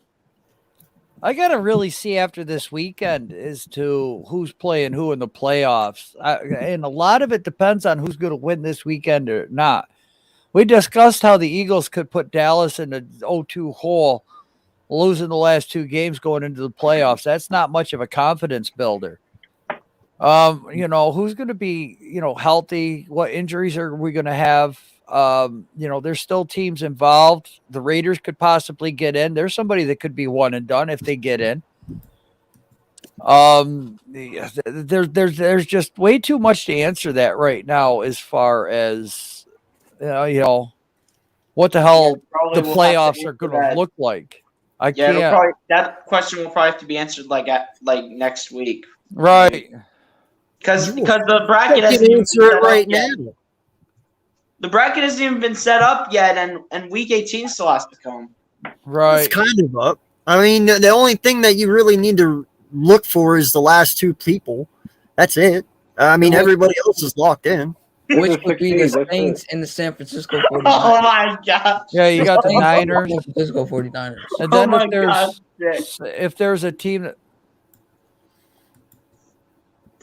I got to really see after this weekend as to who's playing who in the playoffs. And a lot of it depends on who's going to win this weekend or not. We discussed how the Eagles could put Dallas in the 0-2 hole, losing the last two games going into the playoffs. That's not much of a confidence builder. Who's going to be, healthy? What injuries are we going to have? There's still teams involved. The Raiders could possibly get in. There's somebody that could be one and done if they get in. There's just way too much to answer that right now as far as, what the hell probably the will have to playoffs are answer going to that. look like. That question will probably have to be answered like next week. Right. Because the bracket I can hasn't even answer been it set right up yet. now. The bracket hasn't even been set up yet, and week 18 still has to come. Right. It's kind of up. I mean, the only thing that you really need to look for is the last two people. That's it. I mean, everybody else is locked in. Which would be the Saints and the San Francisco 49ers. Oh my god. Yeah, you got the Saints and Niners. San Francisco 49ers. And then Oh my God. if there's a team that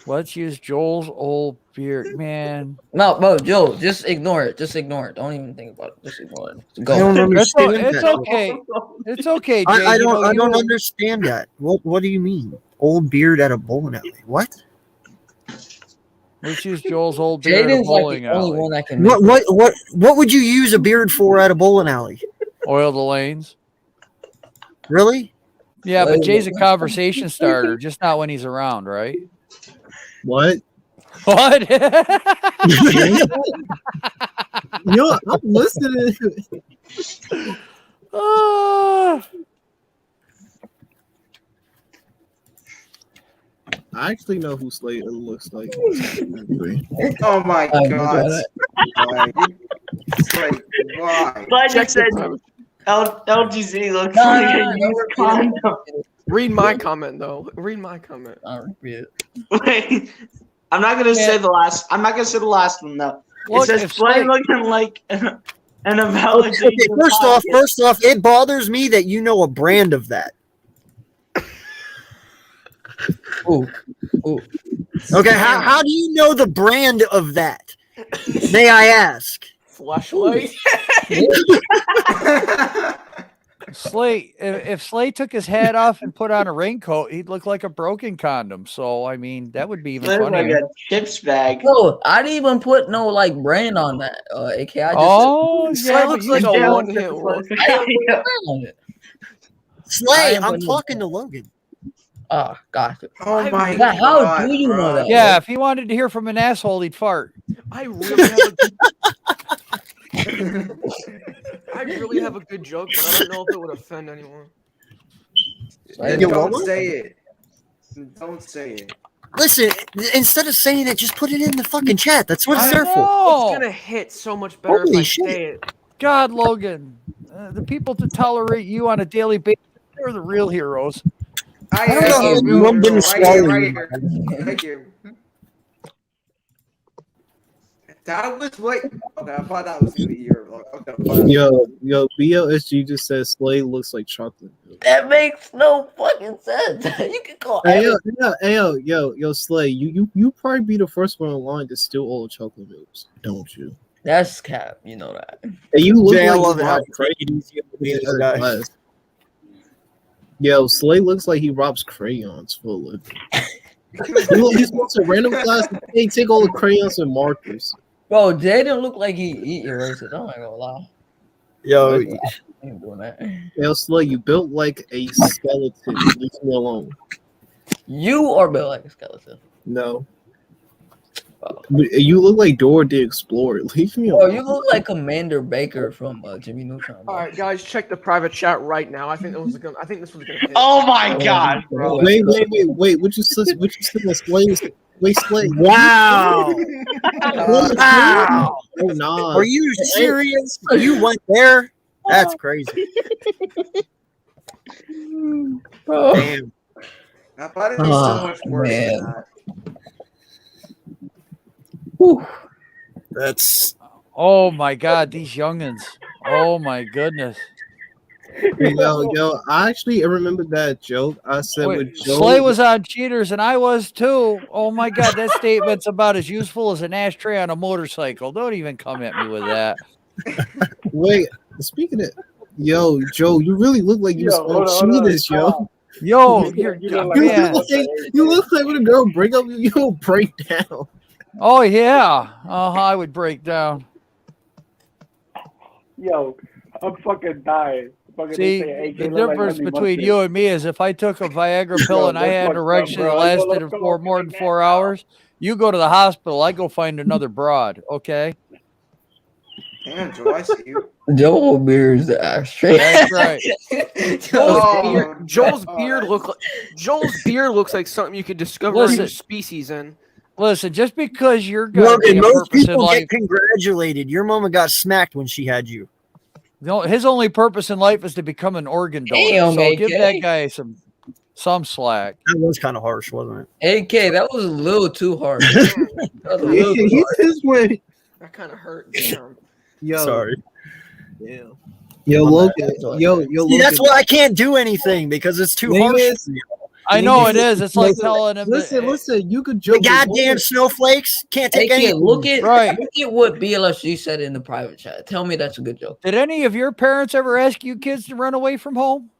let's use Joel's old beard, man. No, Joe, just ignore it. Just ignore it. Don't even think about it. Just ignore it. Go. I don't It's understand that. okay. It's okay, Jay. I don't You know, understand that. What do you mean? Old beard at a bowling alley? What? let's use Joel's old beard at a Jaden's like bowling the only alley. one that can. What would you use a beard for at a bowling alley? Oil the lanes. Really? Yeah, but Jay's a conversation starter, just not when he's around, right? What? What? Yo, I'm listening. I actually know who Slade looks like. Oh my I god. know It's like, why? But I just said LGZ looks No, like no, a no, used condom. Read my comment though. Read my comment. I'll repeat it. Wait, I'm not gonna say the last. I'm not gonna say the last one though. Look, it says if play Slade- looking like an Okay, validation. first off, it bothers me that you know a brand of that. Ooh. Okay, how do you know the brand of that? May I ask? Flashlight. Slate, if Slate took his hat off and put on a raincoat, he'd look like a broken condom. So, I mean, that would be even Looks like funnier. a chips bag. No, I didn't even put no brand on that. AK, I just Oh, Slay yeah, looks but like you- a Yeah, one hit wonder. I didn't put no brand on it. Slay, am I'm putting- talking to Logan. Ah, gotcha. Oh my Yeah, how god. do you know bro. that? yeah, if he wanted to hear from an asshole, he'd fart. I really have a good joke, but I don't know if it would offend anyone. Then You don't want one? say it. Don't say it. Listen, instead of saying it, just put it in the fucking chat. That's what it's there for. It's gonna hit so much better Holy if I shit. say it. God, Logan, the people that tolerate you on a daily basis, they're the real heroes. I don't know how you, Mom didn't swallow right you, here. man. Thank you. That was what. Okay, I thought that was gonna be your. Okay, fine. Yo, BLSG just says Slay looks like chocolate milk. That makes no fucking sense. You can call Hey, every- yo, Slay, you probably be the first one in line to steal all the chocolate milks, don't you? That's cap. You know that. Hey, you look Jay, I like love you it how robbed you crazy. take it easy on the video, guys. Yo, Slay looks like he robs crayons for a living. He's going to random class and take all the crayons and markers. Bro, Jaden look like he eat erasers. I'm not gonna lie. Yo, I ain't doing that. Yo, Slay, you built like a skeleton. Leave me alone. You are built like a skeleton. No. You look like Dora the Explorer. Leave me Bro, alone. you look like Commander Baker from Jimmy Neutron. All right, guys, check the private chat right now. I think this was gonna hit. Oh my god, bro. Wait. What you say? Slay? Wait, Slay. wow. Wow. Oh, nah. Are you serious? You went there? That's crazy. Bro. Damn. I thought it was so much worse than that. Whew. That's. Oh my God, these youngins. Oh my goodness. Yo, I actually remember that joke. I said with Joe. Slay was on Cheaters and I was too. Oh my God, that statement's about as useful as an ashtray on a motorcycle. Don't even come at me with that. Wait, speaking of, yo, Joe, you really look like you was on Cheaters, yo. Yo, you look like when a girl break up, you break down. Oh yeah, I would break down. Yo, I'm fucking dying. See, the difference between you and me is if I took a Viagra pill and I had an erection that lasted for more than 4 hours, you go to the hospital, I go find another broad, okay? Damn, Joe, I see you. Joel beers the ashtray. That's right. Joel's beard looks like something you could discover a new species in. Listen, just because you're going to be a Most purpose in people life, get congratulated. Your mama got smacked when she had you. his only purpose in life is to become an organ donor. Damn, so give AK. that guy some slack. That was kind of harsh, wasn't it? AK, that was a little too hard. That was a little too hard. That kind of hurt. Damn. Yo, Sorry. Yeah. Yo, Logan. Yo, See, Logan. that's why I can't do anything because it's too Thing harsh. is- for you. I know it is. It's like telling him. Listen. You could The joke. goddamn snowflakes can't take AK, anything. look at Right. what BLSG said in the private chat. Tell me that's a good joke. Did any of your parents ever ask you kids to run away from home?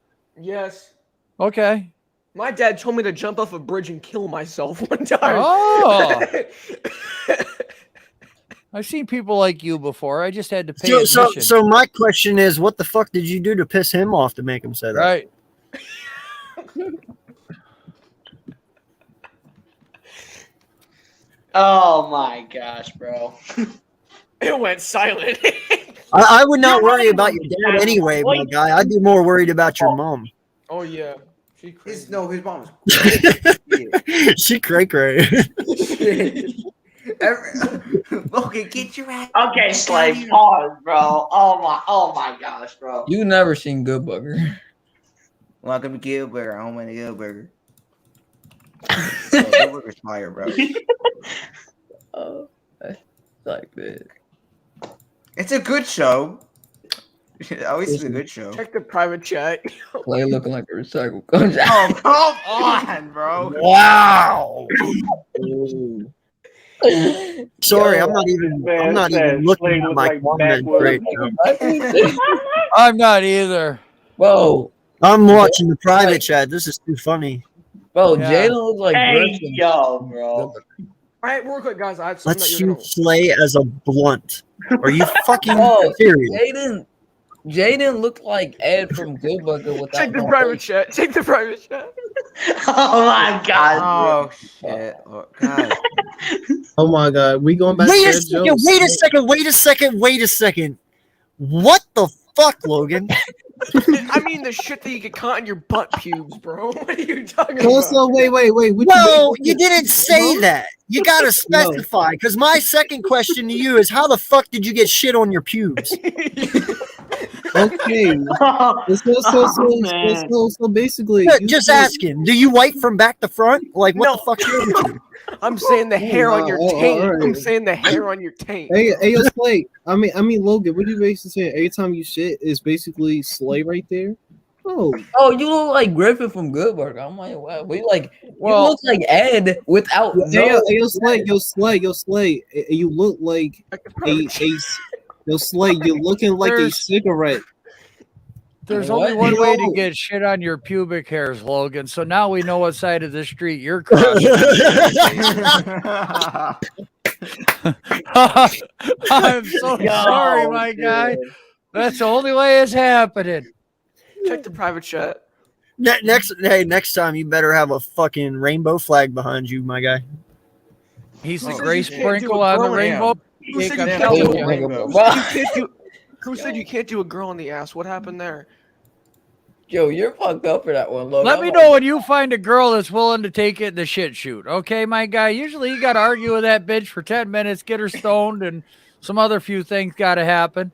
Yes. Okay. My dad told me to jump off a bridge and kill myself one time. Oh. I've seen people like you before. I just had to pay admission. So my question is, what the fuck did you do to piss him off to make him say that? Right. Oh my gosh, bro. It went silent. I would not worry about your dad anyway, my guy. I'd be more worried about your mom. Oh yeah. She crazy. His mom's. She cray. Logan, get your ass. Okay, Slave, pause, bro. Oh my gosh, bro. You never seen Good Burger. Welcome to Gilbert. I want to Gilbert. Gilbert's fire, bro. Like this. It's a good show. Always is a good show. Check the private chat. Play looking like a recycled coach. Oh, come on, bro. Wow. Sorry, I'm not even looking at my comments right now. I'm not either. Bro, I'm watching the private chat. This is too funny. bro, Yeah. Jalen looks like Hey, Griffin. yo, bro. All right, real quick, guys. I have something Let's that you're shoot Slay as a blunt. Are you fucking Oh, serious? Jaden looked like Ed from Good Burger without Check the no private face. chat. Check the private chat. Oh my god. Oh shit! Oh, God. Oh my god, we going back Wait to a that second, joke. wait a second. What the fuck, Logan? I mean the shit that you get caught in your butt pubes, bro. What are you talking Also, about? wait. No, you didn't say No. that. You gotta No. specify. Because my second question to you is, how the fuck did you get shit on your pubes? Okay. So basically, Just asking. Do you wipe from back to front? Like what the fuck's wrong with you? I'm saying the hair on your taint. all right. I'm saying the hair on your taint. Hey, yo, Slay. I mean, Logan. What are you basically saying? Every time you shit is basically Slay right there. Oh, you look like Griffin from Good Burger. I'm like, wow. But you Well- look like Ed without yo, Slay. You look like yo, Slay. You're looking like a cigarette. There's only one way to get shit on your pubic hairs, Logan. So now we know what side of the street you're crossing. I'm so sorry, my guy. That's the only way it's happening. Check the private chat. Next time you better have a fucking rainbow flag behind you, my guy. He's the Who gray said you can't do sprinkle a on the girl in rainbow. Who said you Cake can't on do top a of rainbow? rainbow. Who said you can't do a girl in the ass? What happened there? Joe, you're fucked up for that one, Logan. Let me know when you find a girl that's willing to take it in the shit shoot. Okay, my guy? Usually you got to argue with that bitch for 10 minutes, get her stoned, and some other few things got to happen.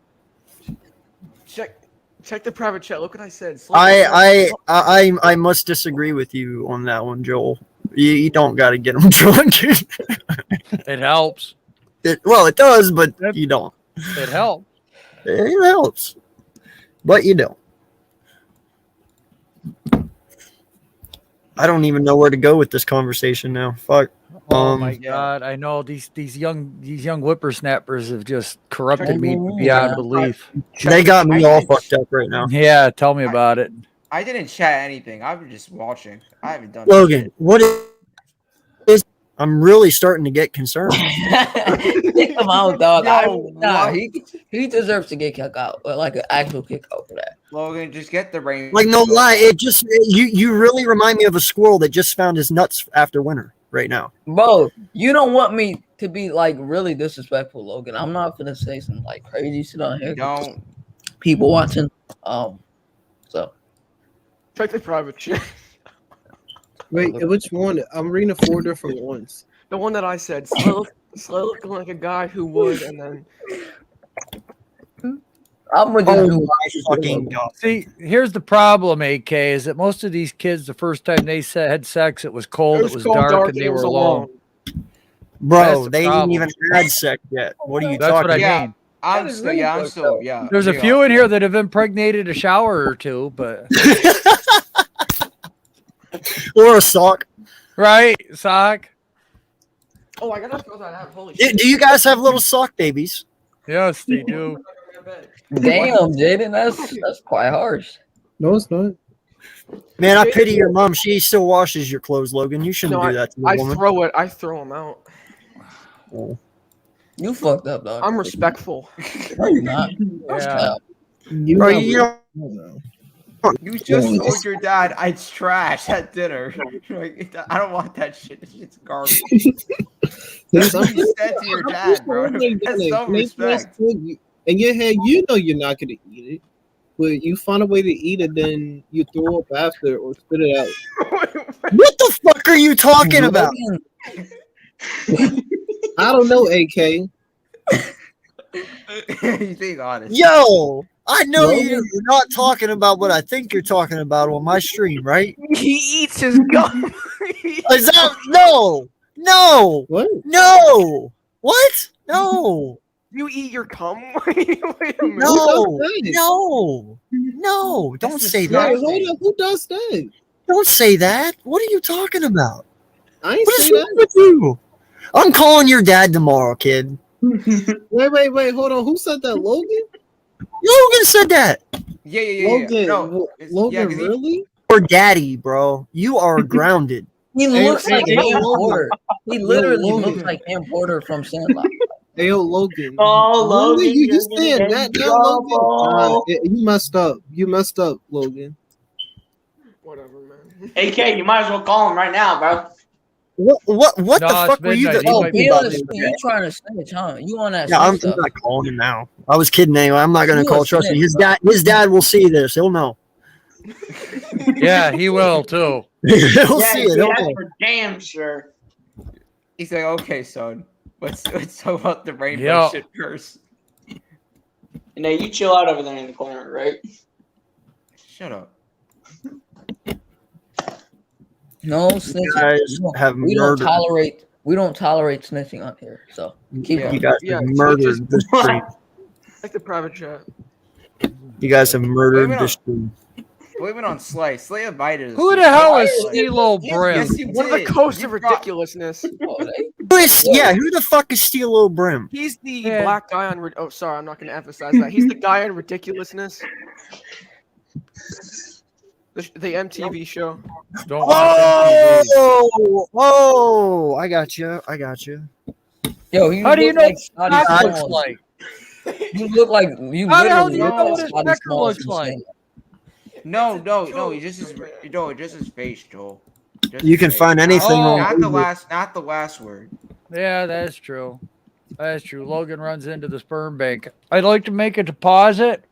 Check the private chat. Look what I said. I must disagree with you on that one, Joel. You don't got to get them drunk. It helps. It does, but you don't. It helps. It helps, but you don't. I don't even know where to go with this conversation now. Fuck. Oh my god! I know these young whippersnappers have just corrupted me beyond belief. They got me all fucked up right now. Yeah, tell me about it. I didn't chat anything. I was just watching. I haven't done Logan, what is? I'm really starting to get concerned. Kick him out, dog. Yo, he deserves to get kicked out, like an actual kick out for that. Logan, just get the rain. Like no lie, you really remind me of a squirrel that just found his nuts after winter right now. Bro, you don't want me to be like really disrespectful, Logan. I'm not gonna say some like crazy shit on here. Don't. People watching. So check the private chat. Wait, which one? I'm reading 4 different ones. The one that I said. Slay looking like a guy who would, and then. I'm gonna See, here's the problem, AK, is that most of these kids, the first time they had sex, it was cold, it was dark, and they were alone. Bro, they ain't even had sex yet. What are you That's talking what I about? mean. I'm still. There's a few in here that have impregnated a shower or two, but or a sock, right? Sock. Oh, I gotta throw that out. Holy shit! Do you guys have little sock babies? Yes, they do. damn, Jaden, that's quite harsh. No, it's not. Man, I pity your mom. She still washes your clothes, Logan. You shouldn't do that to a woman. I throw them out. Oh. You fucked up, dog. I'm respectful. No, you're not. Yeah. Bro, you don't. You just told your dad it's trash at dinner. Like, I don't want that shit. This shit's garbage. That's what you said to your dad, bro. That's some respect. In your head, you know you're not gonna eat it, but you find a way to eat it, then you throw up after or spit it out. What the fuck are you talking about? I don't know, AK. You think honest? Yo, I know you're not talking about what I think you're talking about on my stream, right? He eats his gum. Is that no? What? No. What? No. You eat your cum? Wait a minute. No. Don't say that. Hold on, who does that? Don't say that. What are you talking about? I ain't What is saying wrong with you? I'm calling your dad tomorrow, kid. Wait, hold on. Who said that? Logan? Logan said that. Yeah. Logan, No, Logan, really? Or daddy, bro. You are grounded. He looks like hey, Cam Logan. Porter. He literally Logan. looks like Cam Porter from Sandlot. Hey, yo, Logan. Oh, Logan, you you're saying gonna that get in now, Logan? trouble. You messed up. You messed up, Logan. Whatever, man. AK, you might as well call him right now, bro. What No, the it's fuck were you midnight. He Oh, might talking be be about? honest, asleep. you trying to snitch, huh? You on that Yeah, snitch I'm stuff? not calling him now. I was kidding anyway. I'm not gonna You call. a Trust me, snitch, his dad will see this. He'll know. Yeah, he will too. He'll Yeah, see it. He'll that's know. for damn sure. He's like, okay, son. Let's talk about the rainbow Yeah. shit first. Now you chill out over there in the corner, right? Shut up. No snitching. You guys have we don't murdered. tolerate snitching on here. So keep Yeah. You guys Yeah, have snitches- murdered this stream. Like the private chat. You guys have murdered Blame it this on- stream. Blame it on Slay. Slay invited us. Who to the this. hell is Slay. Stilo Brim? Yes, you One of the did. coasts You of brought- ridiculousness. Who the fuck is Steel Brim? He's the Yeah. black guy on. Oh, sorry, I'm not going to emphasize that. He's the guy on ridiculousness. The MTV show. Don't watch MTV. Oh, I got you. yo, you How do you look know like what Scotty Spock looks Smalls. like? You look like you How the hell literally do you look know like what his Scotty pecker Smalls looks from like? Stand Up. No. Just his face, Joel. Just You his can face. find anything Oh. on Not the last word. Yeah, that's true. That's true. Logan runs into the sperm bank. I'd like to make a deposit.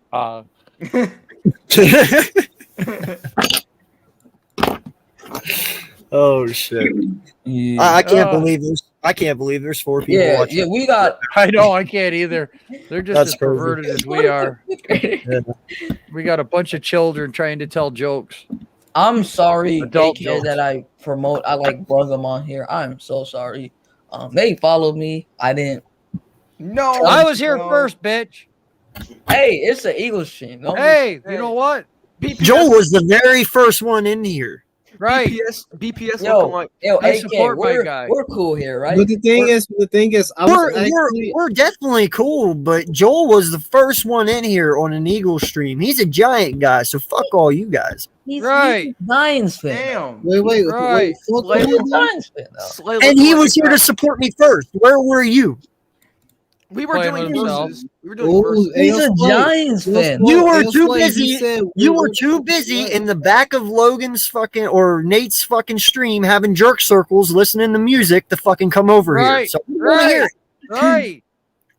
Oh shit! Yeah. I can't believe this. I can't believe there's 4 people Yeah, watching. yeah, we got. I know I can't either. They're just That's as crazy. perverted as we are. We got a bunch of children trying to tell jokes. I'm sorry, Adult AK, jokes. that I promote. I like bug them on here. I'm so sorry. They followed me. I didn't. No. I was here no. first, bitch. Hey, it's an Eagles stream. Don't Hey, you know what? BPS, Joel was the very first one in here. Right. BPS Yo, looking like. yo, I AK, support my we're, guy. we're cool here, right? But the thing is, I was actually We're definitely cool, but Joel was the first one in here on an Eagle stream. He's a Giant guy, so fuck all you guys. He's Right. a Giants fan. Damn. wait. Right. Fuck Slay He's a you. Giants fan, though. Slay And looking he like was a here guy. to support me first. Where were you? We were Playing doing with himself. verses. We were doing Oh, verses. He's a Slay. Giants fan. You were Ayo, too Slay, he busy. said, You wait, were wait, too wait, busy wait. in the back of Logan's fucking or Nate's fucking stream having jerk circles, listening to music to fucking come over here. Right. So we wanna hear Right. it. Right.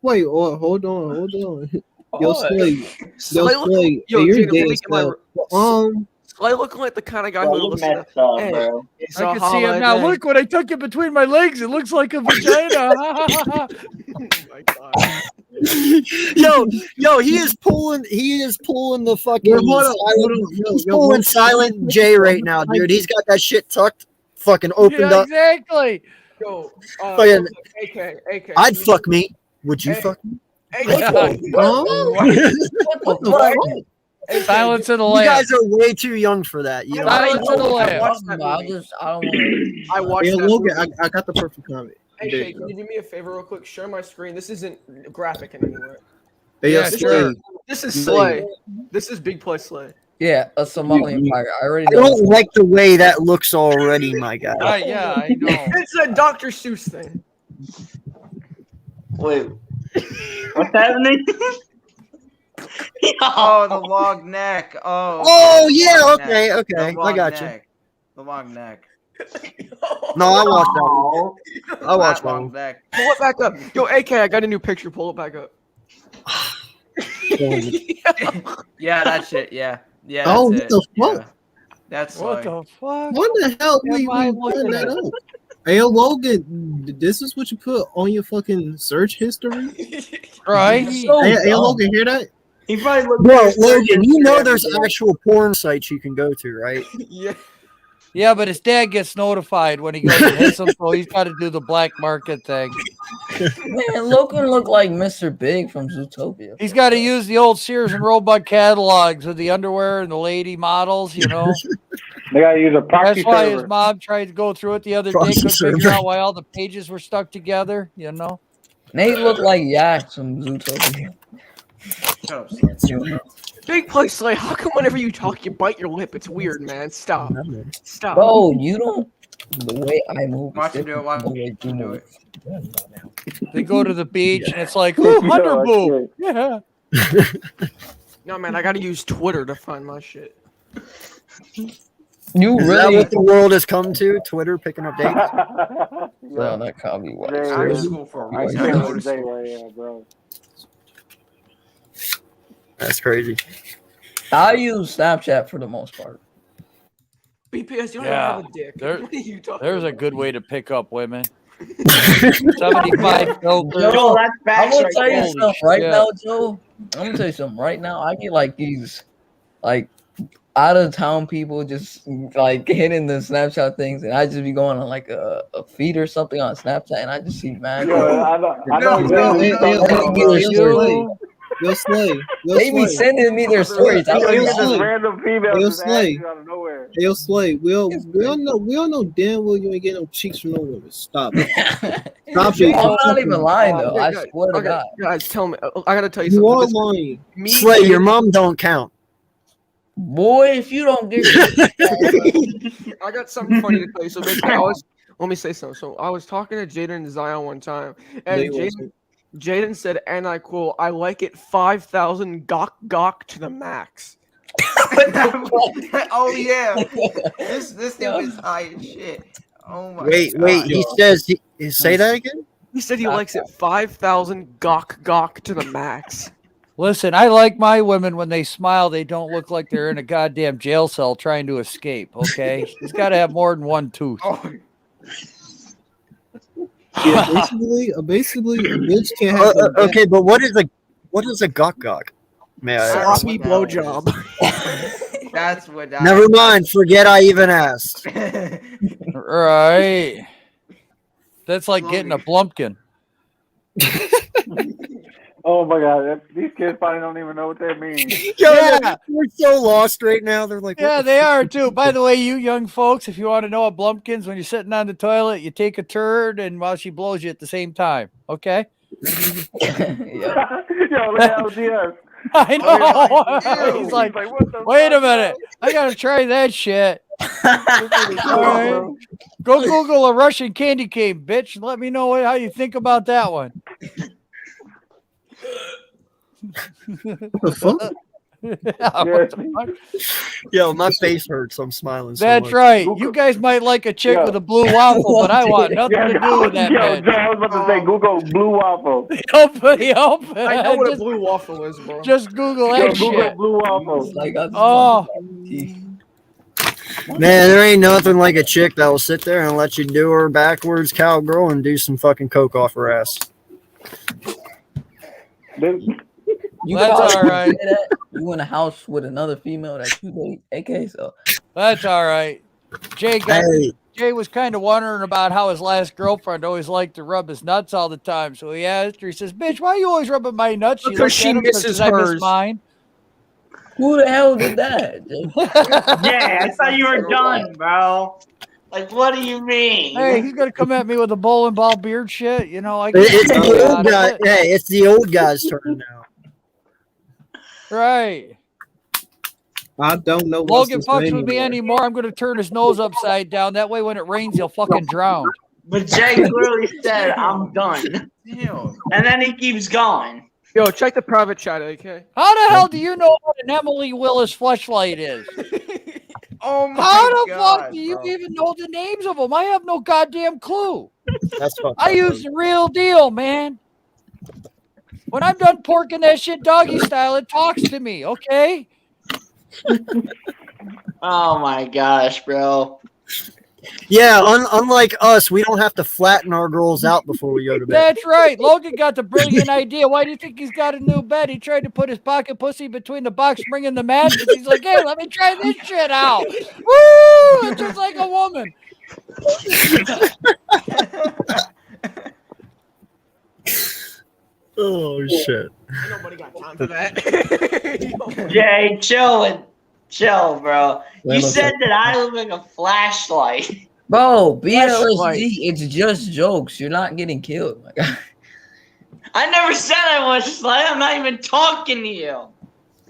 Wait, hold on. Yo, Oh, Slay. Slay looking, Yo, yo, you're Jaden, dead let me as get my. fuck. Slay looking like the kind of guy Bro, who you would listen to. messed up, Hey, bro. it's I a can see him now. holiday. Look what I took it between my legs. It looks like a vagina. Oh my god. Yo, he is pulling the fucking Yo, hold on, silent, he's yo, pulling yo, silent J right now, dude. He's got that shit tucked, fucking opened Yeah, up. exactly. Yo, Fucking, AK. I'd fuck me. Would you Hey. fuck me? AK. what the fuck? Silence of the You Lambs. guys are way too young for that. You know. Silence of the I Lambs. watched that I movie. don't want to. I watched Hey, that Logan, movie. I got the perfect comment. Hey, There Kay, you can go. you do me a favor real quick? Share my screen. This isn't graphic in any way. Hey, Yeah, Slay. sure. This is Slay. Slay. This is Big Play Slay. Yeah, a Somalian pirate. I already I know. don't like the way that looks already, my guy. Yeah, I know. It's a Dr. Seuss thing. Wait. What's happening? Oh, the long neck. Oh. Oh the yeah, long okay, neck. okay, The I long got you. neck. The long neck. No, I watched that one. I watched That that long one. neck. Pull it back up. Yo, AK, I got a new picture. Pull it back up. Yeah, that shit. Yeah. Yeah. Oh, that's what the it. fuck? Yeah. That's What like, the fuck? What the hell? Am We I find looking that at? out. Hey, yo, Logan, this is what you put on your fucking search history? Right? So Hey, dumb. Logan, hear that? He probably looked Bro, at his Logan, you know every there's day. actual porn sites you can go to, right? Yeah. Yeah, but his dad gets notified when he goes and hits him, so he's got to do the black market thing. Man, Logan looked like Mr. Big from Zootopia. He's got to use the old Sears and Roebuck catalogs with the underwear and the lady models, you know. They gotta use a proxy That's why his server. mom tried to go through it the other day, Proxy couldn't figure server. out why all the pages were stuck together, you know. Nate looked like Yak from Zootopia. shut up, Slay. Big Play Slay, how come whenever you talk, you bite your lip? It's weird, man. Stop. Stop. Bro, you don't. The way I move. is Watch him do it. different Watch from the way you him do move. it. They go to the beach and it's like, oh, hunter that's boob. Yeah. No, man, I gotta use Twitter to find my shit. You Is that really? what the world has come to? Twitter picking up dates? Well, that can't be what. Jay, I'm is- school for I real. can't with Jay right now, bro. That's crazy. I use Snapchat for the most part. BPS, you don't Yeah, even have a dick. there- What are you talking There's a about? good way to pick up women. 75 filters. Joe, that's I'm facts gonna right tell you there. something right shit. now, Joe. I'm gonna tell you something right now. I get like these, like out of town people just like hitting the Snapchat things, and I just be going on like a feed or something on Snapchat, and I just see mad. Yo, I know exactly what you're talking about, bro. Yo, Slay. Yo, They be Slay. sending me their stories. I You don't get know. this random female Yo, just Slay. asking you out of nowhere. Yo, Slay. We all know damn well you ain't getting no cheeks from no women. Stop it. Stop it. I'm not even lying though. I Okay, swear to okay, God. guys, tell me. I gotta tell you You something. are This- lying. Me, Slay, your Jaden- mom don't count. Boy, if you don't get I got something funny to tell you. So basically, let me say something. So I was talking to Jaden and Zion one time, and They wasn't. Jaden said, and I quote, "I like it 5,000 gok to the max." Oh yeah, this dude is high as shit. Oh my Wait, god. he says say that again? He said he likes it 5,000 gok to the max. Listen, I like my women when they smile, they don't look like they're in a goddamn jail cell trying to escape, okay? He's got to have more than one tooth. Yeah, basically, a bitch can't have. Okay, but what is a gok? May I ask? Sloppy blowjob. That's what. Never mind. Forget I even asked. Right. That's like getting a blumpkin. Oh my god, these kids probably don't even know what that means. Yeah. We're so lost right now. They're like, Yeah, they are too. By the way, you young folks, if you want to know what blumpkins, when you're sitting on the toilet, you take a turd and while she blows you at the same time. Okay? Yo, look at LGS. I know. Ew. He's like, what the wait a minute. I got to try that shit. All right. Go Google a Russian candy cane, bitch, and let me know how you think about that one. What the fuck? Yeah, what the fuck? Yo, my face hurts. I'm smiling. So That's much. right. You guys might like a chick with a blue waffle, but I want nothing to do with that Yo, bitch. Joe, I was about to say Google blue waffle. Help. I know what a Just- blue waffle is, bro. Just Google Yo, that Google shit. blue waffle. Oh, Man, there ain't nothing like a chick that will sit there and let you do her backwards cowgirl and do some fucking coke off her ass. You That's probably all wouldn't right. say that. You in a house with another female that you date, AK. So that's all right. Jay was kind of wondering about how his last girlfriend always liked to rub his nuts all the time. So he asked her, he says, "Bitch, why are you always rubbing my nuts?" Because looked she at him, misses says, I miss hers. mine. who the hell did that? Yeah, I thought you were done, bro. Like, what do you mean? Hey, he's gonna come at me with a bowling ball beard shit. You know, It's the old guy. Hey, it's the old guy's turn now. Right. I don't know. Logan what's his fucks name with me anymore. anymore. I'm gonna turn his nose upside down. That way, when it rains, he'll fucking drown. But Jay clearly said, "I'm done," Damn. and then he keeps going. Yo, check the private chat, AK. How the hell do you know what an Emily Willis fleshlight is? Oh my How the god. fuck do you bro. even know the names of them? I have no goddamn clue. That's fucked I up, use the real deal, man. When I'm done porking that shit doggy style, it talks to me, okay? Oh my gosh, bro. Yeah, unlike us, we don't have to flatten our girls out before we go to bed. That's right. Logan got the brilliant idea. Why do you think he's got a new bed? He tried to put his pocket pussy between the box spring and the mattress. He's like, hey, let me try this shit out. Woo! It's just like a woman. Oh shit. Nobody got time for that. Jay, chill, bro. You said that I look like a flashlight. Bro, Flashlight. BLSD, it's just jokes. You're not getting killed. My God. I never said I was like. I'm not even talking to you.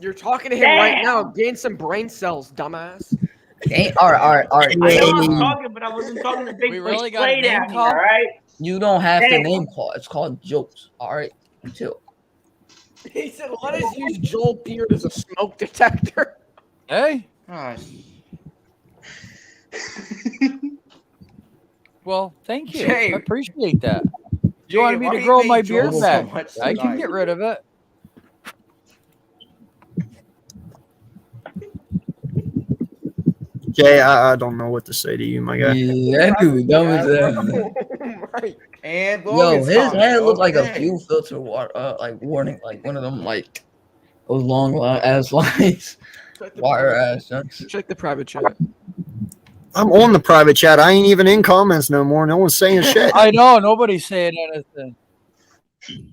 You're talking to him Damn. right now. Gain some brain cells, dumbass. All right. I know I'm talking, but I wasn't talking to Big We Fish really got a Played name at me, call? all right? You don't have to Damn. name call. It's called jokes. All right, chill. He said, let us use Joel Beard as a smoke detector. Hey? Gosh. Well, thank you. Jay. I appreciate that. Jay, You wanted me why to do you grow hate my Joel beard so back. much I can tonight? get rid of it. Jay, I don't know what to say to you, my guy. Yeah, that dude dumb as hell. And Yo, Logan's his comment, head looked like a okay. fuel filter like warning, like one of them like those long ass lines, wire ass junks. Check the private chat. I'm on the private chat. I ain't even in comments no more. No one's saying shit. I know nobody's saying anything.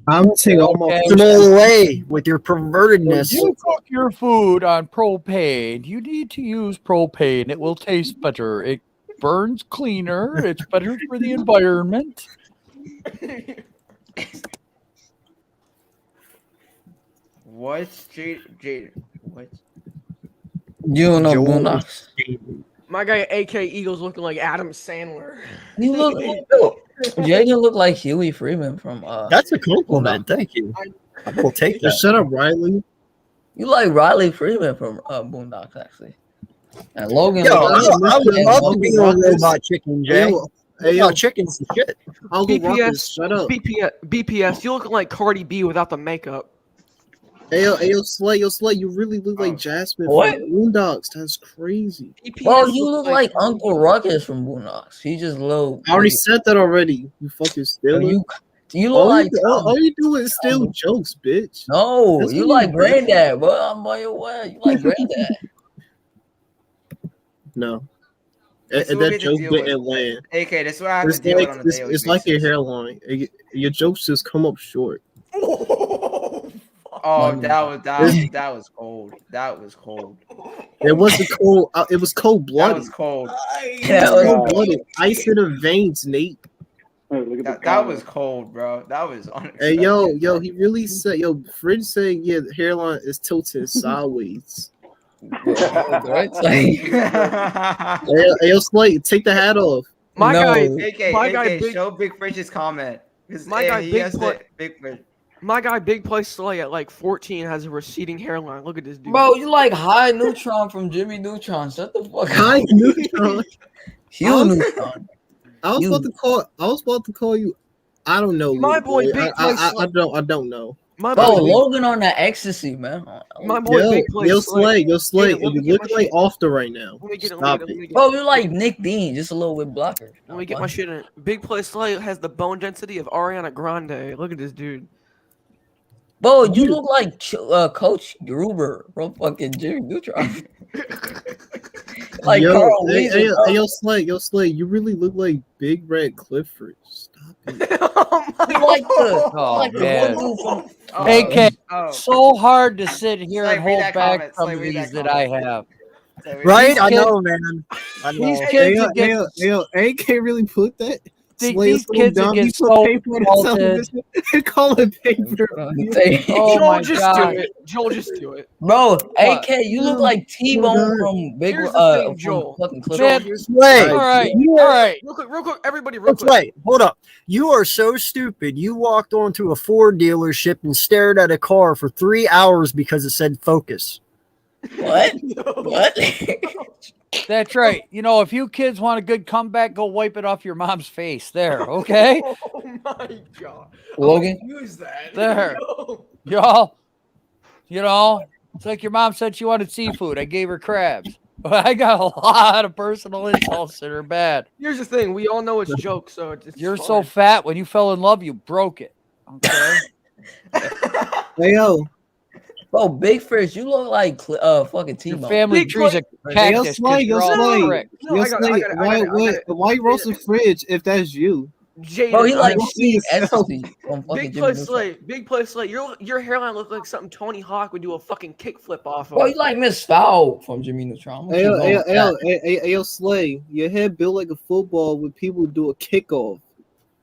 I'm gonna take all my Okay. Get all the way with your pervertedness. You cook your food on propane. You need to use propane. It will taste better. It burns cleaner. It's better for the environment. What's Jade? What? You don't know Boondocks. My guy AK Eagles looking like Adam Sandler. You look, Jaden look like Huey Freeman from. That's a compliment. Thank you. I will take that. Shut up, Riley. You like Riley Freeman from Boondocks actually. And Logan. Yo, looks I like would love to be on Robot Chicken, Jay. Robot Chicken's the shit. BPS, shut up. BPS, you looking like Cardi B without the makeup. Ayo, Slay, you really look like Jasmine What? from Boondocks. That's crazy. Well, you look like Uncle Ruckus from Boondocks. He just low. I already said that already. You fucking stealer. You look like all you do is steal jokes, bitch. No, That's you what like do. Granddad, bro. I'm on your way. You like Granddad. No. This is And what we that have to joke deal with. didn't land. AK, this is what I have to deal with on a daily It's like your basis. hairline. Your jokes just come up short. Oh, that was cold. That was cold. It wasn't cold. It was cold That blooded. was cold. Cold blooded. Ice in the veins, Nate. That was cold, bro. That was Hey, unexpected. yo, he really said, Fridge said, yeah, the hairline is tilted sideways. Hey, yo, Slate, take the hat off. My guy, AK, show Big Fridge's comment. My guy, Big Fridge. My guy, Big Play Slay at like 14 has a receding hairline. Look at this dude. Bro, you like High Neutron from Jimmy Neutron. Shut the fuck up. High Neutron. Hugh Neutron. I was about to call you. I don't know. My little boy, Big Play I don't know. My Bro, boy, Logan on that ecstasy, man. My boy, Big Play Yo, Slay. Slay. Let me You get look my like shit. off the right now. Let me get it, Stop let me it. get it. Bro, you like Nick Dean, just a little bit blocker. Let me get my shit in. Big Play Slay has the bone density of Ariana Grande. Look at this dude. Bro, you look like Coach Gruber from fucking Jimmy Neutron. Like yo, Carl hey, Weezer, bro. yo, Slay, you really look like Big Red Clifford. Stop it. You like the, Oh, like the man. one dude from AK, Oh. so hard to sit here Slay, and read hold that back comment. some Slay, of read these that that I comment. have. Right? These I kids- know, man. I know. These kids that get Yo, AK really put that. these kids that get you put so paper on the insulted. television and call it paper. Oh Joel, my just god. do it. Joel, just do it. Bro, What? AK, you look like T-Bone from Big Here's the thing, from Joel. fucking Cliff. Man, here's- Slay. all right, You all are- right. Real quick, everybody, real quick. Slay, hold up. You are so stupid. You walked onto a Ford dealership and stared at a car for 3 hours because it said Focus. What? What? That's right. You know, if you kids want a good comeback, go wipe it off your mom's face. There, okay? Oh my god. Logan? Use that. There. No. Y'all, you know, it's like your mom said she wanted seafood. I gave her crabs. I got a lot of personal insults that are bad. Here's the thing. We all know it's jokes, so it's You're fine. so fat. When you fell in love, you broke it. Okay? Hey, yo. Bro, Big Fish, you look like fucking Your T-Bone. family Big tree's a play- Hey, yo, cactus. 'cause Slay, yo, you're all Slay. prick. No, Yo, I got it, I Slay, got it, I got it. why you roast the Fridge if that's you? Jaden, Bro, he like don't Steve see yourself. Ecstasy from fucking Big Jimmy Play Neutron. Slay. Big Play Slay. Your hairline look like something Tony Hawk would do a fucking kickflip off of. Bro, you like Miss Fowl from Jimmy Neutron. I'm gonna Hey, keep yo, going hey, with hey, that. yo, hey, yo, Slay, your head built like a football when people do a kickoff.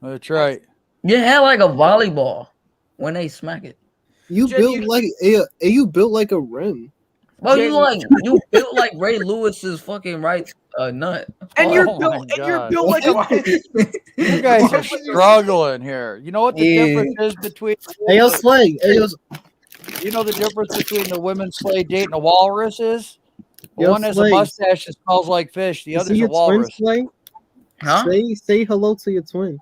That's right. Your hair like a volleyball when they smack it. You Jay, built you- like you built like a rim. Bro, Jay- you built like Ray Lewis's fucking right nut. and you're Oh built my and you're God. built like a You guys are struggling here. You know what the Yeah. difference is between Hey, yo, Slay, hey, yo, you know the difference between the women slave dating a walrus is? The one has a mustache that smells like fish. The other's a walrus. Huh? Say hello to your twin.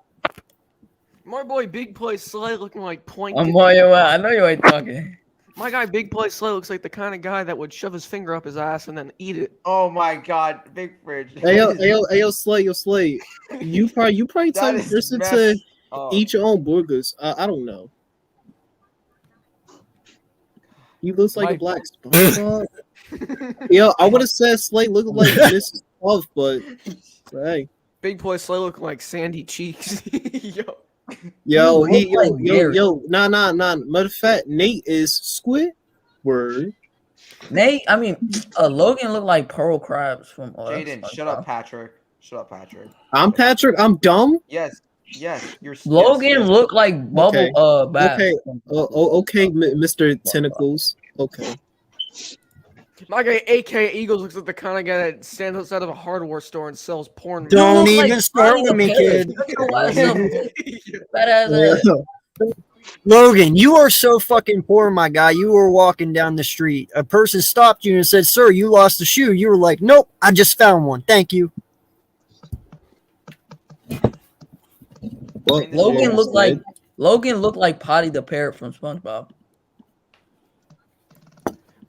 My boy Big Play Slay looking like Point. I know you ain't talking. My guy Big Play Slay looks like the kind of guy that would shove his finger up his ass and then eat it. Oh my God, Big Fridge. Ayo, Slay. You probably type of person to eat your own burgers. I don't know. You look like a black SpongeBob. Yo, I would have said Slay looked like Mrs. Puff, but hey. Big Boy Slay looking like Sandy Cheeks. Yo, nah. Matter of fact, Nate is Squidward. Nate, I mean, Logan looked like Pearl Krabs from. Jaden, shut up, Patrick. Shut up, Patrick. I'm Patrick. I'm dumb. Yes. You're. Logan looked like Bubble. Bath. Okay. Okay, Mr. Tentacles. Okay. My guy AK Eagles looks like the kind of guy that stands outside of a hardware store and sells porn. Don't even start with me, kid. Logan, you are so fucking poor, my guy. You were walking down the street. A person stopped you and said, "Sir, you lost a shoe." You were like, "Nope, I just found one. Thank you." Well, Logan looked like Potty the parrot from SpongeBob.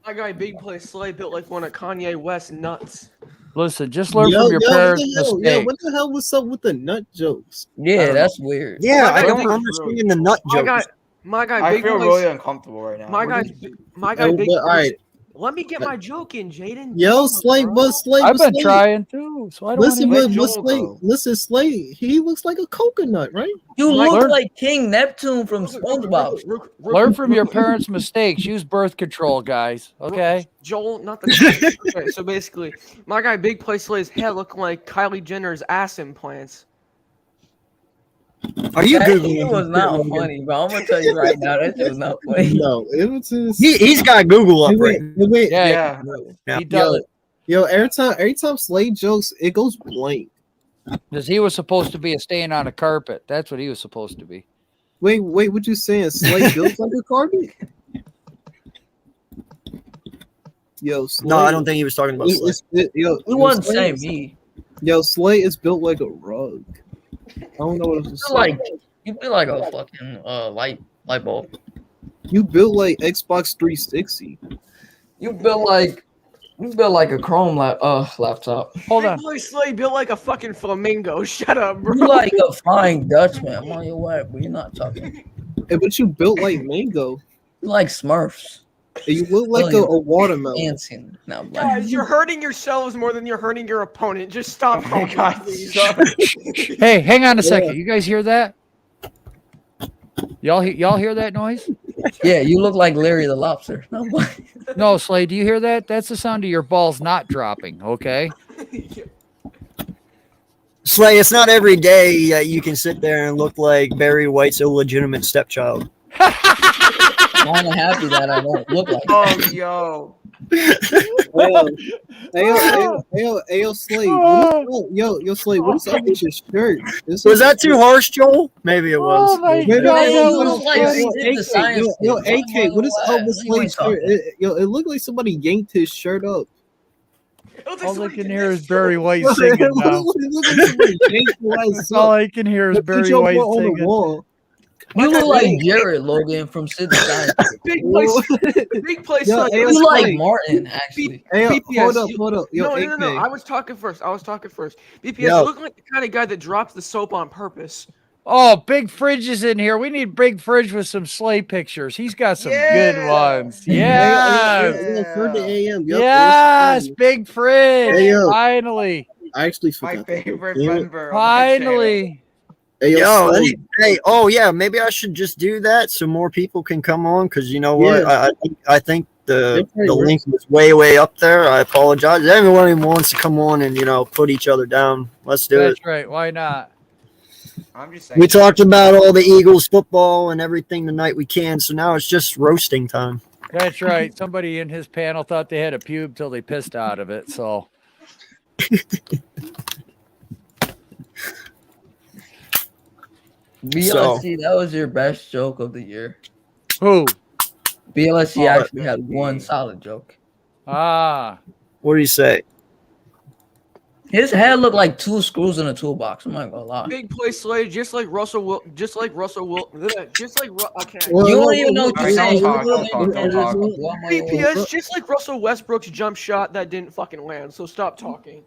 My guy Big Play Slay built like one of Kanye West's nuts. Listen, just learn from your parents' mistakes. What the hell was up with the nut jokes? Yeah, that's weird. Yeah, I don't understand the nut jokes. My guy I Big feel Play really uncomfortable right now. My guy Big all right. Let me get my joke in, Jaden. Yo, Slay, I've been trying too, so I don't listen, Slay, he looks like a coconut, right? You look like King Neptune from SpongeBob. Learn from your parents' mistakes. Use birth control, guys. Okay. Joel, not the. Okay, so basically, my guy Big Play Slay's head looking like Kylie Jenner's ass implants. Are you That Googling? shit was not funny, but I'm gonna tell you right now, that shit was not funny. No, it was just... He's got Google up right. Yeah. He does it. Yo, every time Slay jokes, it goes blank. Because he was supposed to be a stain on a carpet. That's what he was supposed to be. Wait, what you saying? Slay built like a carpet? Yo, Slay, No, I don't think he was talking about Slay. He wasn't saying me. Yo, Slay is built like a rug. I don't know what else to say. You feel like a fucking light bulb. You built like Xbox 360. You built like a Chrome laptop. Hold on. Big Play Slay built like a fucking flamingo. Shut up, bro. You like a Flying Dutchman. I'm on your way, but you're not talking. Hey, but you built like Mango. You like Smurfs. You look like a watermelon. No, Guys, you're hurting yourselves more than you're hurting your opponent. Just stop. Oh my God, please. Hey, hang on a second. You guys hear that? Y'all hear that noise? Yeah, you look like Larry the Lobster. No, Slay, do you hear that? That's the sound of your balls not dropping, okay? Slay, it's not every day that you can sit there and look like Barry White's illegitimate stepchild. I'm happy that I don't look like that. Oh, yo. Ayo, Slay. Yo, Slay, what is up with your shirt? Was that too harsh, Joel? Maybe it was. Oh my God. Yo, AK, what is up with Slay's shirt? Yo, it looked like somebody yanked his shirt up. All I can hear is Barry White singing now. All I can hear is Barry White singing. You look like Jared Logan from Sid the Scientist. Big place. You like Martin, actually. Hey, BPS, hold up. Yo, no. I was talking first. BPS, you look like the kind of guy that drops the soap on purpose. Oh, Big Fridge is in here. We need Big Fridge with some Slay pictures. He's got some good ones. Yes, Big Fridge. Finally. I actually forgot. My favorite member. Finally. Oh yeah, maybe I should just do that so more people can come on. Because you know what, I think the link was way up there. I apologize. Everyone who wants to come on and put each other down, let's do it. That's right. Why not? I'm just saying. We talked about all the Eagles football and everything tonight we can. So now it's just roasting time. That's right. Somebody in his panel thought they had a pube till they pissed out of it. So. BLSC, that was your best joke of the year. Who? BLSC actually had one solid joke. What What do you say? His head looked like 2 screws in a toolbox. I'm not gonna lie. Big play Slay, just like Russell Will, just like I can't. You don't even know what you're saying. Don't talk. BPS, just like Russell Westbrook's jump shot that didn't fucking land. So stop talking.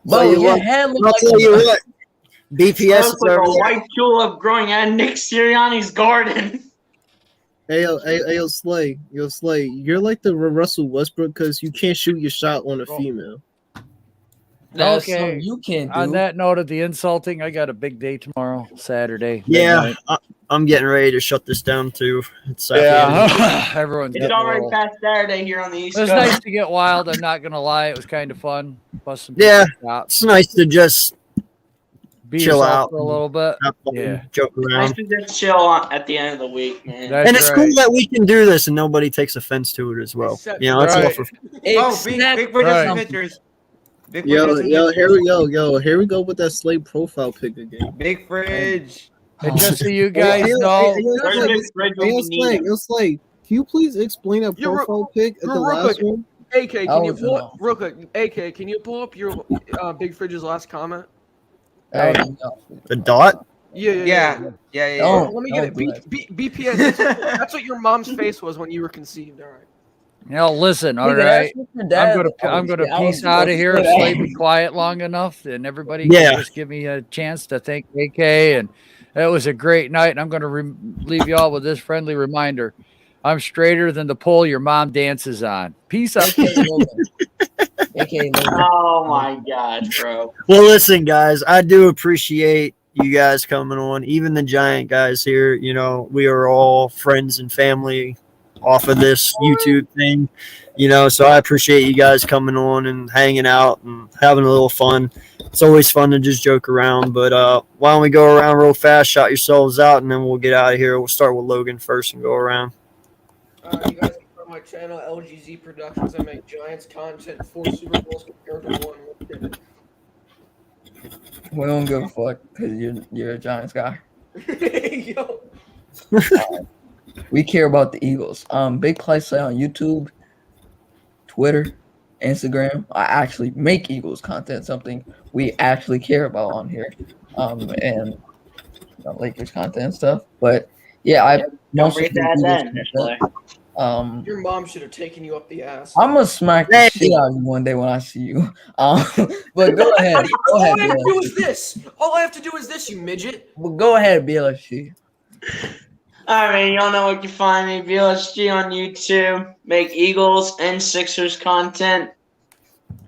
But your head looked I'll like tell you what. BPS Looks is like over a there. white tulip growing out of Nick Sirianni's garden. Yo, Slay. You're like the Russell Westbrook because you can't shoot your shot on a female. That's Okay. something you can't do. On that note of the insulting, I got a big day tomorrow, Saturday. Yeah, midnight. I'm getting ready to shut this down too. It's Saturday. Yeah, everyone's It's getting already a little. past Saturday here on the East It was Coast. nice to get wild. I'm not gonna lie, it was kind of fun. Bust some Yeah, people's chops, it's nice to just be chill yourself out for a little bit. have fun, Yeah, joke Nice around. to just chill at the end of the week, man. That's And it's right. cool that we can do this and nobody takes offense to it as well. Except- You know, it's all Right. for Oh, Big Bridge has some Right. pictures. Big Yo, Bridge has some yo, pictures. here we go with that Slay profile pic again. Big Fridge. And just so you guys know, Where's Big Fridge when we need him? It's like, can you please explain that You're- profile pic at you're the real last quick. one? AK, I can you was pull wrong. up real quick? AK, can you pull up your Big Fridge's last comment? That was enough. the dot. Yeah. Don't. Let me get it. Don't do BPS. That's what your mom's face was when you were conceived. All right. now listen. All Nigga, right, that's what your dad- I'm gonna I was peace out of supposed here. to If say Slay that. be quiet long enough, and everybody Yeah. can just give me a chance to thank AK. And it was a great night. And I'm gonna leave you all with this friendly reminder: I'm straighter than the pole your mom dances on. Peace out. Oh my God, bro. Well, listen, guys, I do appreciate you guys coming on. Even the Giant guys here, you know, we are all friends and family off of this YouTube thing, you know, so I appreciate you guys coming on and hanging out and having a little fun. It's always fun to just joke around, but why don't we go around real fast, shout yourselves out, and then we'll get out of here. We'll start with Logan first and go around. You guys can go to my channel, LGZ Productions. I make Giants content, 4 Super Bowls compared to 1. Look at We don't give a fuck because you're a Giants guy. it. Yo. We care about the Eagles. Big Play Slay on YouTube, Twitter, Instagram. I actually make Eagles content, something we actually care about on here. And Lakers content and stuff. But yeah, I Don't mostly forget to add do that Eagles in content. Your mom should have taken you up the ass. I'm gonna smack the shit out of you one day when I see you. But go ahead. Go All ahead, I have to do BLSG. is this. All I have to do is this, you midget. Well, go ahead, BLSG. All right, y'all know where you can find me. VLSG on YouTube. Make Eagles and Sixers content.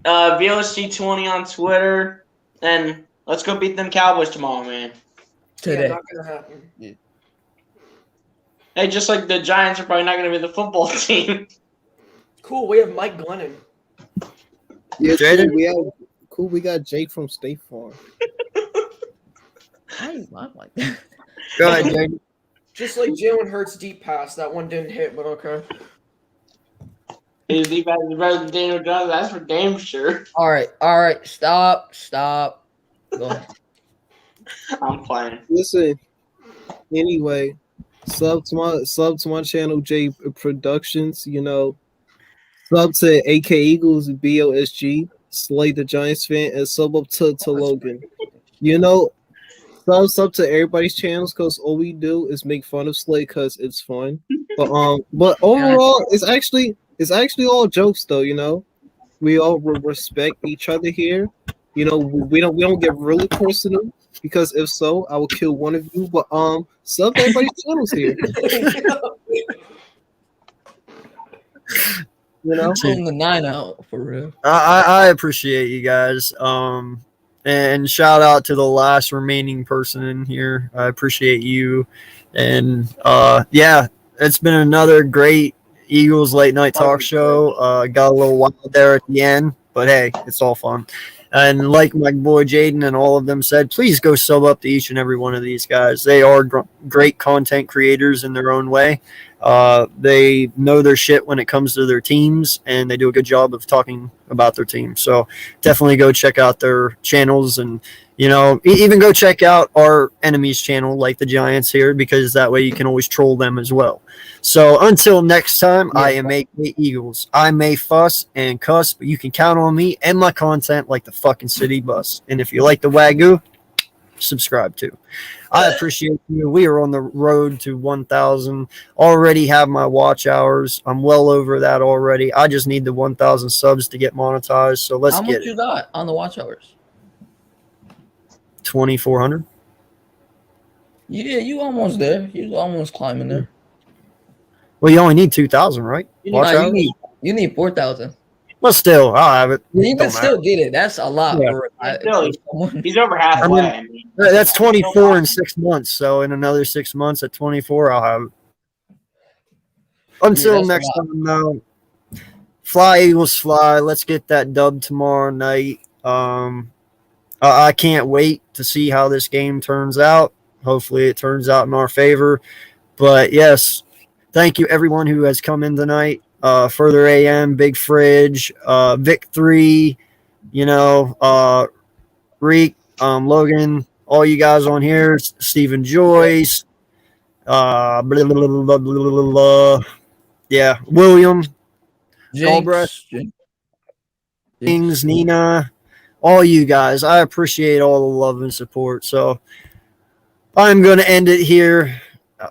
VLSG20 on Twitter. And let's go beat them Cowboys tomorrow, man. Today. Yeah, not gonna happen. Hey, just like the Giants are probably not going to be the football team. Cool, we have Mike Glennon. Yeah, Jaden? cool. We got Jake from State Farm. I'm like that. Go ahead, Jake. Just like Jalen Hurts' deep pass. That one didn't hit, but okay. He's the better than Daniel Jones. That's for damn sure. All right. Stop. Go ahead. I'm playing. Listen, anyway, sub to my channel, J Productions. You know, sub to AK Eagles, BOSG, Slay the Giants fan, and sub up to Logan. You know, sub to everybody's channels because all we do is make fun of Slay because it's fun. But overall, it's actually all jokes though. You know, we all respect each other here. You know, we don't get really personal because if so, I will kill one of you. But sub to everybody's channels here. You know, Pulling the 9 out for real. I appreciate you guys. And shout out to the last remaining person in here. I appreciate you. And yeah, it's been another great Eagles late night talk show. Got a little wild there at the end, but hey, it's all fun. And like my boy Jaden and all of them said, please go sub up to each and every one of these guys. They are great content creators in their own way. They know their shit when it comes to their teams, and they do a good job of talking about their team. So definitely go check out their channels, and even go check out our enemies channel, like the Giants here, because that way you can always troll them as well. So until next time, I am AK Eagles. I may fuss and cuss, but you can count on me and my content like the fucking city bus. And if you like the Wagyu, subscribe to. I appreciate you. We are on the road to 1,000. Already have my watch hours. I'm well over that already. I just need the 1,000 subs to get monetized. So let's get it. How much you got on the watch hours? 2,400. Yeah, you almost there. You almost climbing there. Well, you only need 2,000, right? Watch hours? You need 4,000. But still, I'll have it. You can still get it. That's a lot. Yeah. He's over halfway. That's 24 in 6 months. So in another 6 months at 24, I'll have it. Until next time, though, fly Eagles fly. Let's get that dub tomorrow night. I can't wait to see how this game turns out. Hopefully it turns out in our favor. But yes, thank you everyone who has come in tonight. Further AM, Big Fridge, Vic 3, Reek, Logan, all you guys on here, Stephen Joyce, yeah, William, Galbraith, Kings, Nina, all you guys. I appreciate all the love and support. So I'm going to end it here.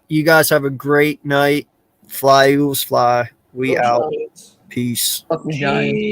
You guys have a great night. Fly Eagles fly. We out. Peace. Fuck me, Giants.